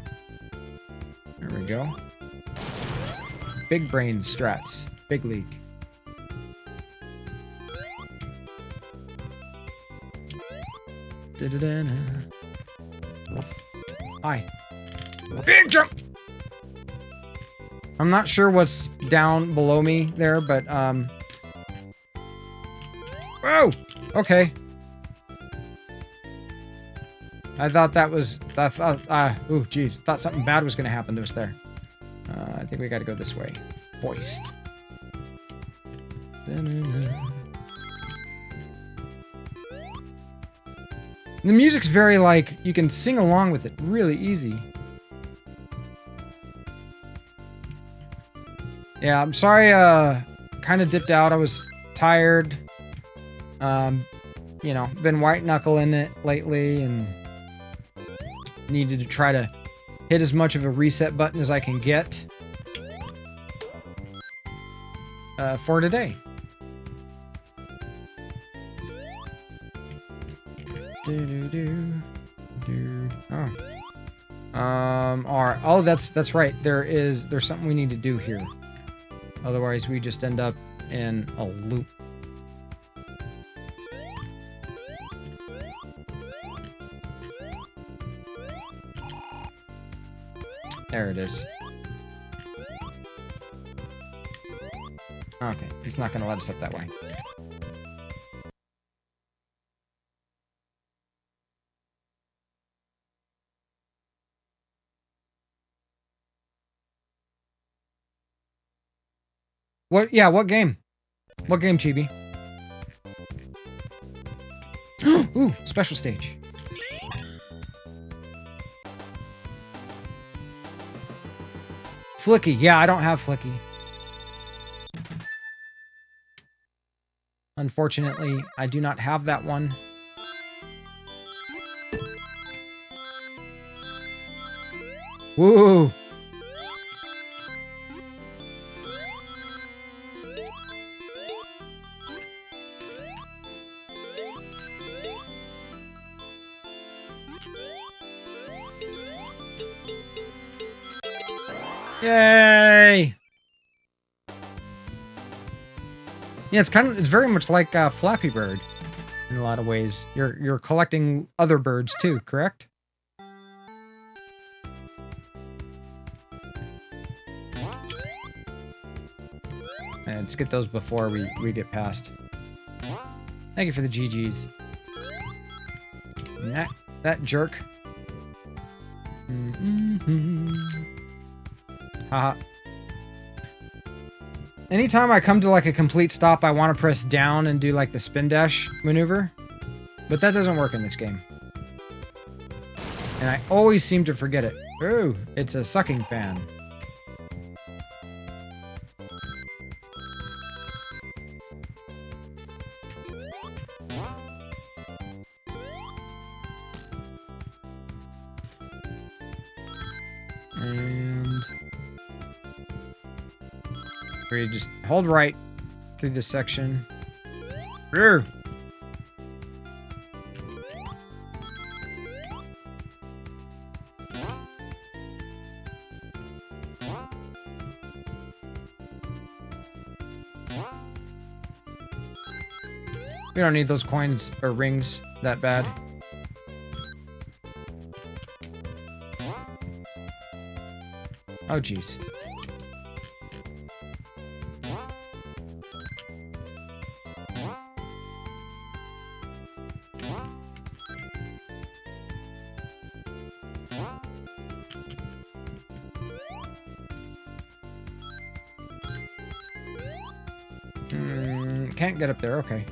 There we go. Big brain strats. Big league. Hi. Big jump! I'm not sure what's down below me there, but, whoa! Okay. I thought that was... ooh, geez. Thought something bad was going to happen to us there. I think we got to go this way. Hoist. The music's very, like, you can sing along with it really easy. Yeah, I'm sorry, kind of dipped out. I was tired. You know, been white knuckling it lately and needed to try to hit as much of a reset button as I can get for today. Alright. Oh, that's right. There's something we need to do here. Otherwise, we just end up in a loop. There it is. Okay, he's not going to let us up that way. What? Yeah, what game? What game, Chibi? Ooh, special stage. Flicky. Yeah, I don't have Flicky. Unfortunately, I do not have that one. Woo! Yay! Yeah, it's very much like Flappy Bird in a lot of ways. You're collecting other birds too, correct? And let's get those before we get past. Thank you for the GGs. That jerk. Haha. Anytime I come to like a complete stop, I want to press down and do like the spin dash maneuver. But that doesn't work in this game. And I always seem to forget it. Ooh, it's a sucking fan. And we just hold right through this section. Urgh. We don't need those coins or rings that bad. Oh, jeez. Can't get up there, okay.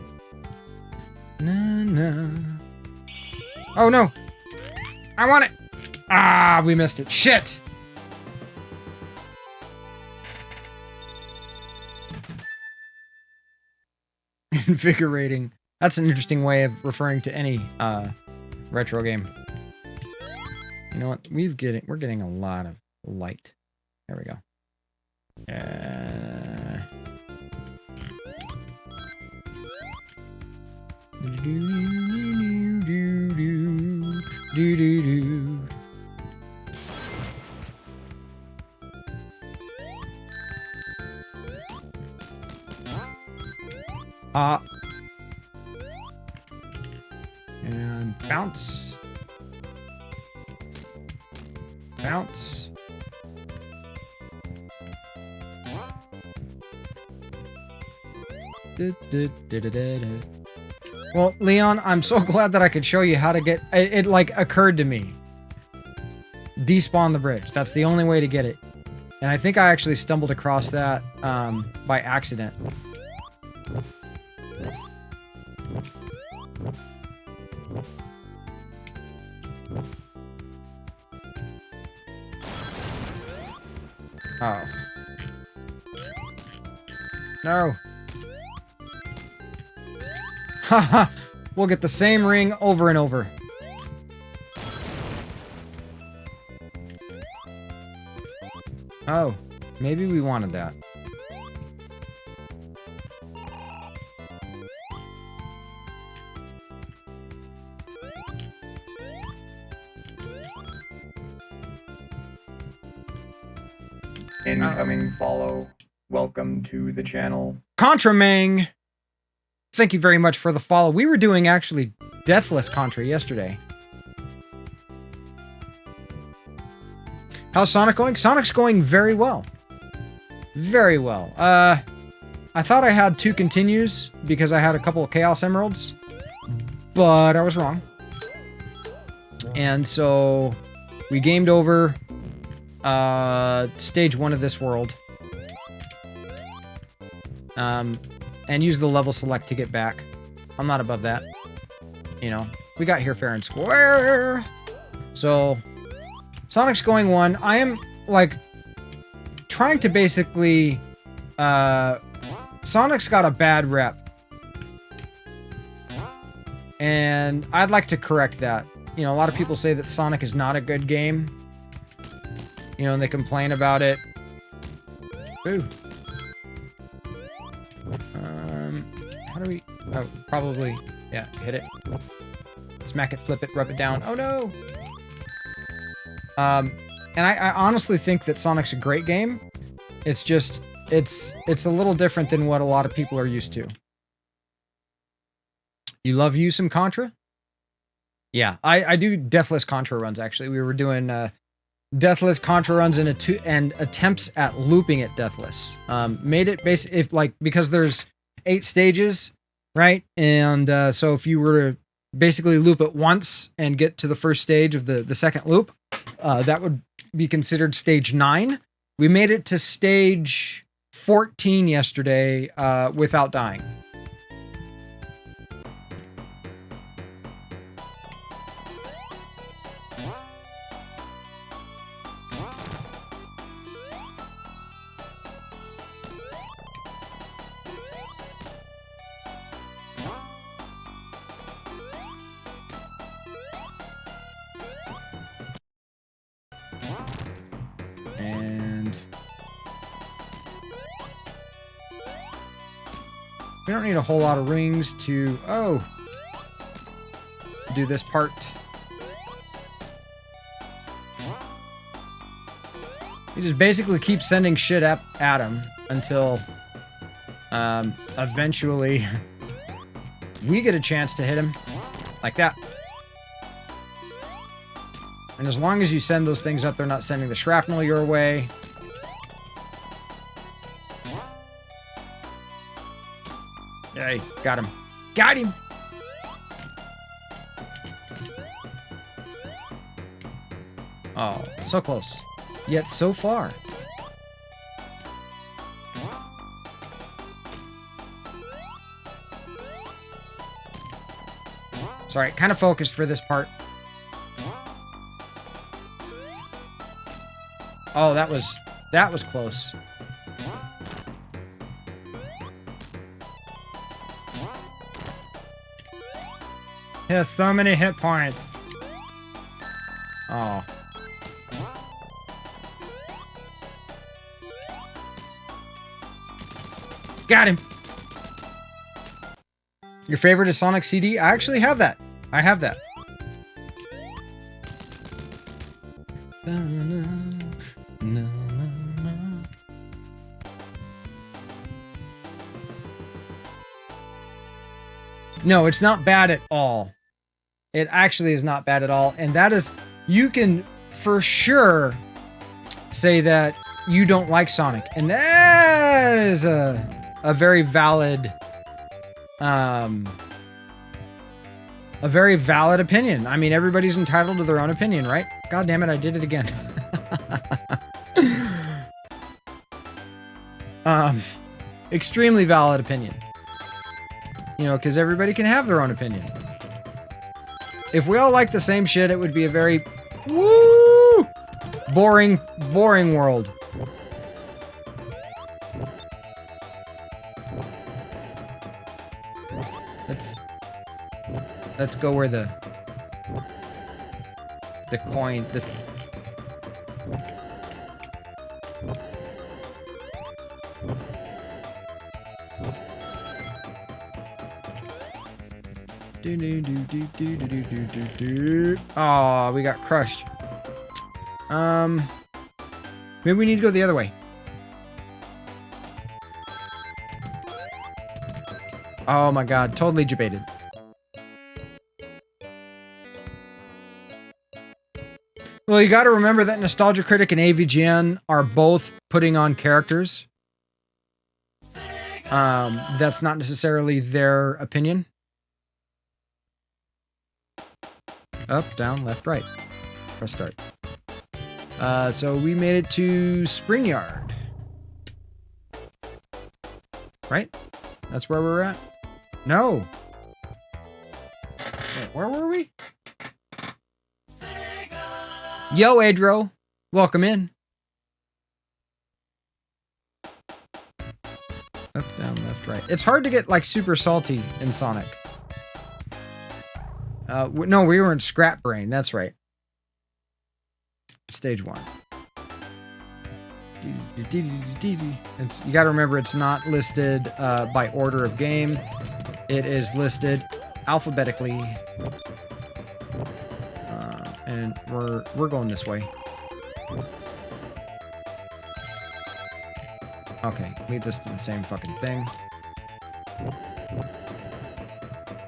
No. Oh, no! I want it! Ah, we missed it. Shit! Invigorating. That's an interesting way of referring to any retro game. You know what? We're getting a lot of light. There we go. And bounce. Bounce. Well, Leon, I'm so glad that I could show you how to get it. Like occurred to me. Despawn the bridge. That's the only way to get it. And I think I actually stumbled across that by accident. Oh. No. Haha. We'll get the same ring over and over. Oh. Maybe we wanted that. Incoming follow. Welcome to the channel. Contramang! Thank you very much for the follow. We were doing actually Deathless Contra yesterday. How's Sonic going? Sonic's going very well. Very well. I thought I had 2 continues because I had a couple of Chaos Emeralds, but I was wrong. And so we gamed over stage 1 of this world. And use the level select to get back. I'm not above that. You know, we got here fair and square. So, Sonic's going 1. I am, like, trying to basically... Sonic's got a bad rep. And I'd like to correct that. You know, a lot of people say that Sonic is not a good game. You know, and they complain about it. Ooh. How do we... Oh, probably... Yeah, hit it. Smack it, flip it, rub it down. Oh, no! And I honestly think that Sonic's a great game. It's just... It's a little different than what a lot of people are used to. You love you some Contra? Yeah, I do Deathless Contra runs, actually. We were doing... Deathless Contra runs and attempts at looping it Deathless. Made it because there's 8 stages, right? And so if you were to basically loop it once and get to the first stage of the second loop, that would be considered stage 9. We made it to stage 14 yesterday without dying. We don't need a whole lot of rings to... Oh! Do this part. You just basically keep sending shit at him until... eventually... we get a chance to hit him. Like that. And as long as you send those things up, they're not sending the shrapnel your way. Hey, got him. Got him! Oh, so close. Yet so far. Sorry, kind of focused for this part. Oh, that was close. He has so many hit points. Oh, Got him. Your favorite is Sonic CD? I actually have that. I have that. No, it's not bad at all. It actually is not bad at all. And that is, you can for sure say that you don't like Sonic. And that is a very valid, a very valid opinion. I mean, everybody's entitled to their own opinion, right? God damn it, I did it again. Extremely valid opinion. You know, because everybody can have their own opinion. If we all like the same shit, it would be a very boring world. Let's go where the coin, this. Oh, we got crushed. Maybe we need to go the other way. Oh my god, totally debated. Well, you got to remember that Nostalgia Critic and AVGN are both putting on characters. That's not necessarily their opinion. Up, down, left, right. Press start. So we made it to Spring Yard. Right? That's where we're at? No. Wait, where were we? Yo, Adro. Welcome in. Up, down, left, right. It's hard to get, like, super salty in Sonic. No, we were in Scrap Brain. That's right. Stage 1. You gotta remember, it's not listed by order of game. It is listed alphabetically. And we're going this way. Okay, leads us to the same fucking thing.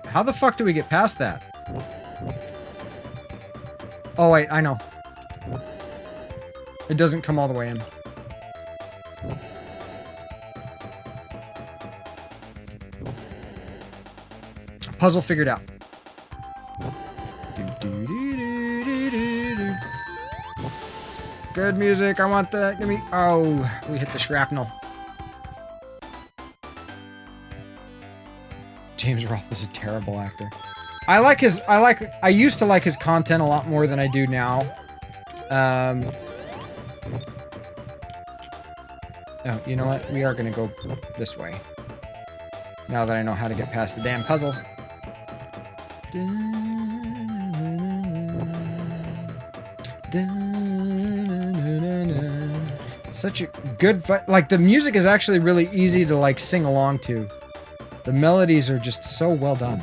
How the fuck do we get past that? Oh wait, I know. It doesn't come all the way in. Puzzle figured out. Good music, I want that. Give me. Oh, we hit the shrapnel. James Rolfe is a terrible actor. I used to like his content a lot more than I do now. Oh, you know what? We are gonna go this way. Now that I know how to get past the damn puzzle. Such a good fight. Like, the music is actually really easy to, like, sing along to. The melodies are just so well done.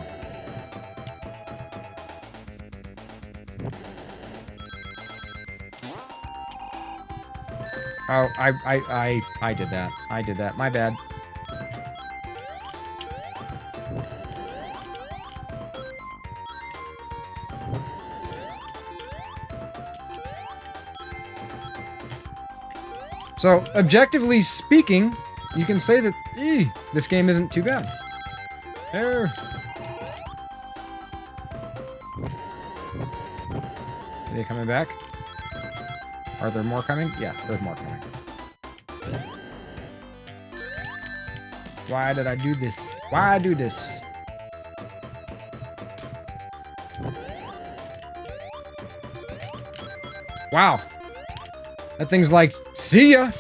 Oh, I did that. I did that. My bad. So, objectively speaking, you can say that this game isn't too bad. There. Are they coming back? Are there more coming? Yeah, there's more coming. Why did I do this? Why I do this? Wow. That thing's like, see ya!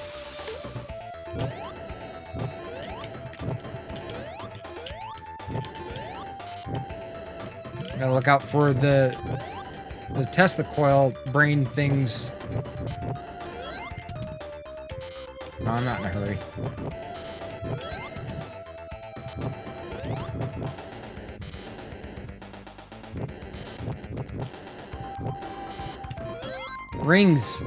Gotta look out for the Tesla coil brain things. No, I'm not in a hurry. Rings.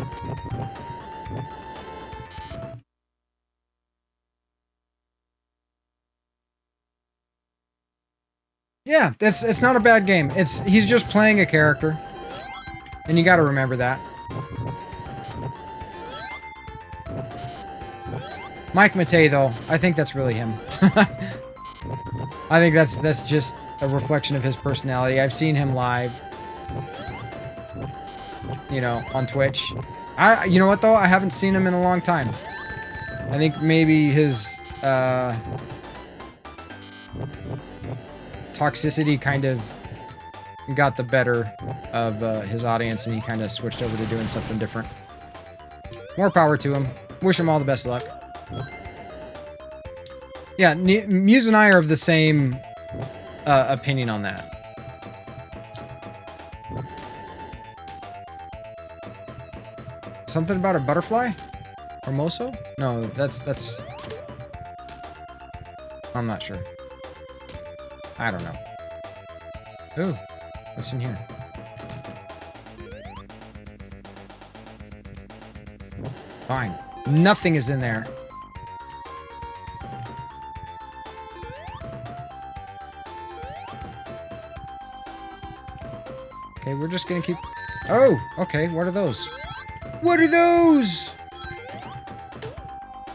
Yeah, it's not a bad game. He's just playing a character. And you gotta remember that. Mike Matei, though, I think that's really him. I think that's just a reflection of his personality. I've seen him live. You know, on Twitch. You know what, though? I haven't seen him in a long time. I think maybe his toxicity kind of got the better of his audience, and he kind of switched over to doing something different. More power to him. Wish him all the best luck. Yeah, Muse and I are of the same opinion on that. Something about a butterfly? Hermoso? No, that's... I'm not sure. I don't know. Ooh, what's in here? Fine. Nothing is in there. Okay, we're just gonna keep... Oh, okay, what are those? What are those?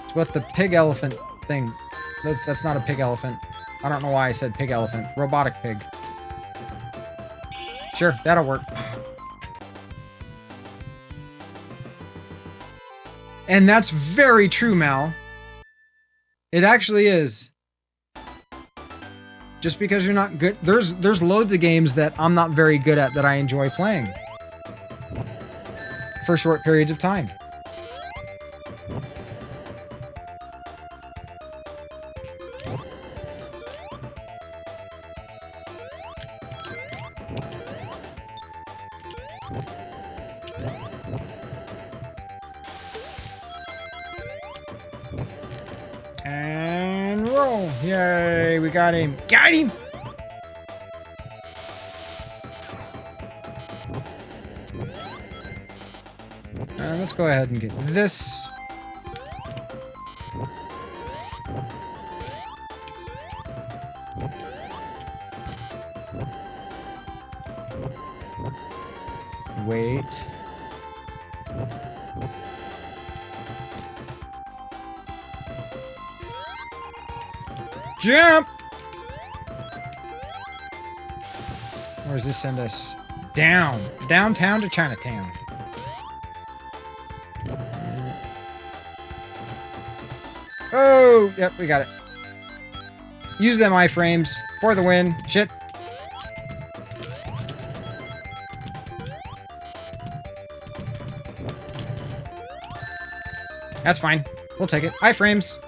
It's what the pig elephant thing... That's not a pig elephant. I don't know why I said pig elephant. Robotic pig. Sure, that'll work. And that's very true, Mal. It actually is. Just because you're not good... There's loads of games that I'm not very good at that I enjoy playing. For short periods of time. And roll! Yay, we got him. Got him! Let's go ahead and get this. Wait. Jump! Where does this send us? Down. Downtown to Chinatown. Oh, yep, we got it. Use them iframes for the win. Shit. That's fine. We'll take it. Iframes.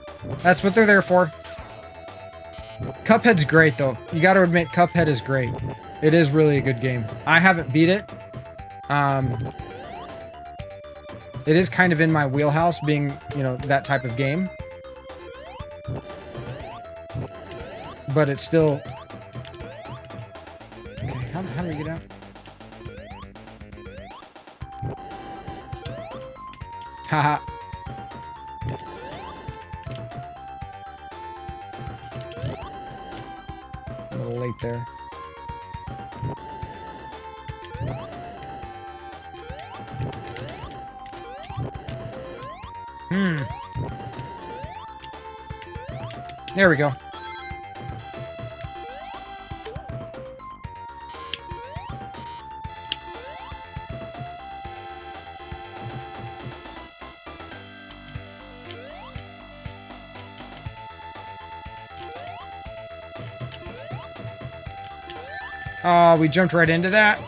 That's what they're there for. Cuphead's great, though. You gotta admit, Cuphead is great. It is really a good game. I haven't beat it. It is kind of in my wheelhouse, being, you know, that type of game. But it's still... Okay, how do we get out? Haha. A little late there. There we go. Oh, we jumped right into that.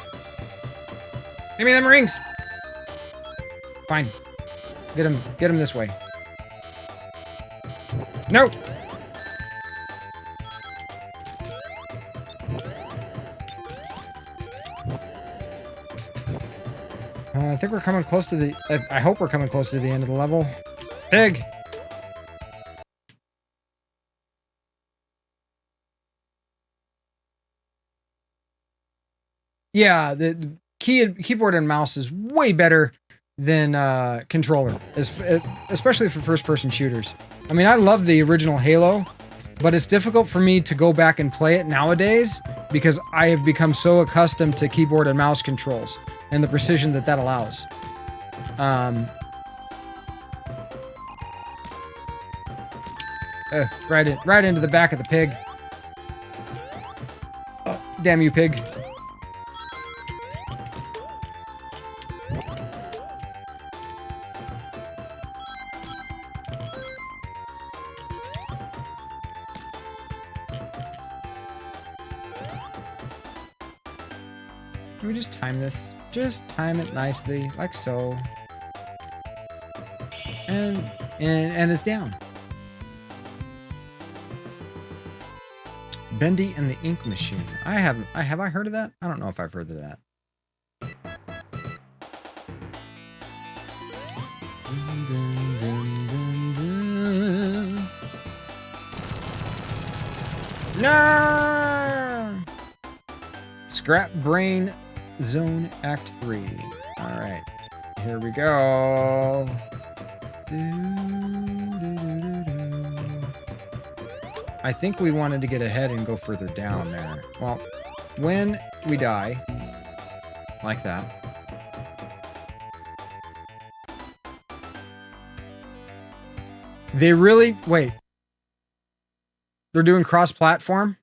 Give me them rings. Fine. Get him this way. Nope. I think we're coming close to the... I hope we're coming close to the end of the level. Pig! Yeah, the keyboard and mouse is way better than controller, especially for first-person shooters. I mean, I love the original Halo, but it's difficult for me to go back and play it nowadays because I have become so accustomed to keyboard and mouse controls and the precision that allows. Right into the back of the pig. Oh, damn you, pig. Can we just time this? Just time it nicely, like so. And it's down. Bendy and the Ink Machine. Have I heard of that? I don't know if I've heard of that. No! Scrap Brain Zone Act 3. Alright. Here we go. I think we wanted to get ahead and go further down there. Well, when we die, like that. They really... Wait. They're doing cross-platform?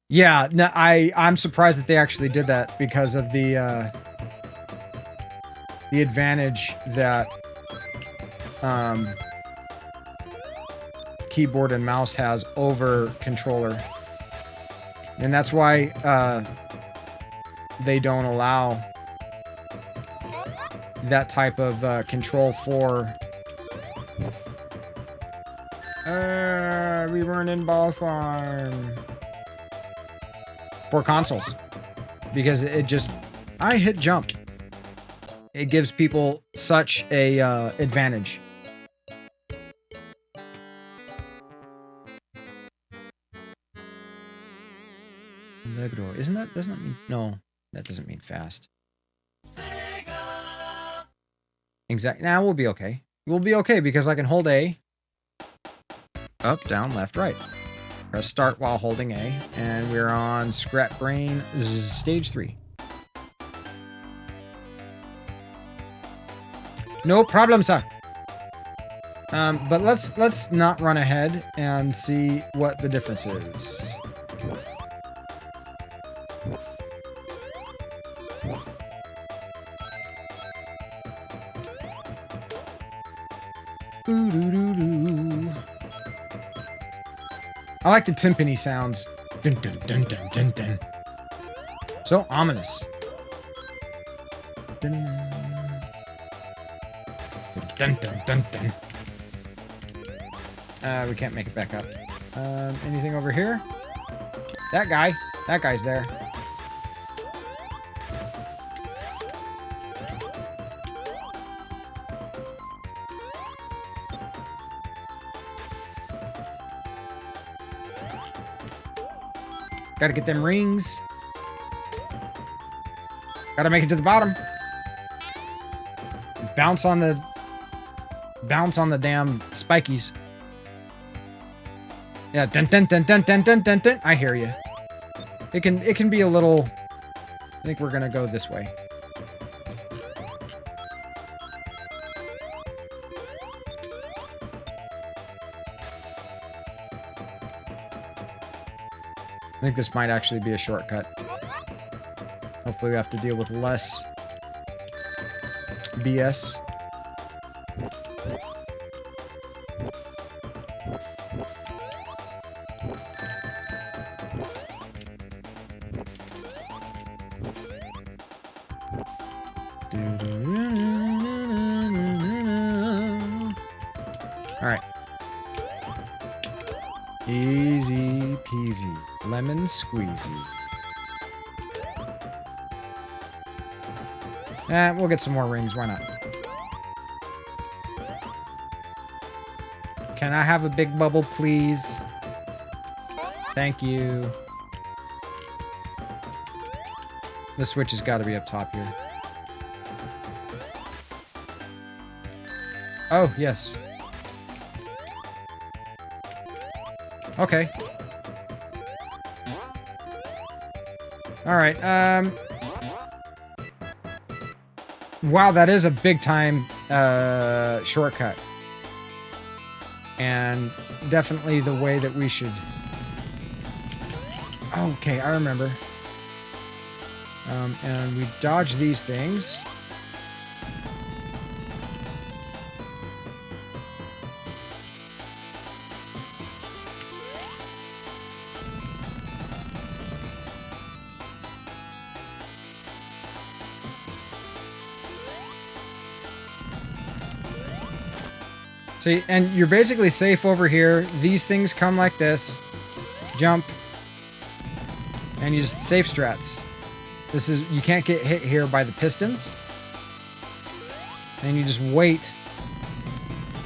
Yeah, no, I'm surprised that they actually did that because of the advantage that keyboard and mouse has over controller. And that's why they don't allow that type of control for we weren't in Ball Farm for consoles because it just I hit jump. It gives people such a advantage. Legdor. Isn't that doesn't that mean no, that doesn't mean fast. Exactly. Now we'll be okay. We'll be okay because I can hold A. Up, down, left, right. Press start while holding A, and we're on Scrap Brain stage 3. No problem, sir. But let's not run ahead and see what the difference is. I like the timpani sounds. Dun, dun, dun, dun, dun, dun. So ominous. Dun, dun, dun, dun, dun. We can't make it back up. Anything over here? That guy's there. Gotta get them rings. Gotta make it to the bottom. Bounce on the damn spikies. Yeah, dun dun dun dun dun dun dun dun. I hear you. It can be a little. I think we're gonna go this way. I think this might actually be a shortcut. Hopefully we have to deal with less BS. All right. Easy peasy. Lemon squeezy. We'll get some more rings. Why not? Can I have a big bubble, please? Thank you. The switch has got to be up top here. Oh, yes. Okay. Alright, wow, that is a big time shortcut. And definitely the way that we should... Okay, I remember. And we dodge these things. See, and you're basically safe over here. These things come like this. Jump. And you just safe strats. This is, you can't get hit here by the pistons. And you just wait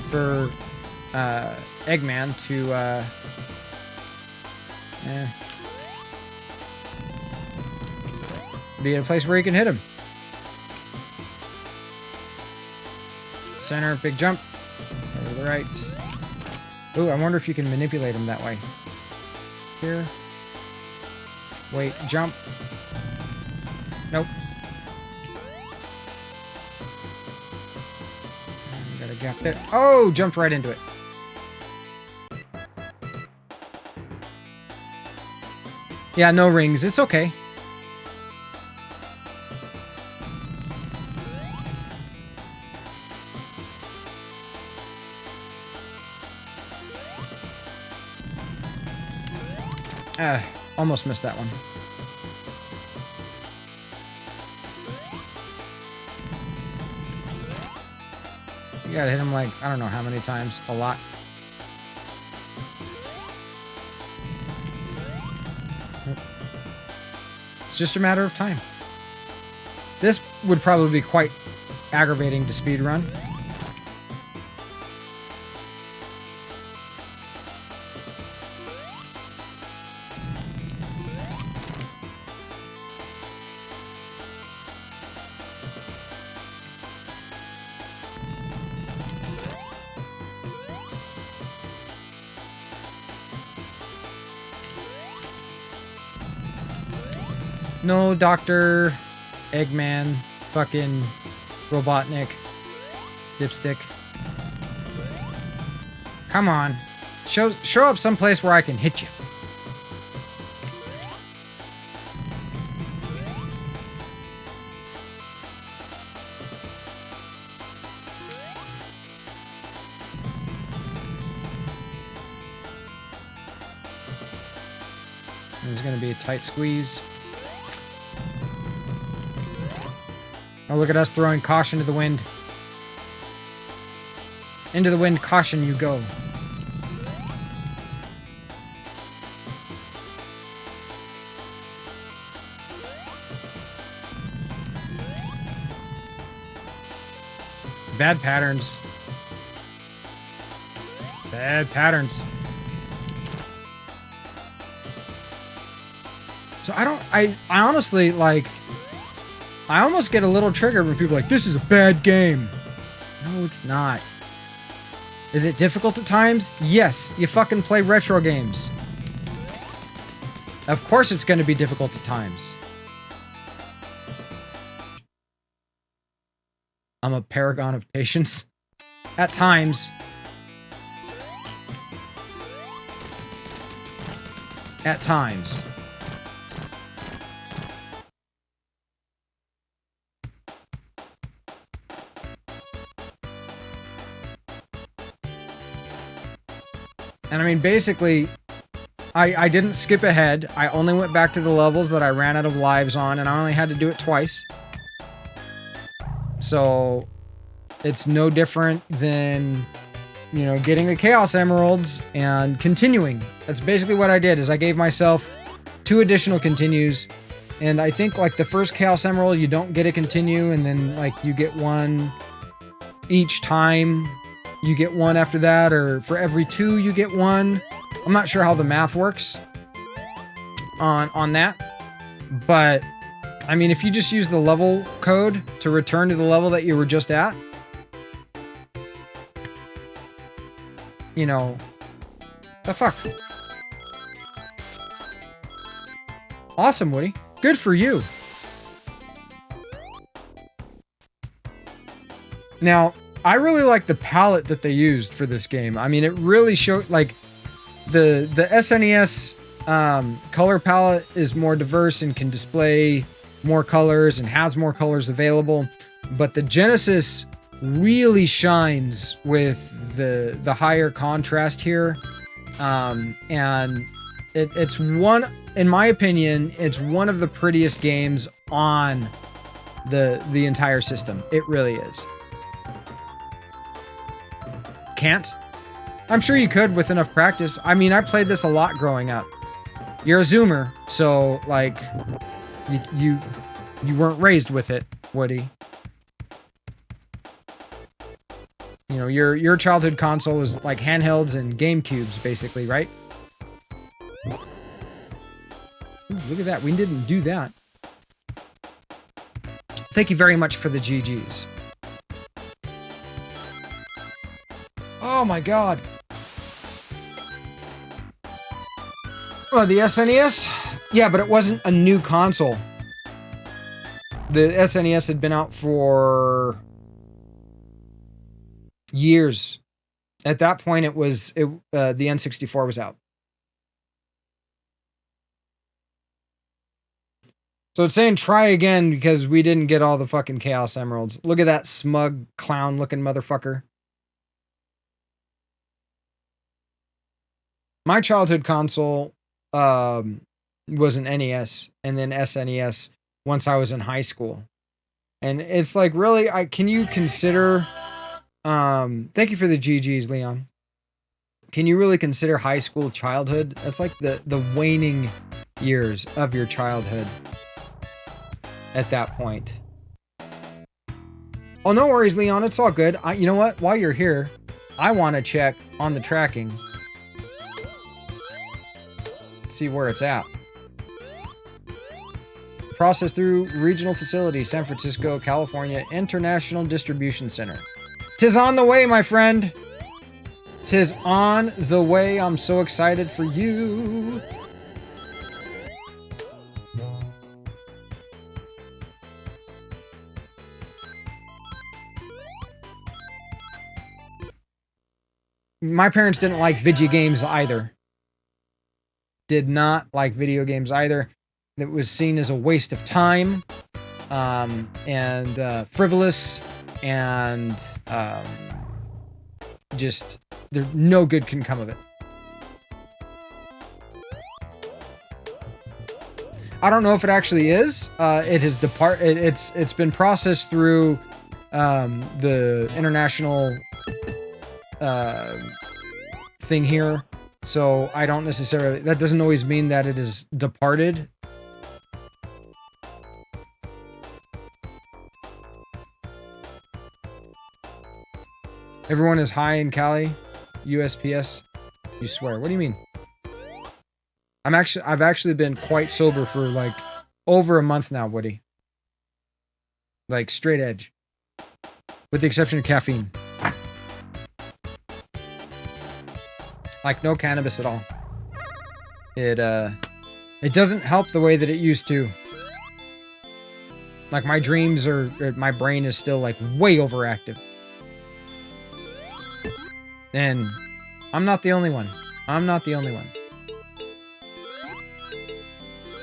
for Eggman to be in a place where you can hit him. Center, big jump. Over to the right. Ooh, I wonder if you can manipulate him that way. Here. Wait, jump. Nope. And got a gap there. Oh, jumped right into it. Yeah, no rings. It's okay. Almost missed that one. You gotta hit him like, I don't know how many times. A lot. It's just a matter of time. This would probably be quite aggravating to speedrun. No, Dr. Eggman, fucking Robotnik, Dipstick. Come on. Show up someplace where I can hit you. There's going to be a tight squeeze. Oh, look at us throwing caution to the wind. Into the wind, caution you go. Bad patterns. Bad patterns. So I honestly, like, I almost get a little triggered when people are like, this is a bad game. No, it's not. Is it difficult at times? Yes, you fucking play retro games. Of course it's going to be difficult at times. I'm a paragon of patience. At times. At times. And I mean, basically, I didn't skip ahead. I only went back to the levels that I ran out of lives on, and I only had to do it twice. So, it's no different than, you know, getting the Chaos Emeralds and continuing. That's basically what I did, is I gave myself 2 additional continues. And I think, like, the first Chaos Emerald, you don't get a continue, and then, like, you get one each time. You get one after that, or for every 2 you get one. I'm not sure how the math works on that, but I mean, if you just use the level code to return to the level that you were just at, you know, the fuck. Awesome, Woody. Good for you. Now, I really like the palette that they used for this game. I mean, it really showed, like, the SNES color palette is more diverse and can display more colors and has more colors available. But the Genesis really shines with the higher contrast here. And it's one, in my opinion, it's one of the prettiest games on the entire system. It really is. Can't? I'm sure you could with enough practice. I mean, I played this a lot growing up. You're a Zoomer, so like you weren't raised with it, Woody. You know, your childhood console was like handhelds and GameCubes, basically, right? Ooh, look at that. We didn't do that. Thank you very much for the GGs. Oh my god. Oh, the SNES? Yeah, but it wasn't a new console. The SNES had been out for years. At that point, the N64 was out. So it's saying try again because we didn't get all the fucking Chaos Emeralds. Look at that smug clown looking motherfucker. My childhood console was an NES and then SNES once I was in high school. And it's like, really, can you consider... thank you for the GGs, Leon. Can you really consider high school childhood? That's like the waning years of your childhood at that point. Oh, no worries, Leon. It's all good. You know what? While you're here, I want to check on the tracking. See where it's at. Processed through regional facility, San Francisco, California International Distribution Center. 'Tis on the way, my friend. 'Tis on the way. I'm so excited for you. My parents didn't like video games either. Did not like video games either. It was seen as a waste of time, and frivolous, and just no good can come of it. I don't know if it actually is. It has it's been processed through the international thing here. So I don't necessarily, that doesn't always mean that it is departed. Everyone is high in Cali, USPS. You swear. What do you mean? I've actually been quite sober for like over a month now, Woody. Like straight edge. With the exception of caffeine. Like no cannabis at all. It doesn't help the way that it used to. Like my dreams my brain is still like way overactive. And I'm not the only one. I'm not the only one.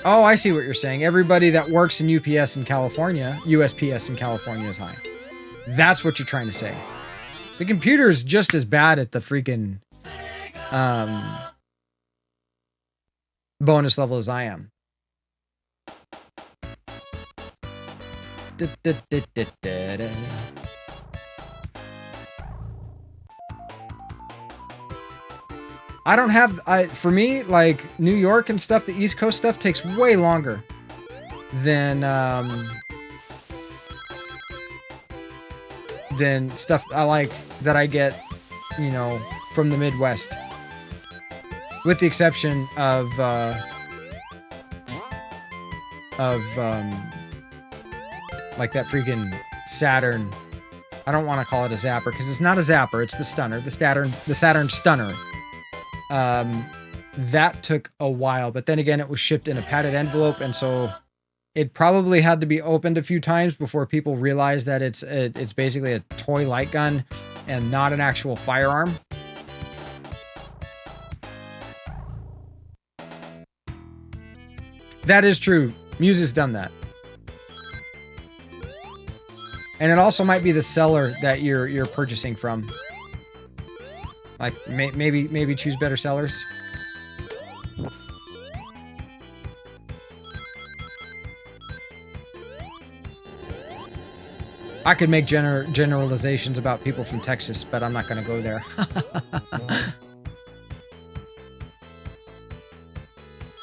Oh, I see what you're saying. Everybody that works in USPS in California is high. That's what you're trying to say. The computer is just as bad at the freaking bonus level as I am. I don't have, for me, like New York and stuff, the East Coast stuff takes way longer than stuff I like that I get, you know, from the Midwest. With the exception of like that freaking Saturn. I don't want to call it a zapper because it's not a zapper. It's the stunner, the Saturn stunner. That took a while, but then again, it was shipped in a padded envelope, and so it probably had to be opened a few times before people realized that it's basically a toy light gun and not an actual firearm. That is true. Muse has done that. And it also might be the seller that you're purchasing from. Like maybe choose better sellers. I could make generalizations about people from Texas, but I'm not going to go there.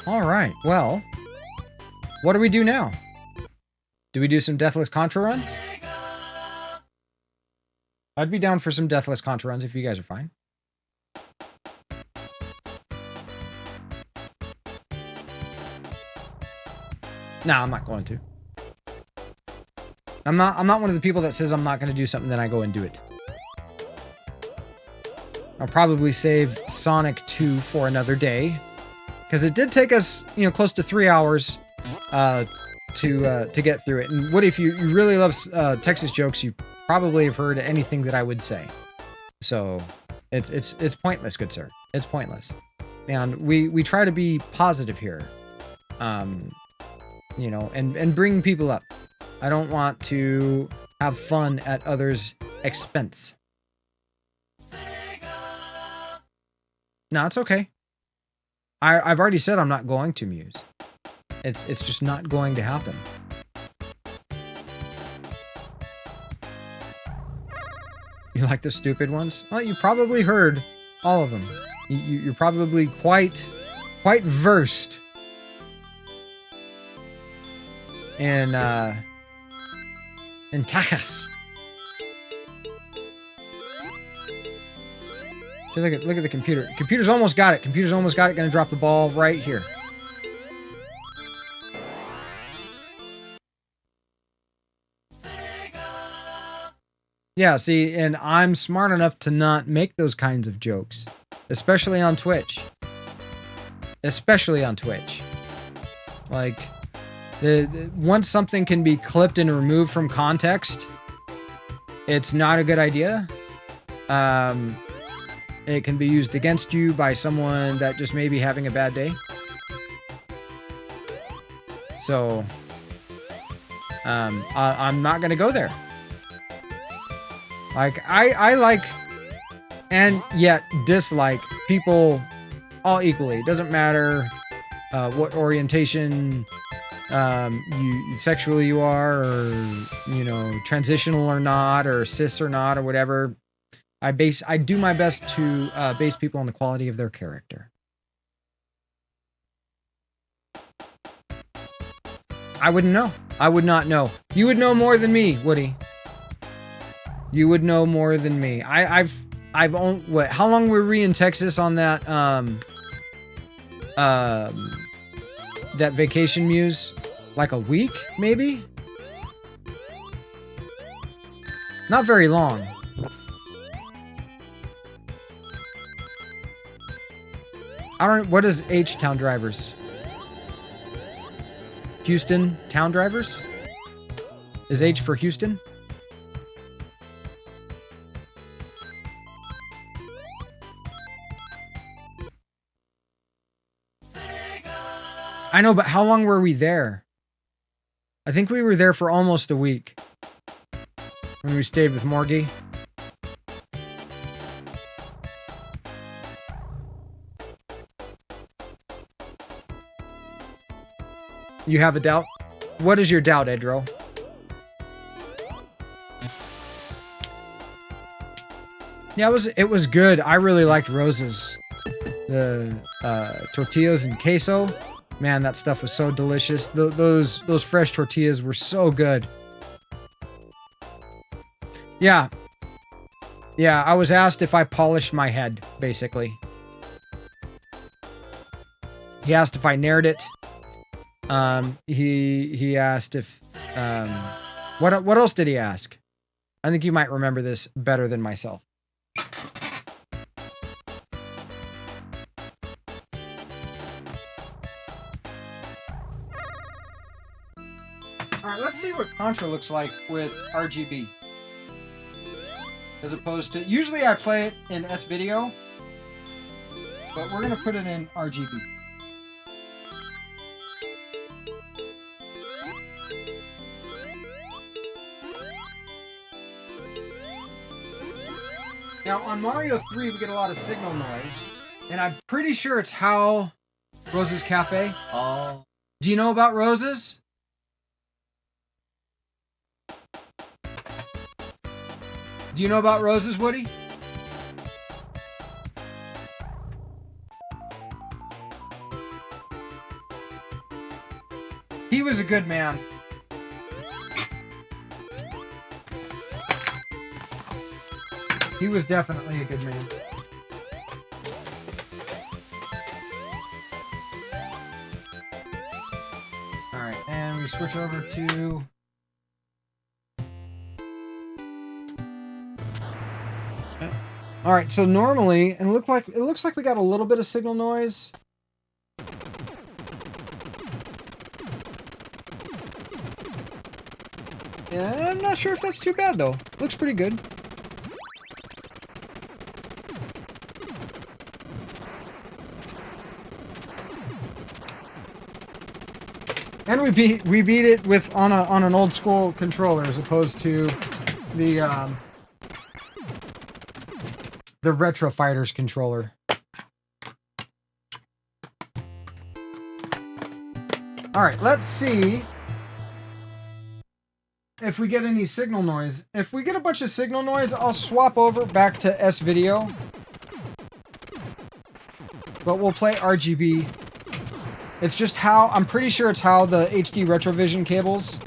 All right. Well, what do we do now? Do we do some Deathless Contra runs? I'd be down for some Deathless Contra runs if you guys are fine. Nah, I'm not going to. I'm not one of the people that says I'm not going to do something, then I go and do it. I'll probably save Sonic 2 for another day, because it did take us, close to 3 hours to get through it. And Woody, if you really love Texas jokes, you probably have heard anything that I would say. So it's pointless, good sir. It's pointless. And we try to be positive here, and bring people up. I don't want to have fun at others' expense. No, it's okay. I've already said I'm not going to, Muse. It's just not going to happen. You like the stupid ones? Well, you probably heard all of them. You're probably quite versed in Tajas. Look at the computer. Computer's almost got it. Computer's almost got it. Gonna drop the ball right here. Yeah, see, and I'm smart enough to not make those kinds of jokes, especially on Twitch. Especially on Twitch. Like, once something can be clipped and removed from context, it's not a good idea. It can be used against you by someone that just may be having a bad day. So, I'm not gonna go there. Like, I like and yet dislike people all equally. It doesn't matter what orientation you sexually you are, or transitional or not, or cis or not, or whatever. I do my best to base people on the quality of their character. I wouldn't know. I would not know. You would know more than me, Woody. You would know more than me. I've owned what? How long were we in Texas on that that vacation, Muse? Like a week, maybe? Not very long. What is H-Town drivers? Houston Town drivers? Is H for Houston? I know, but how long were we there? I think we were there for almost a week. When we stayed with Morgie. You have a doubt? What is your doubt, Edro? Yeah, it was good. I really liked Rose's. The tortillas and queso. Man, that stuff was so delicious. Those fresh tortillas were so good. Yeah. Yeah, I was asked if I polished my head, basically. He asked if I nared it. He asked if What else did he ask? I think you might remember this better than myself. Alright, let's see what Contra looks like with RGB. As opposed to... Usually I play it in S-Video, but we're going to put it in RGB. Now, on Mario 3, we get a lot of signal noise, and I'm pretty sure it's how Rose's Cafe. Oh. Do you know about Rose's? Do you know about Rose's, Woody? He was a good man. He was definitely a good man. Alright, and we switch over to... Alright, so normally, and it looks like we got a little bit of signal noise. Yeah, I'm not sure if that's too bad though. Looks pretty good. And we beat it with on an old school controller as opposed to the Retro Fighters controller. Alright, let's see if we get any signal noise. If we get a bunch of signal noise, I'll swap over back to S-Video. But we'll play RGB. It's just how, I'm pretty sure it's how the HD Retrovision cables.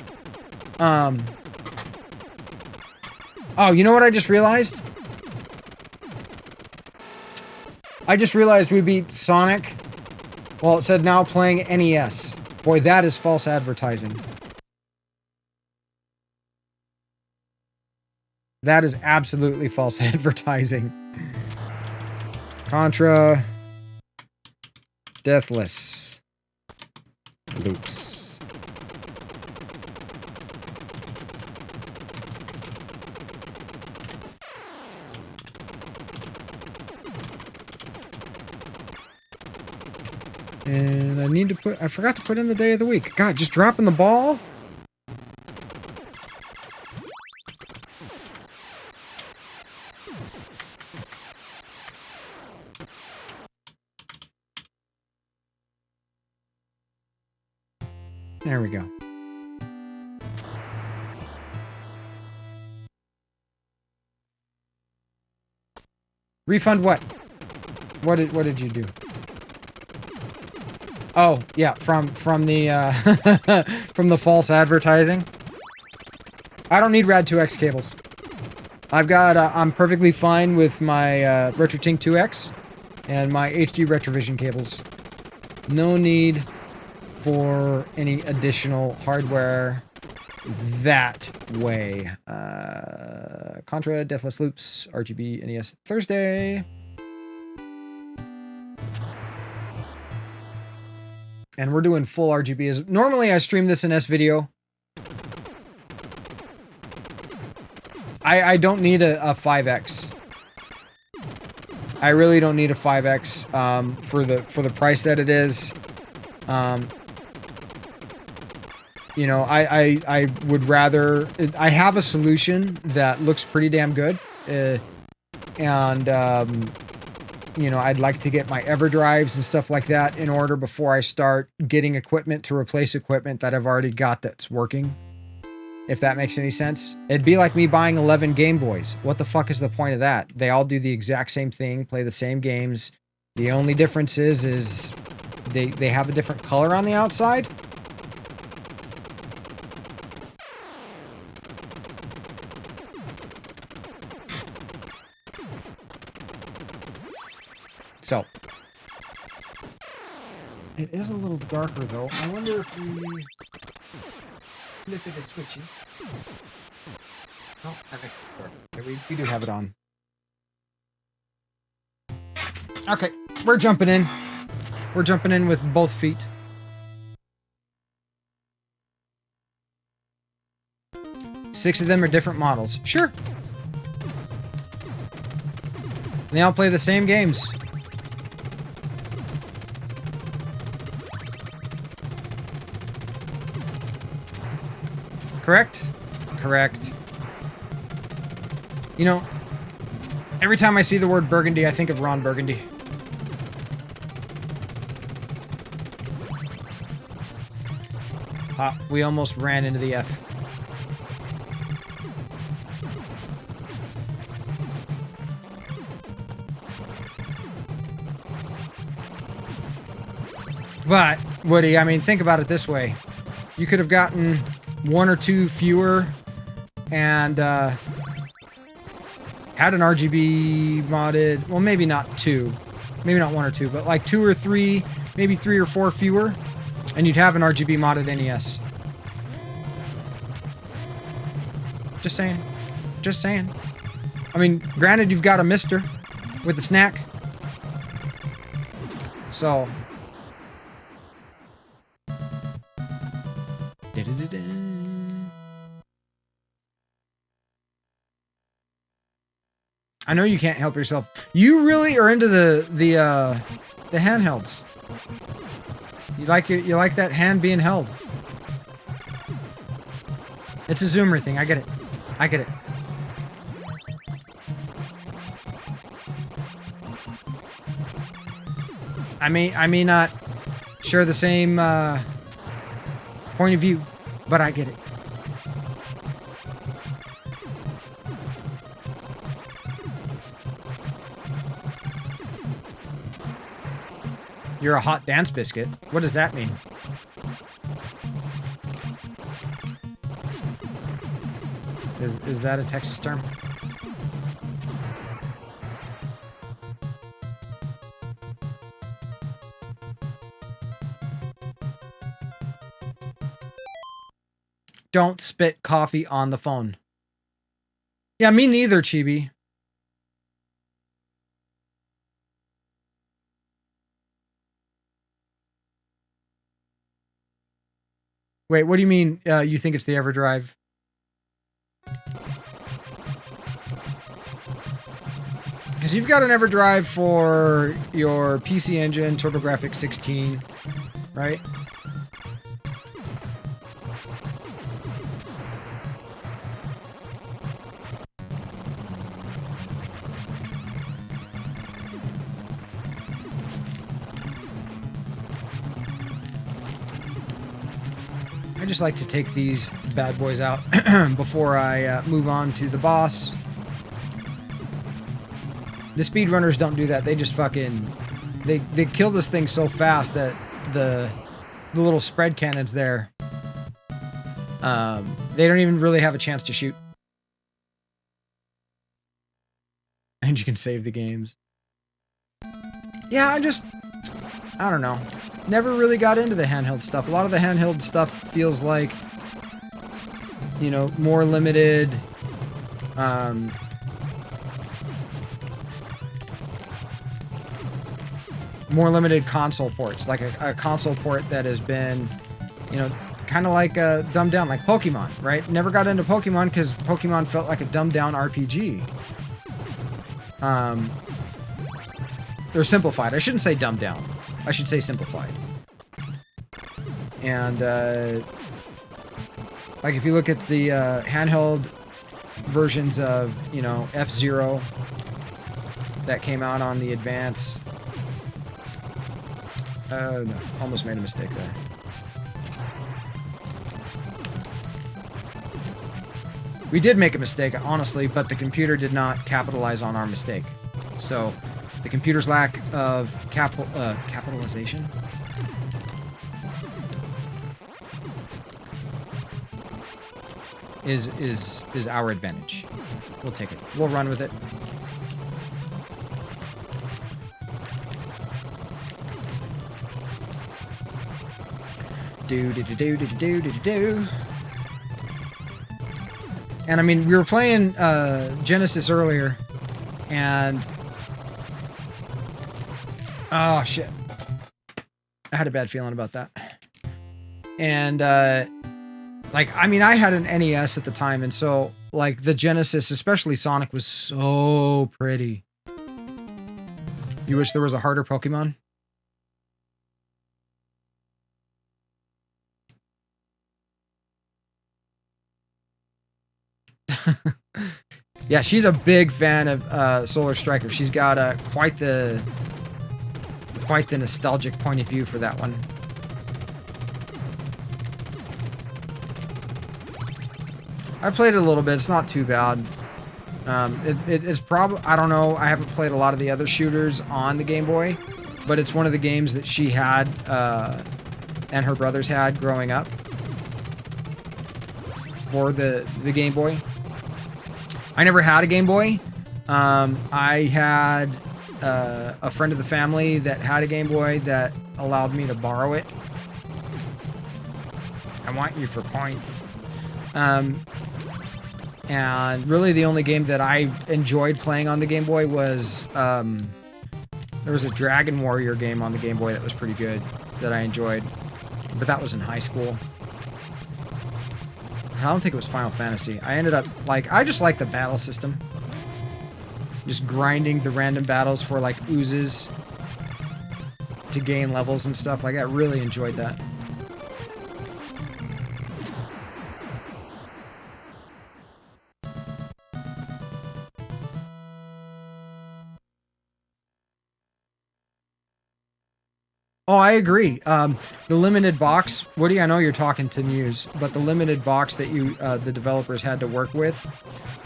Oh, you know what I just realized? I just realized we beat Sonic. Well, it said now playing NES. Boy, that is false advertising. That is absolutely false advertising. Contra. Deathless. Loops. And I forgot to put in the day of the week. God, just dropping the ball? There we go. Refund what? What did you do? Oh, yeah, from the from the false advertising. I don't need Rad 2X cables. I've got I'm perfectly fine with my RetroTink 2X and my HD Retrovision cables. No need for any additional hardware that way. Contra, Deathless Loops, RGB, NES, Thursday. And we're doing full RGB. Normally I stream this in S-Video. I don't need a 5X. I really don't need a 5X for the price that it is. You know, I would rather... I have a solution that looks pretty damn good. You know, I'd like to get my EverDrives and stuff like that in order before I start getting equipment to replace equipment that I've already got that's working. If that makes any sense. It'd be like me buying 11 Game Boys. What the fuck is the point of that? They all do the exact same thing, play the same games. The only difference is they have a different color on the outside. So, it is a little darker though. I wonder if we... Flip it a switchy. Oh, that makes it work. Okay, we do have it on. Okay, we're jumping in. We're jumping in with both feet. Six of them are different models. Sure. They all play the same games. Correct? Correct. You know, every time I see the word Burgundy, I think of Ron Burgundy. Ah, we almost ran into the F. But, Woody, I mean, think about it this way. You could have gotten one or two fewer and had an RGB modded, well, maybe not two. Maybe not one or two, but like 2 or 3, maybe 3 or 4 fewer, and you'd have an RGB modded NES. Just saying. Just saying. I mean, granted, you've got a Mister with a snack. So... I know you can't help yourself. You really are into the handhelds. You like that hand being held. It's a zoomer thing. I get it. I get it. I may not share the same point of view, but I get it. You're a hot dance biscuit. What does that mean? Is that a Texas term? Don't spit coffee on the phone. Yeah, me neither, Chibi. Wait, what do you mean you think it's the EverDrive? Because you've got an EverDrive for your PC Engine, TurboGrafx 16, right? I just like to take these bad boys out before I move on to the boss. The speedrunners don't do that. They just fucking... They kill this thing so fast that the little spread cannons there, they don't even really have a chance to shoot. And you can save the games. Yeah, I don't know. Never really got into the handheld stuff. A lot of the handheld stuff feels like, you know, more limited, more limited console ports. Like a console port that has been, you know, kind of like dumbed down, like Pokemon, right? Never got into Pokemon because Pokemon felt like a dumbed down RPG. Or simplified. I shouldn't say dumbed down. I should say simplified. And, like, if you look at the handheld versions of, you know, F-Zero that came out on the Advance. No, almost made a mistake there. We did make a mistake, honestly, but the computer did not capitalize on our mistake. So... the computer's lack of capitalization is our advantage. We'll take it. We'll run with it. Do do do do do do do do. And I mean, we were playing Genesis earlier, and oh shit, I had a bad feeling about that. And like, I mean, I had an NES at the time, and so like the Genesis, especially Sonic, was so pretty. You wish there was a harder Pokemon? Yeah, she's a big fan of Solar Striker. She's got quite the nostalgic point of view for that one. I played it a little bit. It's not too bad. It's probably, I don't know. I haven't played a lot of the other shooters on the Game Boy, but it's one of the games that she had and her brothers had growing up for the Game Boy. I never had a Game Boy. I had a friend of the family that had a Game Boy that allowed me to borrow it. I want you for points. And really the only game that I enjoyed playing on the Game Boy was, there was a Dragon Warrior game on the Game Boy that was pretty good that I enjoyed, but that was in high school. I don't think it was Final Fantasy. I ended up, like, I just like the battle system. Just grinding the random battles for, like, oozes to gain levels and stuff. Like, I really enjoyed that. Oh, I agree. The limited box, Woody, I know you're talking to Muse, but the limited box that the developers had to work with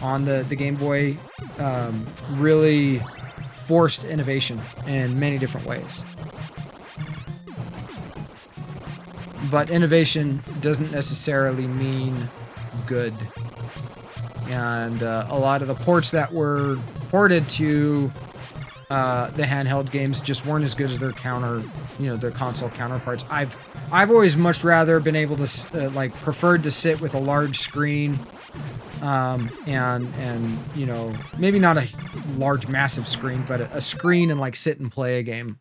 on the Game Boy really forced innovation in many different ways. But innovation doesn't necessarily mean good. And a lot of the ports that were ported to the handheld games just weren't as good as their their console counterparts. I've always much rather been able to preferred to sit with a large screen, and maybe not a large massive screen, but a screen and like sit and play a game.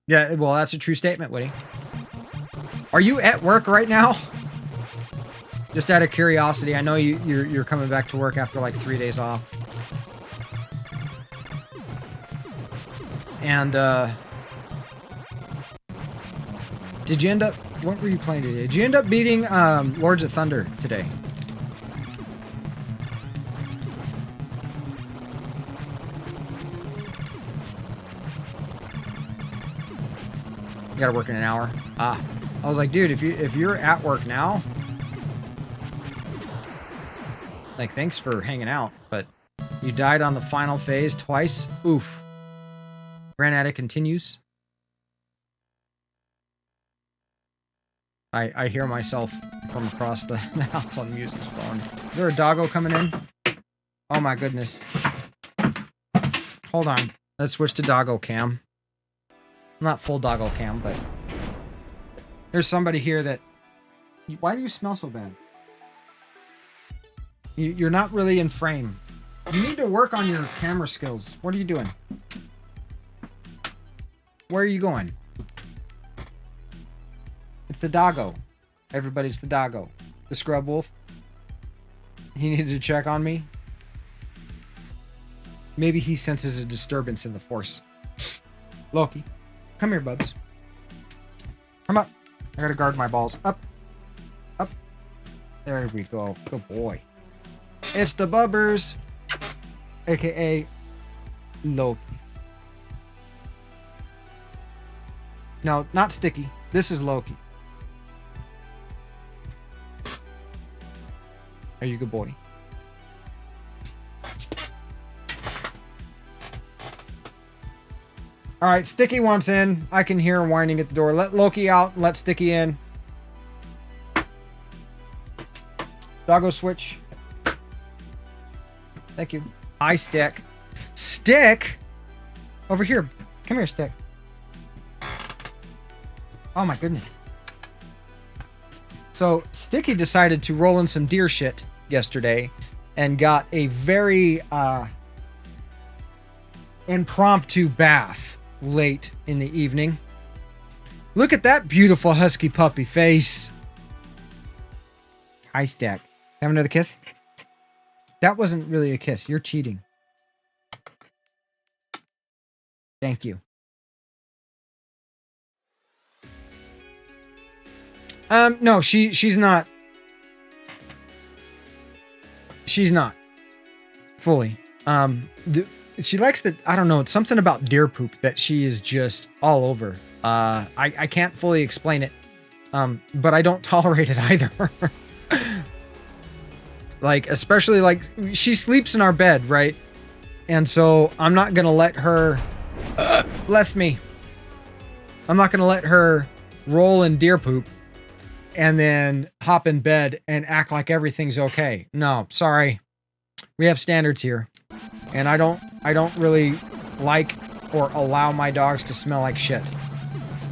Yeah, well, that's a true statement, Woody. Are you at work right now? Just out of curiosity, I know you're coming back to work after like 3 days off. And did you end up? What were you playing today? Did you end up beating Lords of Thunder today? You gotta work in an hour. I was like, dude, if you're at work now, like, thanks for hanging out, but you died on the final phase twice. Oof. Grand Attic continues. I hear myself from across the house on Muse's phone. Is there a doggo coming in? Oh my goodness. Hold on. Let's switch to doggo cam. Not full doggo cam, but there's somebody here that... Why do you smell so bad? You're not really in frame. You need to work on your camera skills. What are you doing? Where are you going? It's the doggo. Everybody's the doggo. The scrub wolf. He needed to check on me. Maybe he senses a disturbance in the force. Loki. Come here, bubs. Come up. I gotta guard my balls. Up. Up. There we go. Good boy. It's the bubbers. AKA Loki. No, not Sticky. This is Loki. Are you a good boy? Alright, Sticky wants in. I can hear him whining at the door. Let Loki out and let Sticky in. Doggo switch. Thank you. Hi, Stick. Stick? Over here. Come here, Stick. Oh my goodness. So, Sticky decided to roll in some deer shit yesterday and got a very impromptu bath late in the evening. Look at that beautiful husky puppy face. Hi, Stack. Have another kiss? That wasn't really a kiss. You're cheating. Thank you. No, she's not. She's not fully. She likes the, I don't know, it's something about deer poop that she is just all over. I can't fully explain it. But I don't tolerate it either. Like, especially like she sleeps in our bed, right? And so I'm not going to let her, bless me. I'm not going to let her roll in deer poop and then hop in bed and act like everything's okay. No, sorry. We have standards here. And I don't really like or allow my dogs to smell like shit.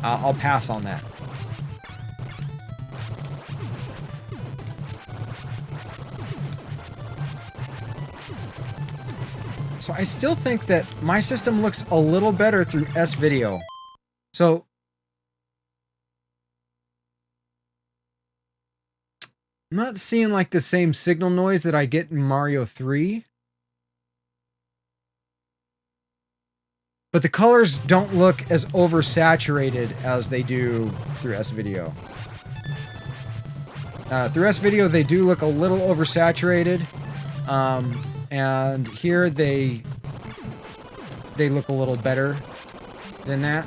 I'll pass on that. So I still think that my system looks a little better through S-Video. So I'm not seeing like the same signal noise that I get in Mario 3. But the colors don't look as oversaturated as they do through S-Video. Through S-Video, they do look a little oversaturated. And here they look a little better than that.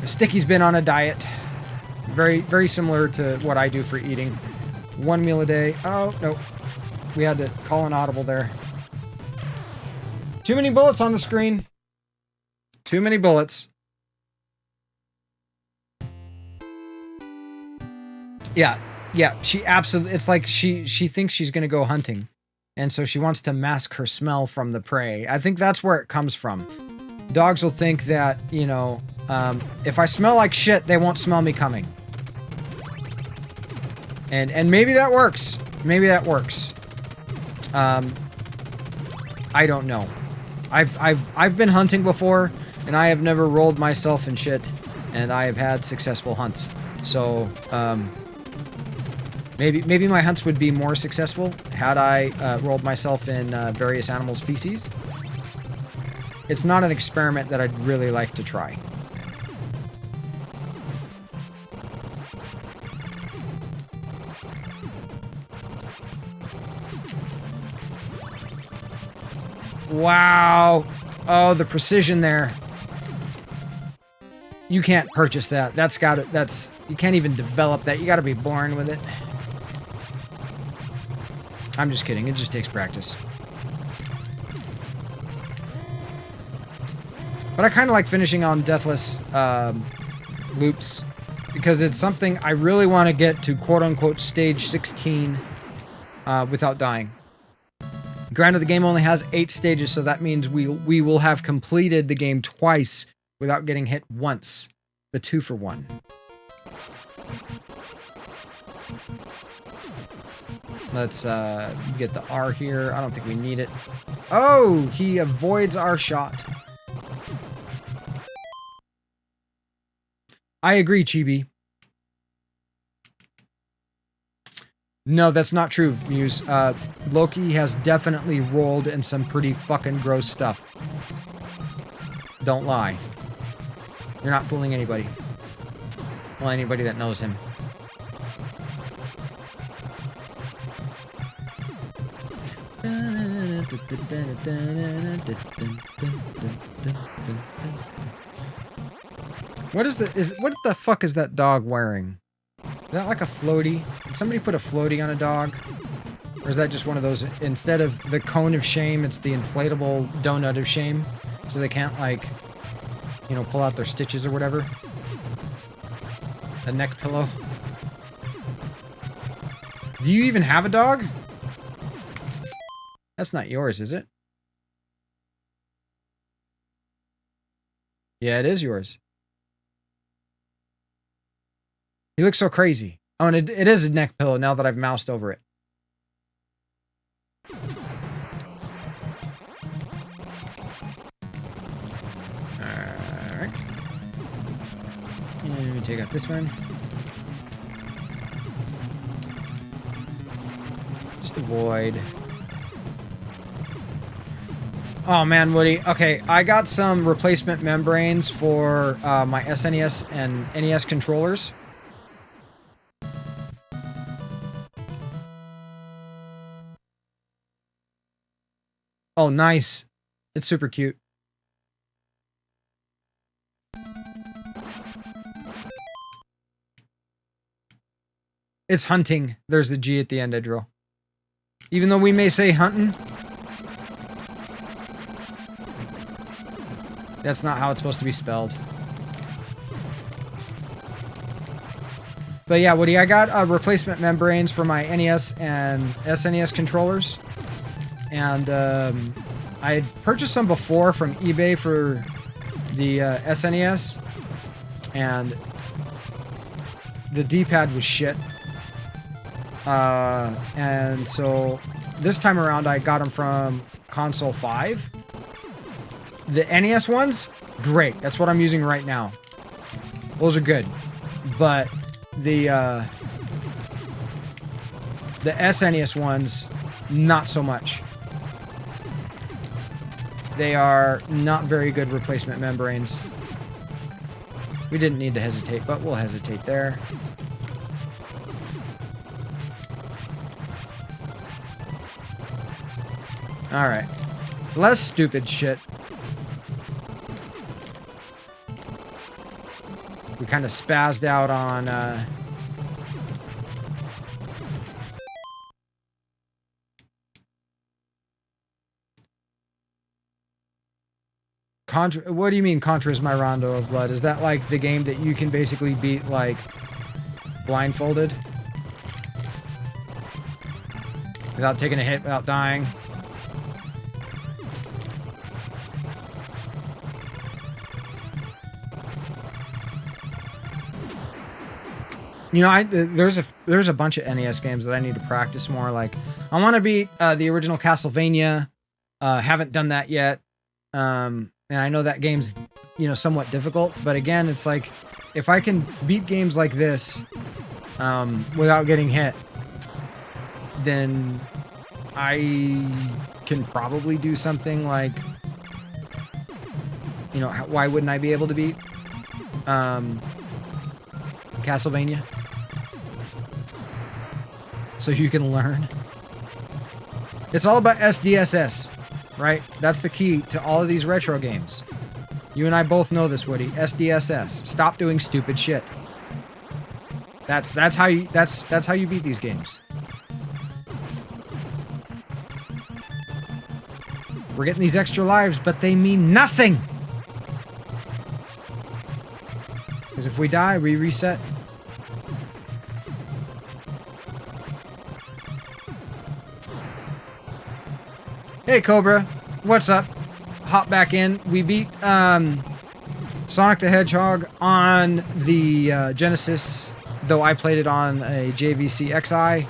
Sticky's been on a diet. Very, very similar to what I do for eating. 1 meal a day. Oh, no. We had to call an audible there. Too many bullets on the screen. Too many bullets. Yeah, she absolutely, it's like she thinks she's going to go hunting. And so she wants to mask her smell from the prey. I think that's where it comes from. Dogs will think that, you know, if I smell like shit, they won't smell me coming. And maybe that works. Maybe that works. I don't know. I've been hunting before, and I have never rolled myself in shit, and I have had successful hunts. So, maybe my hunts would be more successful had I rolled myself in various animals' feces. It's not an experiment that I'd really like to try. Wow. Oh, the precision there. You can't purchase that. You can't even develop that. You gotta be born with it. I'm just kidding. It just takes practice. But I kind of like finishing on deathless loops because it's something I really want to get to quote-unquote stage 16 without dying. Granted, the game only has 8 stages, so that means we will have completed the game twice without getting hit once. The 2-for-1. Let's get the R here. I don't think we need it. Oh, he avoids our shot. I agree, Chibi. No, that's not true, Muse. Loki has definitely rolled in some pretty fucking gross stuff. Don't lie. You're not fooling anybody. Well, anybody that knows him. What the fuck is that dog wearing? Is that like a floaty? Did somebody put a floaty on a dog? Or is that just one of those, instead of the cone of shame, it's the inflatable donut of shame? So they can't, like, you know, pull out their stitches or whatever. A neck pillow. Do you even have a dog? That's not yours, is it? Yeah, it is yours. He looks so crazy. Oh, and it is a neck pillow now that I've moused over it. Alright. And we take out this one. Just avoid. Oh man, Woody. Okay, I got some replacement membranes for my SNES and NES controllers. Oh, nice. It's super cute. It's hunting. There's the G at the end, Edro. Even though we may say hunting, that's not how it's supposed to be spelled. But yeah, Woody, I got replacement membranes for my NES and SNES controllers. And I had purchased some before from eBay for the SNES. And the D-pad was shit. And so this time around I got them from Console 5. The NES ones, great. That's what I'm using right now. Those are good. But the SNES ones, not so much. They are not very good replacement membranes. We didn't need to hesitate, but we'll hesitate there. Alright. Less stupid shit. We kind of spazzed out on, Contra. What do you mean Contra's my Rondo of Blood? Is that like the game that you can basically beat, like, blindfolded? Without taking a hit, without dying? You know, there's a bunch of NES games that I need to practice more. Like, I want to beat the original Castlevania. Haven't done that yet. And I know that game's, you know, somewhat difficult. But again, it's like, if I can beat games like this without getting hit, then I can probably do something like, you know, why wouldn't I be able to beat Castlevania? So you can learn. It's all about SDSS, right? That's the key to all of these retro games. You and I both know this, Woody. SDSS. Stop doing stupid shit. That's how you beat these games. We're getting these extra lives, but they mean nothing. Because if we die, we reset. Hey Cobra, what's up? Hop back in. We beat Sonic the Hedgehog on the Genesis, though I played it on a JVC XI,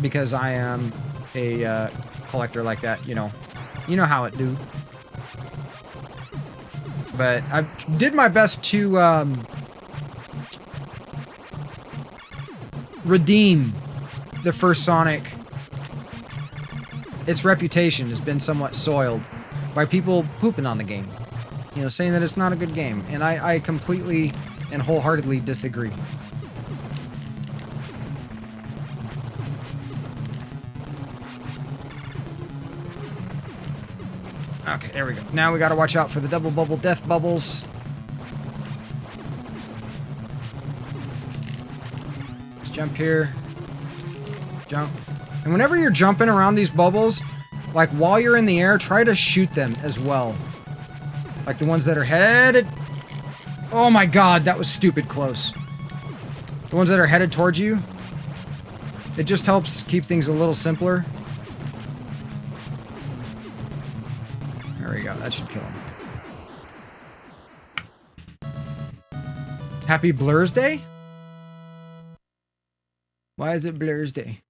because I am a collector like that, you know how it do. But I did my best to redeem the first Sonic. Its reputation has been somewhat soiled by people pooping on the game. You know, saying that it's not a good game. And I completely and wholeheartedly disagree. Okay, there we go. Now we gotta watch out for the double bubble death bubbles. Let's jump here. Jump. And whenever you're jumping around these bubbles, like while you're in the air, try to shoot them as well. Like the ones that are headed... Oh my god, that was stupid close. The ones that are headed towards you. It just helps keep things a little simpler. There we go, that should kill him. Happy Blur's Day? Why is it Blur's Day?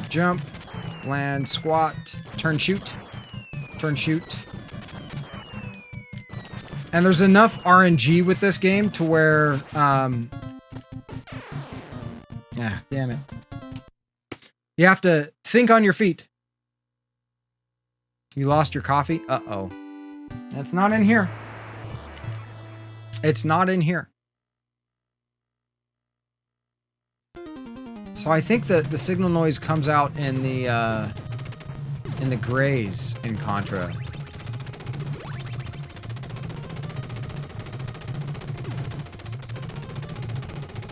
Jump, land, squat, turn, shoot, turn, shoot. And there's enough RNG with this game to where, yeah, damn it. You have to think on your feet. You lost your coffee? Uh-oh. It's not in here. It's not in here. So I think that the signal noise comes out in the grays in Contra.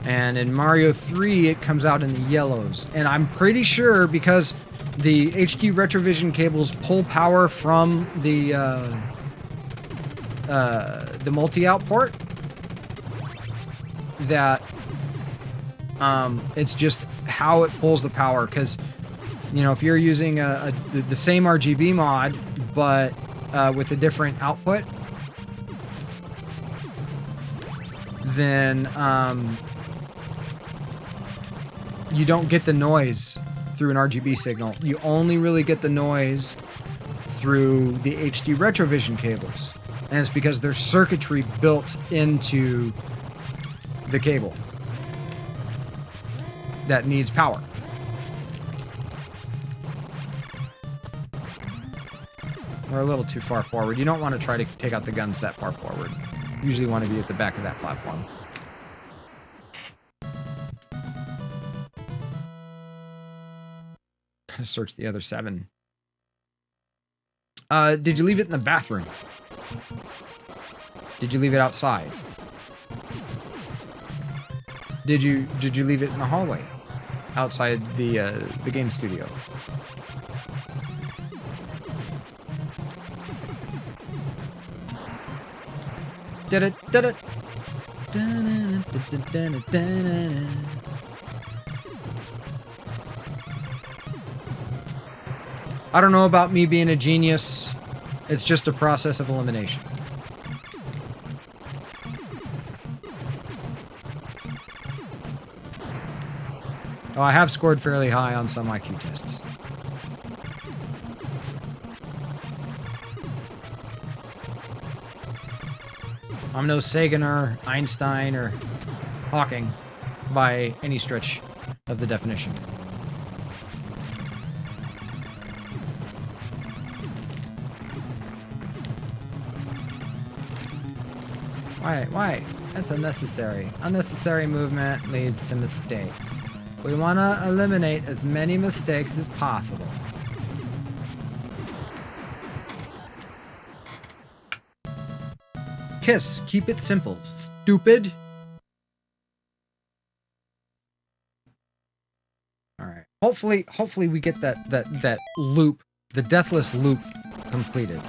And in Mario 3, it comes out in the yellows. And I'm pretty sure because the HD Retrovision cables pull power from the multi-out port, that it's just how it pulls the power. Because, you know, if you're using the same RGB mod, but with a different output, then you don't get the noise through an RGB signal. You only really get the noise through the HD Retrovision cables. And it's because there's circuitry built into the cable that needs power. We're a little too far forward. You don't want to try to take out the guns that far forward. You usually want to be at the back of that platform. Gotta search the other 7. Did you leave it in the bathroom? Did you leave it outside? Did you leave it in the hallway? Outside the game studio? Did it? I don't know about me being a genius. It's just a process of elimination. Oh, I have scored fairly high on some IQ tests. I'm no Sagan or Einstein or Hawking by any stretch of the definition. Why? That's unnecessary. Unnecessary movement leads to mistakes. We want to eliminate as many mistakes as possible. Kiss. Keep it simple. Stupid. Alright. Hopefully we get that loop, the deathless loop, completed.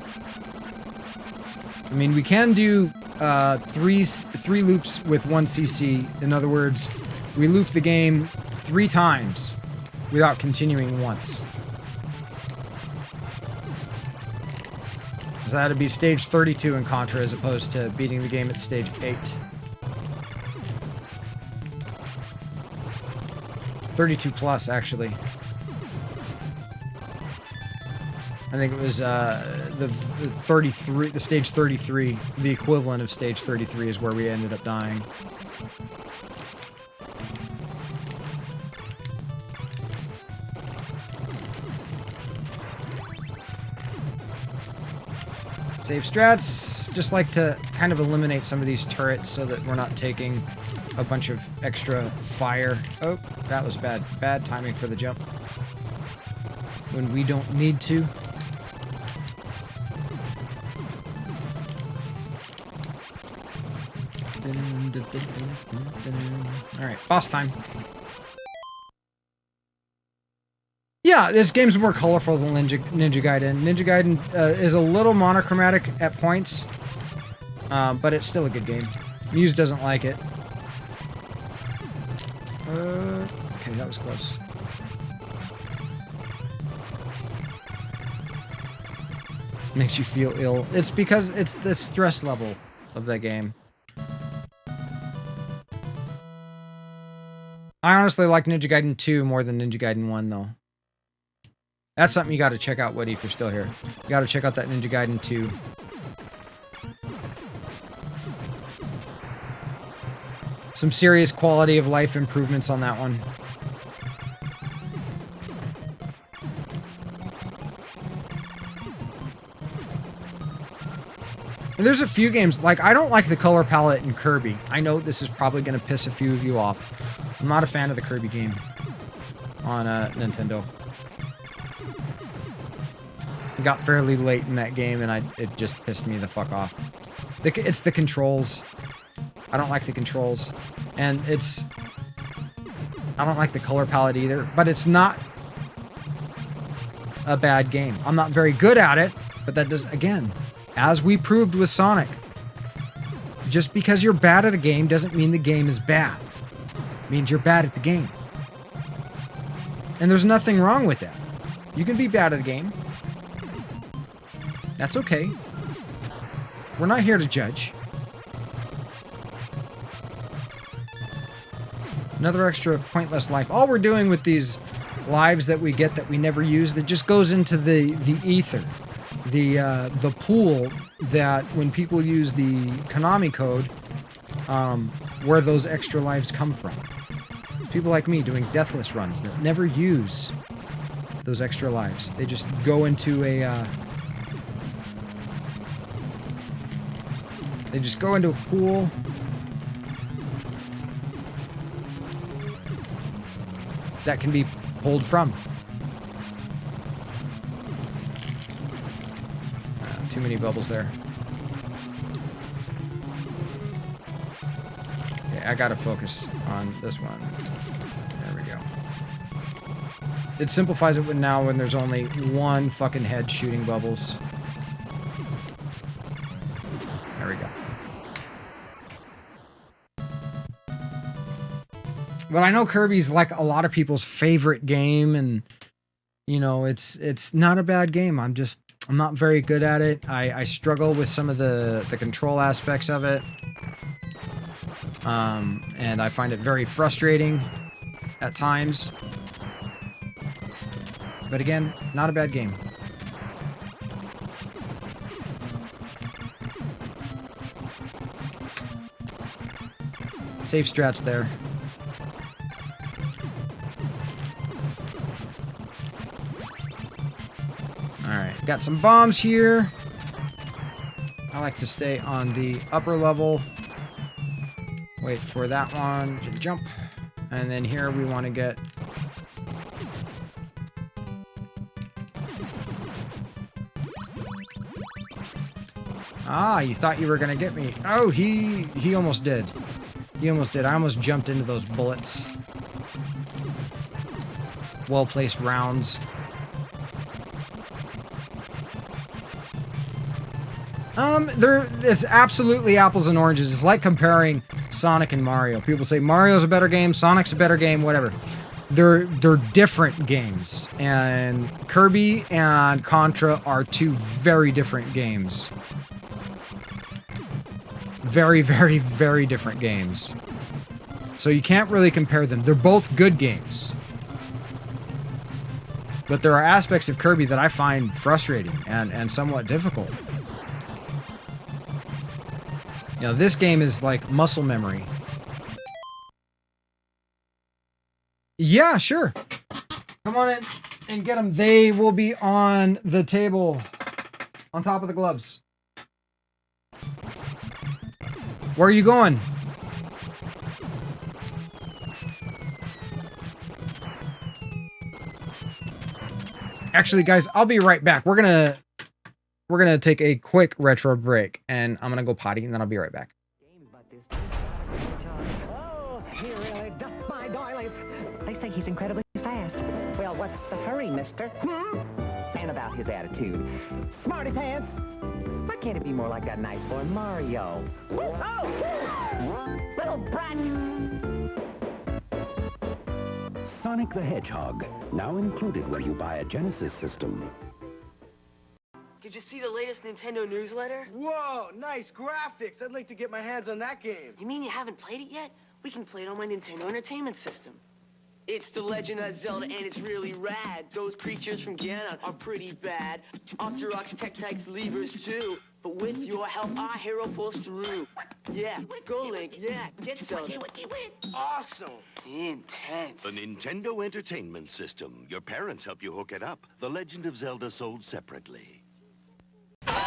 I mean, we can do three loops with 1 CC. In other words, we loop the game 3 times without continuing once. So that'd be stage 32 in Contra as opposed to beating the game at stage 8. 32 plus, actually. I think it was the 33, the stage 33, the equivalent of stage 33 is where we ended up dying. Save strats. Just like to kind of eliminate some of these turrets so that we're not taking a bunch of extra fire. Oh, that was bad timing for the jump. When we don't need to. Alright, boss time. Yeah, this game's more colorful than Ninja Gaiden. Ninja Gaiden is a little monochromatic at points, but it's still a good game. Muse doesn't like it. Okay, that was close. Makes you feel ill. It's because it's the stress level of the game. I honestly like Ninja Gaiden 2 more than Ninja Gaiden 1, though. That's something you gotta check out, Woody, if you're still here. You gotta check out that Ninja Gaiden 2. Some serious quality of life improvements on that one. And there's a few games, like, I don't like the color palette in Kirby. I know this is probably going to piss a few of you off. I'm not a fan of the Kirby game on Nintendo. I got fairly late in that game, and it just pissed me the fuck off. It's the controls. I don't like the controls. And I don't like the color palette either, but it's not a bad game. I'm not very good at it, but that does, again, as we proved with Sonic, just because you're bad at a game doesn't mean the game is bad. It means you're bad at the game. And there's nothing wrong with that. You can be bad at a game. That's okay. We're not here to judge. Another extra pointless life. All we're doing with these lives that we get that we never use, that just goes into the ether. The pool that when people use the Konami code, where those extra lives come from. People like me doing deathless runs that never use those extra lives. They just go into a pool. That can be pulled from. Too many bubbles there. Okay, I gotta focus on this one. There we go. It simplifies it when there's only one fucking head shooting bubbles. There we go. But I know Kirby's like a lot of people's favorite game, and you know, it's not a bad game. I'm not very good at it. I struggle with some of the control aspects of it. And I find it very frustrating at times. But again, not a bad game. Safe strats there. Alright, got some bombs here. I like to stay on the upper level. Wait for that one to jump. And then here we want to get... Ah, you thought you were going to get me. Oh, he almost did. He almost did. I almost jumped into those bullets. Well-placed rounds. It's absolutely apples and oranges. It's like comparing Sonic and Mario. People say Mario's a better game, Sonic's a better game, whatever. They're different games. And Kirby and Contra are two very different games. Very, very, very different games. So you can't really compare them. They're both good games. But there are aspects of Kirby that I find frustrating and somewhat difficult. You know, this game is like muscle memory. Yeah, sure. Come on in and get them. They will be on the table on top of the gloves. Where are you going? Actually, guys, I'll be right back. We're gonna take a quick retro break, and I'm gonna go potty, and then I'll be right back. Oh, he really dumped my doilies. They say he's incredibly fast. Well, what's the hurry, mister? And about his attitude. Smarty pants! Why can't it be more like that nice boy Mario? Oh! Little brat! Sonic the Hedgehog, now included when you buy a Genesis system. Did you see the latest Nintendo newsletter? Whoa, nice graphics. I'd like to get my hands on that game. You mean you haven't played it yet? We can play it on my Nintendo Entertainment System. It's The Legend of Zelda, and it's really rad. Those creatures from Ganon are pretty bad. Octoroks, Tektites, Levers, too. But with your help, our hero pulls through. Yeah, go Link, yeah, get Zelda. Awesome. Intense. The Nintendo Entertainment System. Your parents help you hook it up. The Legend of Zelda sold separately.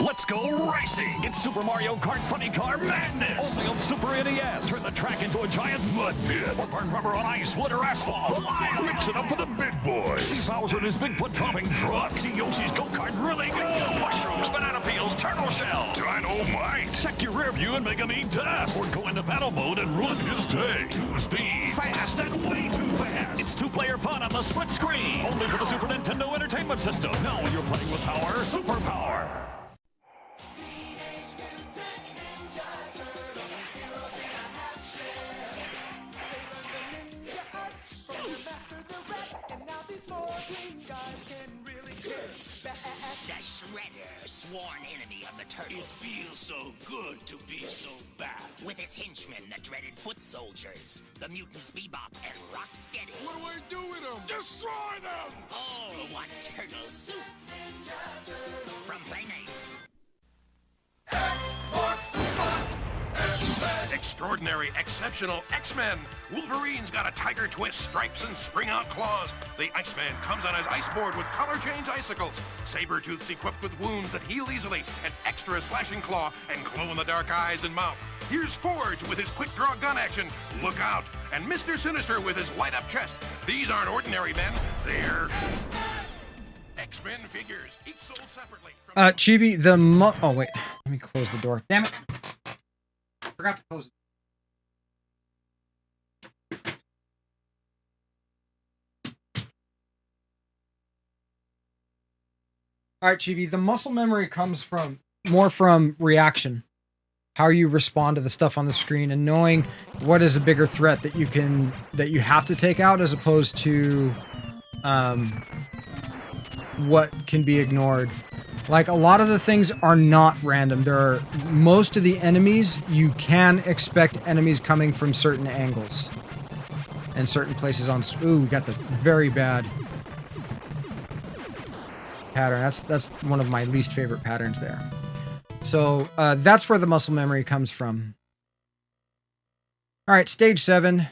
Let's go racing! It's Super Mario Kart Funny Car Madness! Only on Super NES! Turn the track into a giant mud pit! Or burn rubber on ice, wood, or asphalt! Mix it up with the big boys! See Bowser in his big foot-dropping truck! See Yoshi's go-kart really go! Mushrooms, banana peels, turtle shells! Dynamite! Check your rear view and make a neat test! Or go into battle mode and ruin his day! 2 speeds! Fast and way too fast! It's 2-player fun on the split screen! Only for the Super Nintendo Entertainment System! Now when you're playing with power, super power! The Shredder, sworn enemy of the Turtles. It feels so good to be so bad. With his henchmen, the dreaded foot soldiers, the mutants Bebop and Rocksteady. What do I do with them? Destroy them! All one turtle soup. From Playmates. X marks the spot. X-Men. Extraordinary, exceptional X-Men. Wolverine's got a tiger twist, stripes, and spring-out claws. The Iceman comes on his ice board with color change icicles. Sabretooth's equipped with wounds that heal easily, an extra slashing claw, and glow-in-the-dark eyes and mouth. Here's Forge with his quick-draw gun action. Look out. And Mr. Sinister with his light-up chest. These aren't ordinary men. They're X-Men figures, each sold separately. Chibi, oh, wait. Let me close the door. Damn it. Forgot to close it. All right, Chibi, the muscle memory comes more from reaction. How you respond to the stuff on the screen and knowing what is a bigger threat that you have to take out as opposed to what can be ignored. Like, a lot of the things are not random. Most of the enemies, you can expect enemies coming from certain angles. And certain places on... Ooh, we got the very bad pattern. That's one of my least favorite patterns there. So, that's where the muscle memory comes from. Alright, stage 7.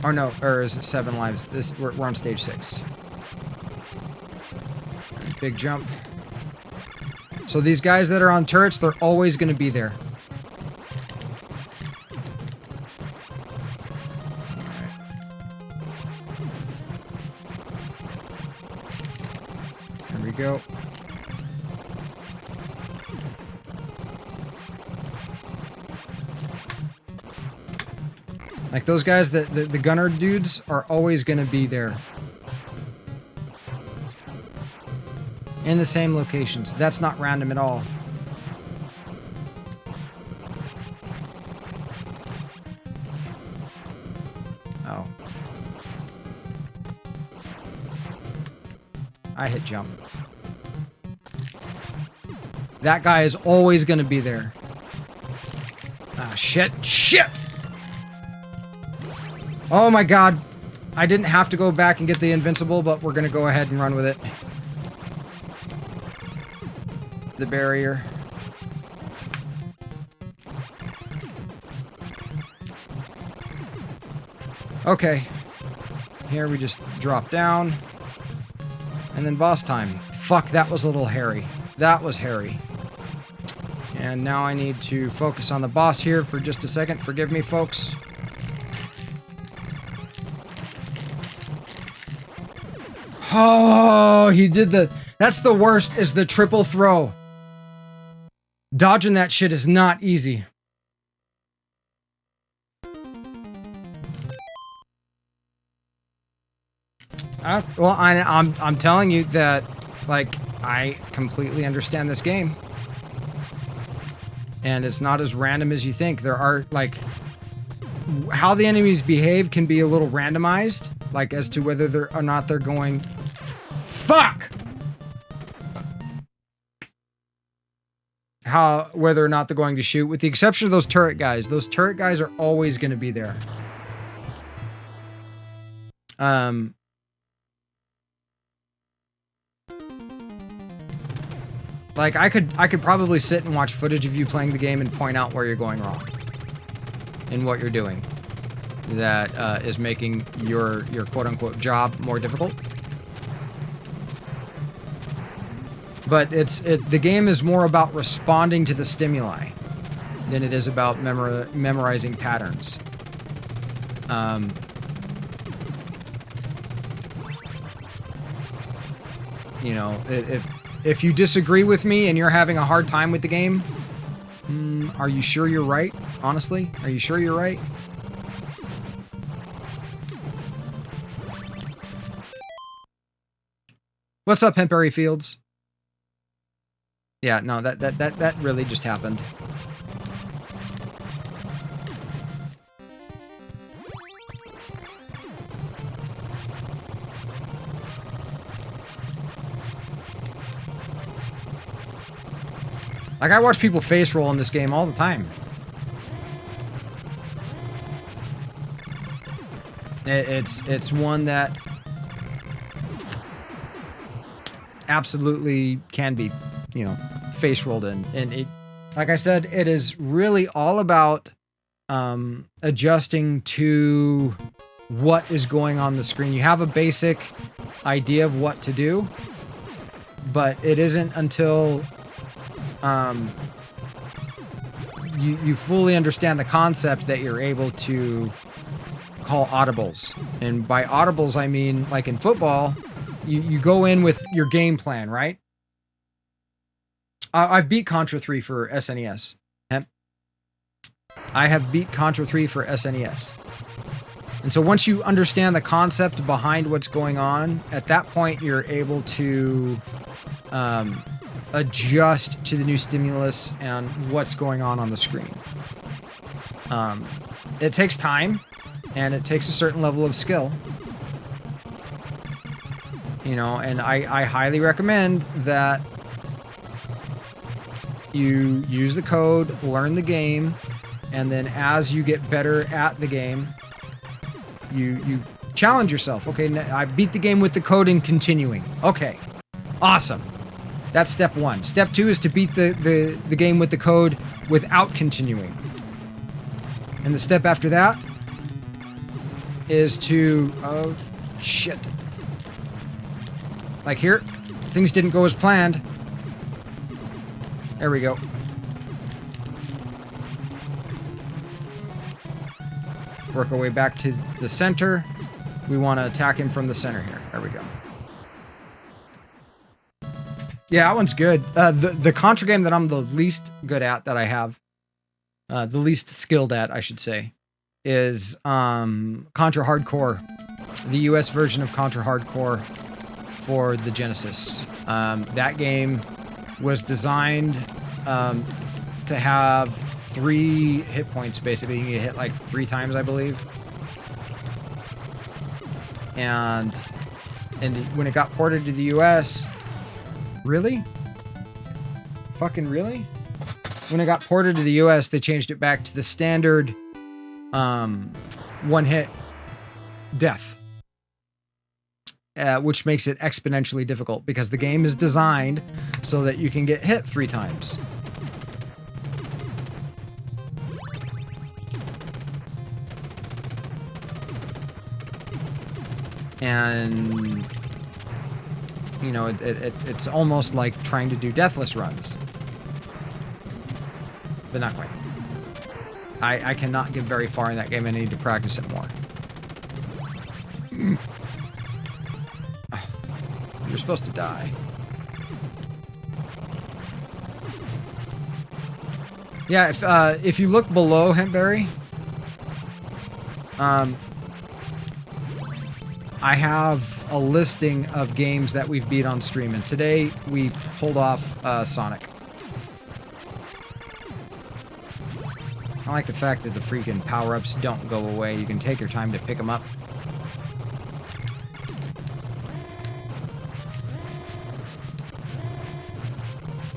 Or no, or is it 7 lives? We're on stage 6. Right, big jump. So these guys that are on turrets, they're always going to be there. There we go. Like those guys, the gunner dudes are always going to be there. In the same locations. That's not random at all. Oh. I hit jump. That guy is always going to be there. Ah, shit. Shit! Oh my god. I didn't have to go back and get the invincible, but we're going to go ahead and run with it. The barrier. Okay. Here we just drop down. And then boss time. Fuck, that was a little hairy. That was hairy. And now I need to focus on the boss here for just a second. Forgive me, folks. Oh, he did the That's the worst, is the triple throw. Dodging that shit is not easy. Well, I'm telling you that, like, I completely understand this game. And it's not as random as you think. There are, like, how the enemies behave can be a little randomized, like, as to whether or not they're going... Fuck! Whether or not they're going to shoot, with the exception of those turret guys. Those turret guys are always going to be there. Like, I could probably sit and watch footage of you playing the game and point out where you're going wrong. And what you're doing. That is making your quote-unquote job more difficult. But the game is more about responding to the stimuli than it is about memorizing patterns. You know, if you disagree with me and you're having a hard time with the game, are you sure you're right? Honestly, are you sure you're right? What's up, Hemperry Fields? Yeah, no, that really just happened. Like, I watch people face roll in this game all the time. It's one that absolutely can be, you know, face rolled in. And it, like I said, it is really all about adjusting to what is going on the screen. You have a basic idea of what to do, but it isn't until you fully understand the concept that you're able to call audibles. And by audibles, I mean, like in football, you go in with your game plan, right? I've beat Contra 3 for SNES. I have beat Contra 3 for SNES. And so once you understand the concept behind what's going on, at that point you're able to adjust to the new stimulus and what's going on the screen. It takes time, and it takes a certain level of skill. You know, and I highly recommend that you use the code, learn the game, and then as you get better at the game, you challenge yourself. Okay, I beat the game with the code and continuing. Okay, awesome. That's step one. Step two is to beat the game with the code without continuing. And the step after that is to... oh, shit. Like here, things didn't go as planned. There we go. Work our way back to the center. We want to attack him from the center here. There we go. Yeah, that one's good. The Contra game that I'm the least good at, that I have, the least skilled at, I should say, is Contra Hardcore. The US version of Contra Hardcore for the Genesis. That game was designed to have 3 hit points, basically. You can get hit like 3 times, I believe. And when it got ported to the US... Really? Fucking really? When it got ported to the US, they changed it back to the standard one-hit death. Which makes it exponentially difficult because the game is designed so that you can get hit 3 times. And... you know, it's almost like trying to do deathless runs. But not quite. I cannot get very far in that game. I need to practice it more. You're supposed to die. Yeah, if you look below Hempberry, I have a listing of games that we've beat on stream, and today we pulled off Sonic. I like the fact that the freaking power-ups don't go away. You can take your time to pick them up.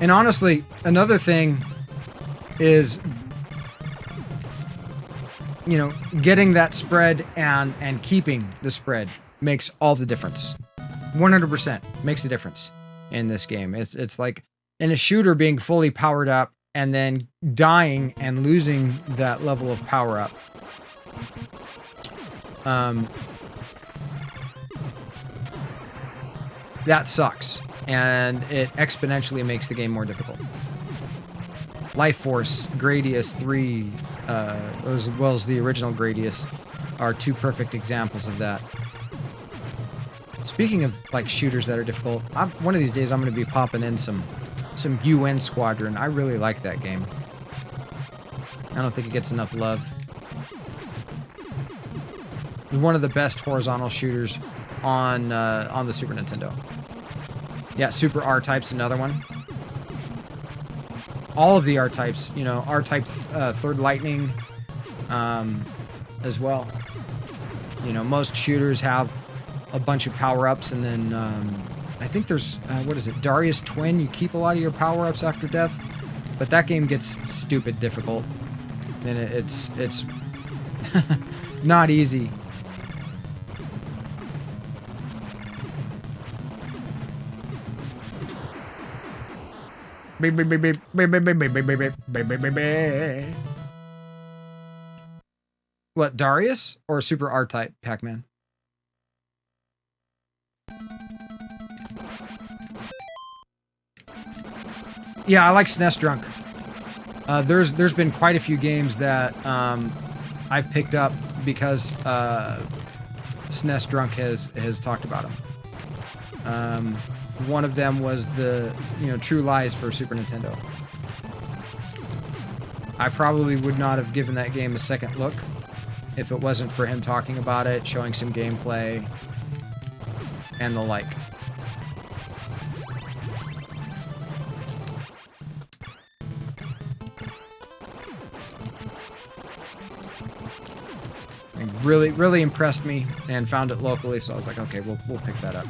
And honestly, another thing is, you know, getting that spread and keeping the spread makes all the difference. 100% makes a difference in this game. It's like in a shooter being fully powered up and then dying and losing that level of power up. That sucks, and it exponentially makes the game more difficult. Life Force, Gradius 3, as well as the original Gradius, are two perfect examples of that. Speaking of like shooters that are difficult, one of these days I'm going to be popping in some UN Squadron. I really like that game. I don't think it gets enough love. It's one of the best horizontal shooters on the Super Nintendo. Yeah, Super R-Type's another one. All of the R-Types, you know, R-Type Third Lightning as well. You know, most shooters have a bunch of power-ups, and then I think there's, what is it, Darius Twin? You keep a lot of your power-ups after death, but that game gets stupid difficult. And it's not easy. What, Darius or Super R-Type Pac-Man? Yeah, I like SNES Drunk. There's been quite a few games that I've picked up because SNES Drunk has talked about them. One of them was the, you know, True Lies for Super Nintendo. I probably would not have given that game a second look if it wasn't for him talking about it, showing some gameplay, and the like. It really impressed me and found it locally, so I was like, okay, we'll pick that up.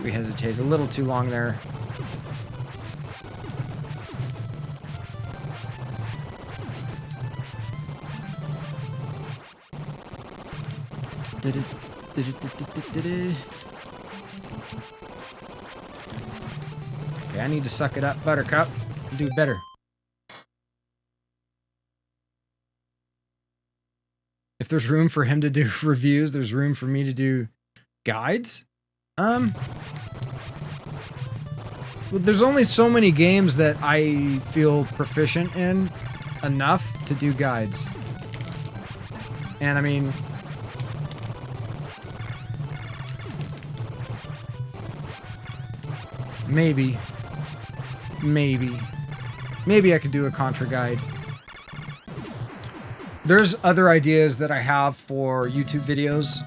We hesitated a little too long there. Okay, I need to suck it up, Buttercup, and do better. If there's room for him to do reviews, there's room for me to do guides. Well, there's only so many games that I feel proficient in enough to do guides. And I mean, maybe I could do a Contra guide. There's other ideas that I have for YouTube videos.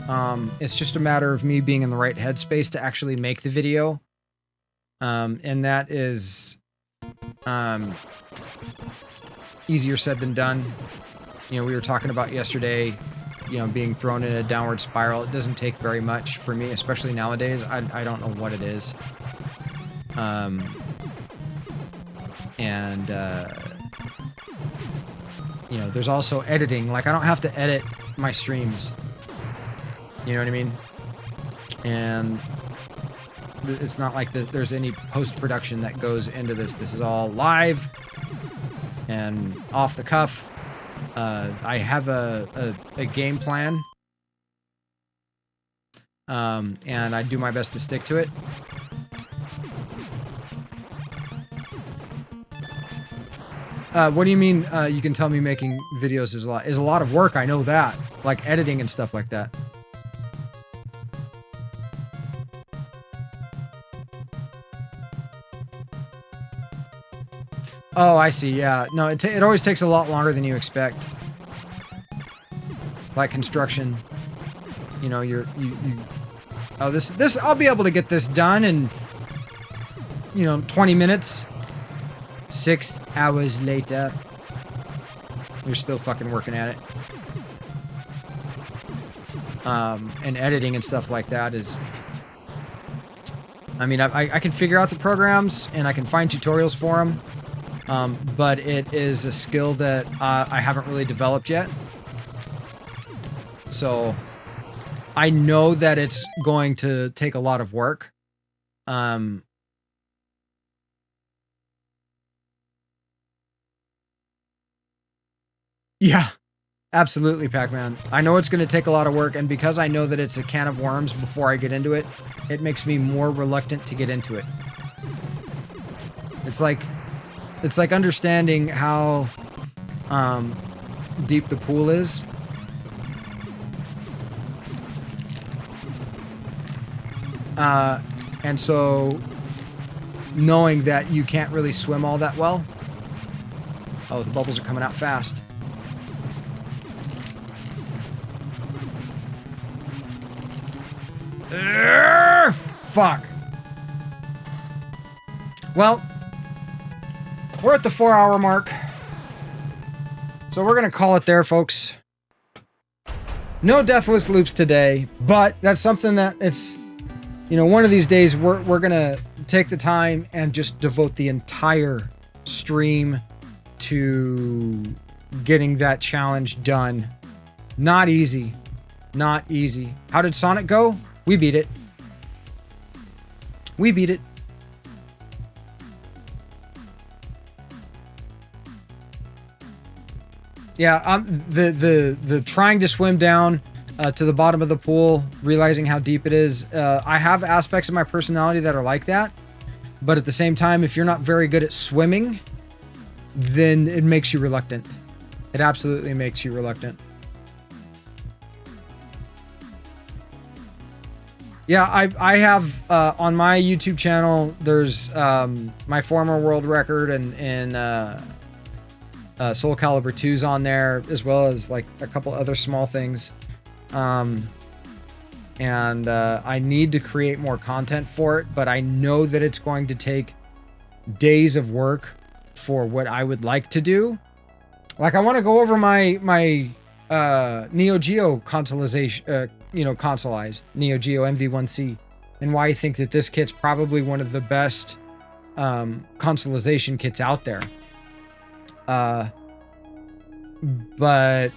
It's just a matter of me being in the right headspace to actually make the video. And that is easier said than done. You know, we were talking about yesterday, you know, being thrown in a downward spiral. It doesn't take very much for me, especially nowadays. I don't know what it is. You know, there's also editing. Like, I don't have to edit my streams. You know what I mean? And it's not like there's any post-production that goes into this. This is all live and off the cuff. I have a game plan. And I do my best to stick to it. What do you mean? You can tell me making videos is a lot of work. I know that, like editing and stuff like that. Oh, I see. Yeah, no, it always takes a lot longer than you expect. Like construction, you know, you. Oh, this I'll be able to get this done in, 20 minutes. 6 hours later, you're still fucking working at it. And editing and stuff like that is. I mean, I can figure out the programs and I can find tutorials for them. But it is a skill that I haven't really developed yet. So I know that it's going to take a lot of work. Yeah, absolutely, Pac-Man. I know it's going to take a lot of work, and because I know that it's a can of worms before I get into it, it makes me more reluctant to get into it. It's like understanding how deep the pool is. And so knowing that you can't really swim all that well. Oh, the bubbles are coming out fast. Fuck. Well, we're at the 4-hour mark. So we're going to call it there, folks. No deathless loops today, but that's something that it's, one of these days we're going to take the time and just devote the entire stream to getting that challenge done. Not easy. Not easy. How did Sonic go? We beat it. We beat it. Yeah, the trying to swim down to the bottom of the pool, realizing how deep it is. I have aspects of my personality that are like that, but at the same time, if you're not very good at swimming, then it makes you reluctant. It absolutely makes you reluctant. Yeah, I have on my YouTube channel. There's my former world record and Soul Calibur 2's on there, as well as like a couple other small things. And I need to create more content for it, but I know that it's going to take days of work for what I would like to do. Like I want to go over my Neo Geo consolization, consoleized Neo Geo MV1C, and why I think that this kit's probably one of the best consolization kits out there. But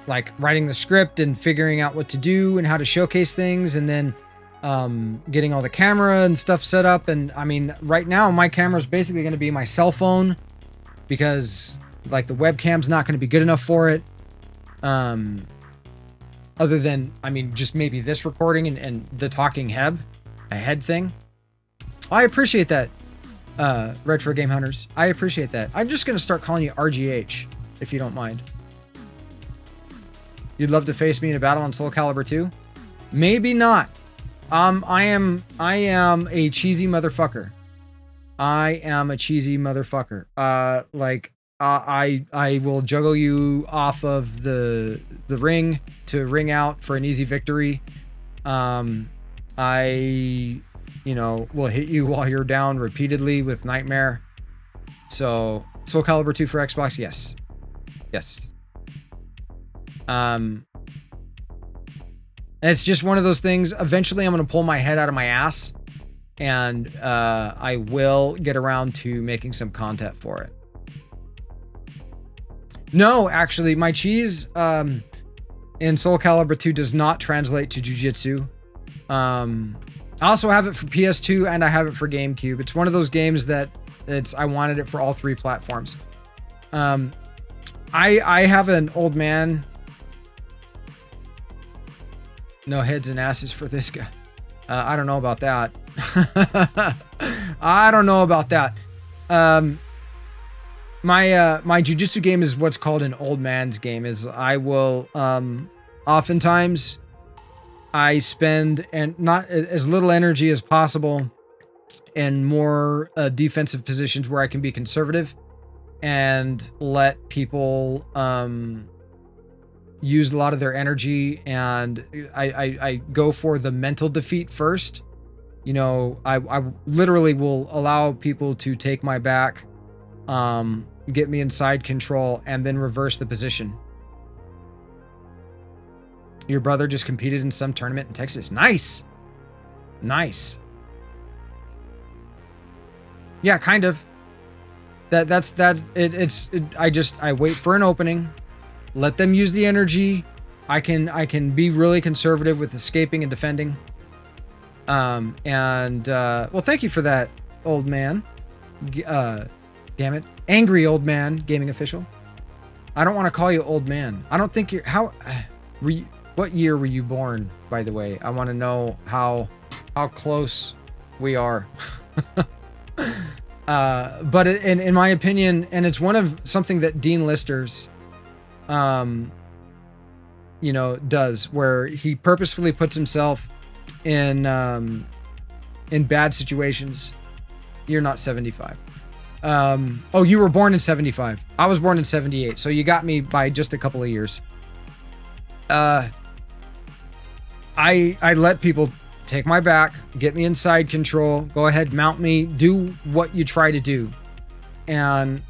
like writing the script and figuring out what to do and how to showcase things, and then getting all the camera and stuff set up. And I mean, right now my camera is basically going to be my cell phone, because like the webcam's not going to be good enough for it. Other than, I mean, just maybe this recording and the talking head thing. I appreciate that, Retro Game Hunters. I appreciate that. I'm just going to start calling you RGH, if you don't mind. You'd love to face me in a battle on Soul Calibur 2? Maybe not. I am a cheesy motherfucker. I am a cheesy motherfucker. I will juggle you off of the ring to ring out for an easy victory. I will hit you while you're down repeatedly with Nightmare. So, Soul Calibur 2 for Xbox, yes. Yes. It's just one of those things. Eventually, I'm going to pull my head out of my ass, and I will get around to making some content for it. No, actually, my cheese in Soul Calibur 2 does not translate to Jiu-Jitsu. I also have it for PS2 and I have it for GameCube. It's one of those games that I wanted it for all three platforms. I have an old man. No heads and asses for this guy. I don't know about that. my jujitsu game is what's called an old man's game. Is I will oftentimes I spend and not as little energy as possible in more defensive positions where I can be conservative and let people use a lot of their energy, and I go for the mental defeat first. You know, I literally will allow people to take my back, get me inside control, and then reverse the position. Your brother just competed in some tournament in Texas. Nice. Nice. Yeah, kind of. I wait for an opening, let them use the energy. I can be really conservative with escaping and defending. Well, thank you for that, old man. Damn it. Angry old man, gaming official. I don't want to call you old man. I don't think what year were you born, by the way? I want to know how close we are. But in my opinion, and it's one of something that Dean Lister's, does, where he purposefully puts himself in bad situations. You're not 75. Oh, you were born in 75. I was born in 78. So you got me by just a couple of years. I let people take my back, get me inside control, go ahead, mount me, do what you try to do. And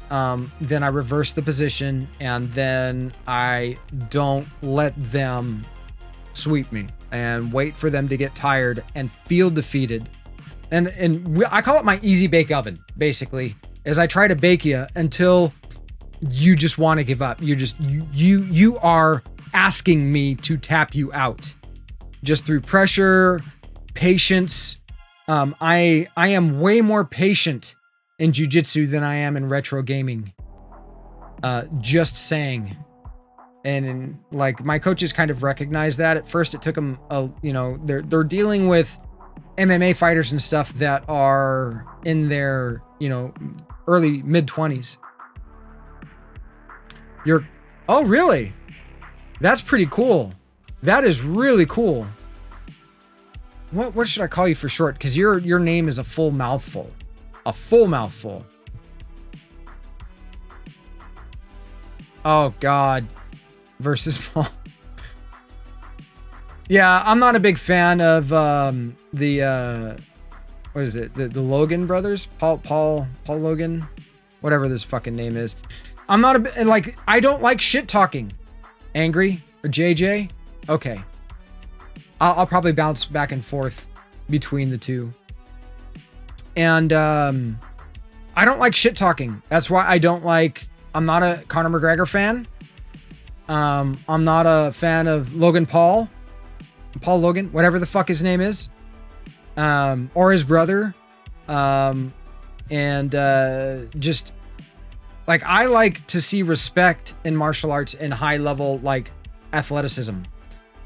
then I reverse the position, and then I don't let them sweep me and wait for them to get tired and feel defeated. And I call it my easy bake oven, basically, as I try to bake you until you just want to give up. You are asking me to tap you out just through pressure, patience. I am way more patient in jiu-jitsu than I am in retro gaming. Just saying. And like my coaches kind of recognize that. At first it took them they're dealing with MMA fighters and stuff that are in their, early mid-20s. Oh, really? That's pretty cool. That is really cool. What should I call you for short? Because your name is a full mouthful. A full mouthful. Oh, God. Versus Paul. Yeah, I'm not a big fan of what is it? The Logan brothers? Paul Logan? Whatever this fucking name is. I'm not I don't like shit talking. Angry or JJ? Okay. I'll probably bounce back and forth between the two. And I don't like shit talking. That's why I'm not a Conor McGregor fan. I'm not a fan of Logan Paul Logan, whatever the fuck his name is. Or his brother. Just like, I like to see respect in martial arts and high level, like, athleticism.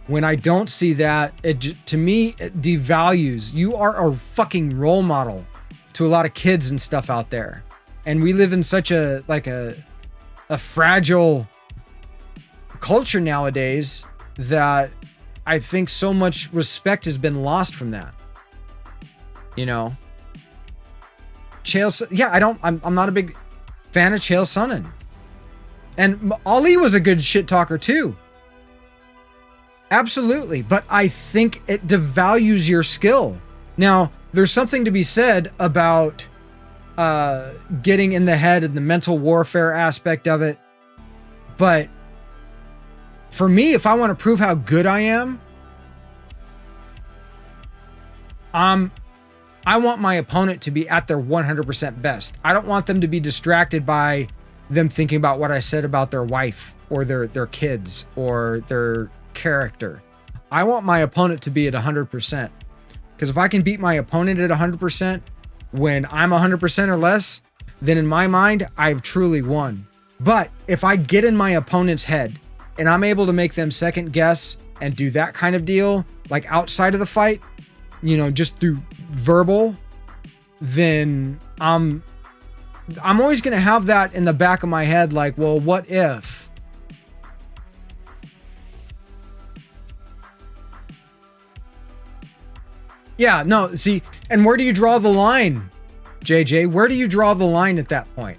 When I don't see that, to me, it devalues. You are a fucking role model to a lot of kids and stuff out there. And we live in such a fragile culture nowadays that I think so much respect has been lost from that. Chael, yeah, I'm not a big fan of Chael Sonnen. And Ali was a good shit talker too. Absolutely. But I think it devalues your skill. Now, there's something to be said about getting in the head and the mental warfare aspect of it. But for me, if I want to prove how good I am, I want my opponent to be at their 100% best. I don't want them to be distracted by them thinking about what I said about their wife or their kids or their character. I want my opponent to be at 100%. Because if I can beat my opponent at 100% when I'm 100% or less, then in my mind, I've truly won. But if I get in my opponent's head and I'm able to make them second guess and do that kind of deal, like outside of the fight, just through verbal, then I'm I'm always going to have that in the back of my head, like, well, what if? Yeah, no, see, and where do you draw the line, JJ? Where do you draw the line at that point?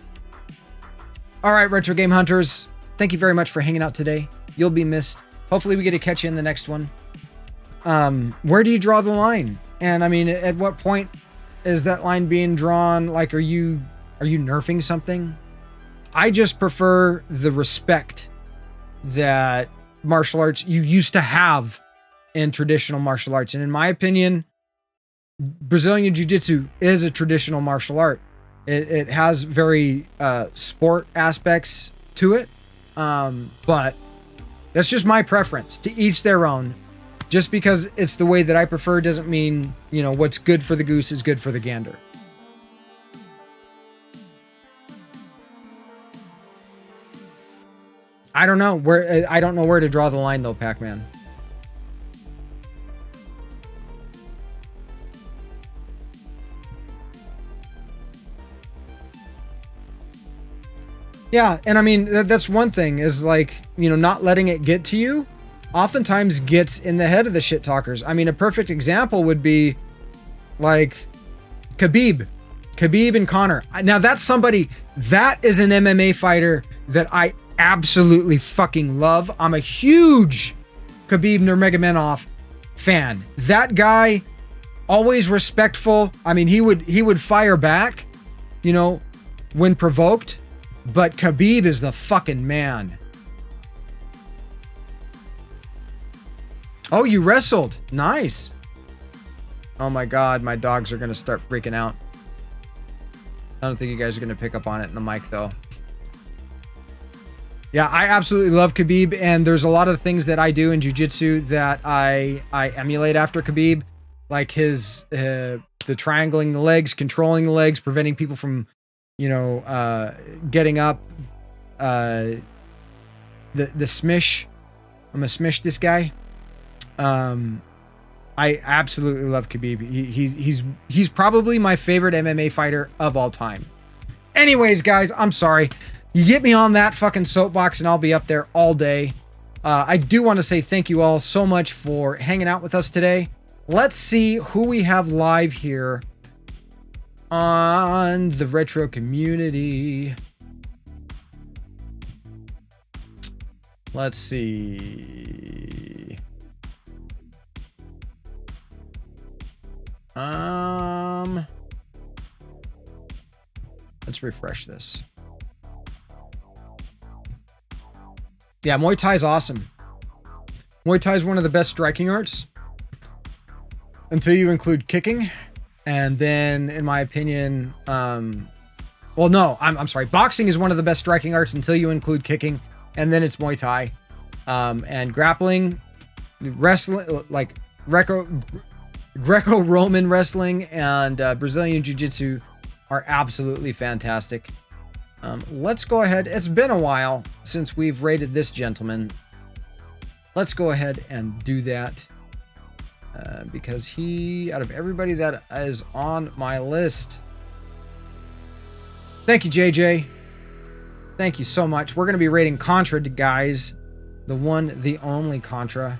All right, Retro Game Hunters, thank you very much for hanging out today. You'll be missed. Hopefully we get to catch you in the next one. Where do you draw the line? And I mean, at what point is that line being drawn? Like, are you nerfing something? I just prefer the respect that martial arts you used to have in traditional martial arts. And in my opinion, Brazilian Jiu-Jitsu is a traditional martial art. It has very sport aspects to it. But that's just my preference. To each their own. Just because it's the way that I prefer doesn't mean, you know, what's good for the goose is good for the gander. I don't know where to draw the line though, Pac-Man. Yeah, and I mean, that's one thing is like, you know, not letting it get to you oftentimes gets in the head of the shit talkers. I mean, a perfect example would be like Khabib and Conor. Now that's somebody that is an MMA fighter that I absolutely fucking love. I'm a huge Khabib Nurmagomedov fan. That guy, always respectful. I mean, he would fire back, you know, when provoked. But Khabib is the fucking man. Oh, you wrestled. Nice. Oh my God, my dogs are going to start freaking out. I don't think you guys are going to pick up on it in the mic though. Yeah, I absolutely love Khabib, and there's a lot of things that I do in jiu-jitsu that I emulate after Khabib. Like his, the triangling the legs, controlling the legs, preventing people from, you know, getting up, the smish. I'm gonna smish this guy. I absolutely love Khabib. He's probably my favorite MMA fighter of all time. Anyways, guys, I'm sorry. You get me on that fucking soapbox and I'll be up there all day. I do want to say thank you all so much for hanging out with us today. Let's see who we have live here on the retro community. Let's see. Let's refresh this. Yeah, Muay Thai is awesome. Muay Thai is one of the best striking arts until you include kicking. And then, in my opinion, well, no, I'm sorry. Boxing is one of the best striking arts until you include kicking. And then it's Muay Thai. And grappling, wrestling, like Greco-Roman wrestling and Brazilian Jiu-Jitsu are absolutely fantastic. Let's go ahead. It's been a while since we've rated this gentleman. Let's go ahead and do that. Because he, out of everybody that is on my list. Thank you, JJ. Thank you so much. We're going to be rating Contra, guys. The one, the only Contra.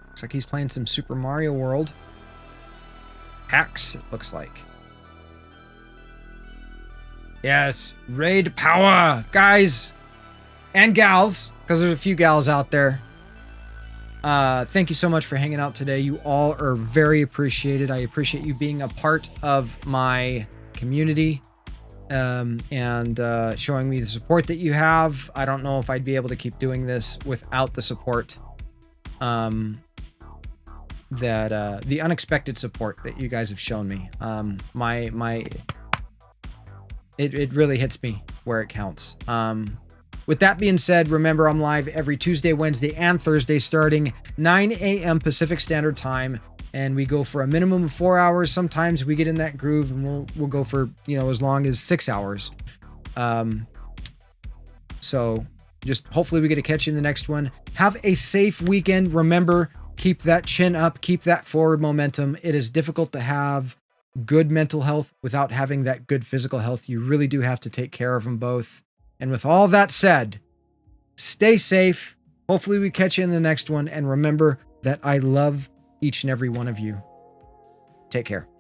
Looks like he's playing some Super Mario World. Hacks, it looks like. Yes, raid power, guys and gals, because there's a few gals out there. Thank you so much for hanging out today. You all are very appreciated. I appreciate you being a part of my community and showing me the support that you have. I don't know if I'd be able to keep doing this without the support, the unexpected support that you guys have shown me. It really hits me where it counts. With that being said, remember I'm live every Tuesday, Wednesday, and Thursday starting 9 a.m. Pacific Standard Time, and we go for a minimum of 4 hours. Sometimes we get in that groove and we'll go for, you know, as long as 6 hours. So just hopefully we get to catch you in the next one. Have a safe weekend. Remember, keep that chin up, keep that forward momentum. It is difficult to have good mental health without having that good physical health. You really do have to take care of them both. And with all that said, stay safe. Hopefully we catch you in the next one. And remember that I love each and every one of you. Take care.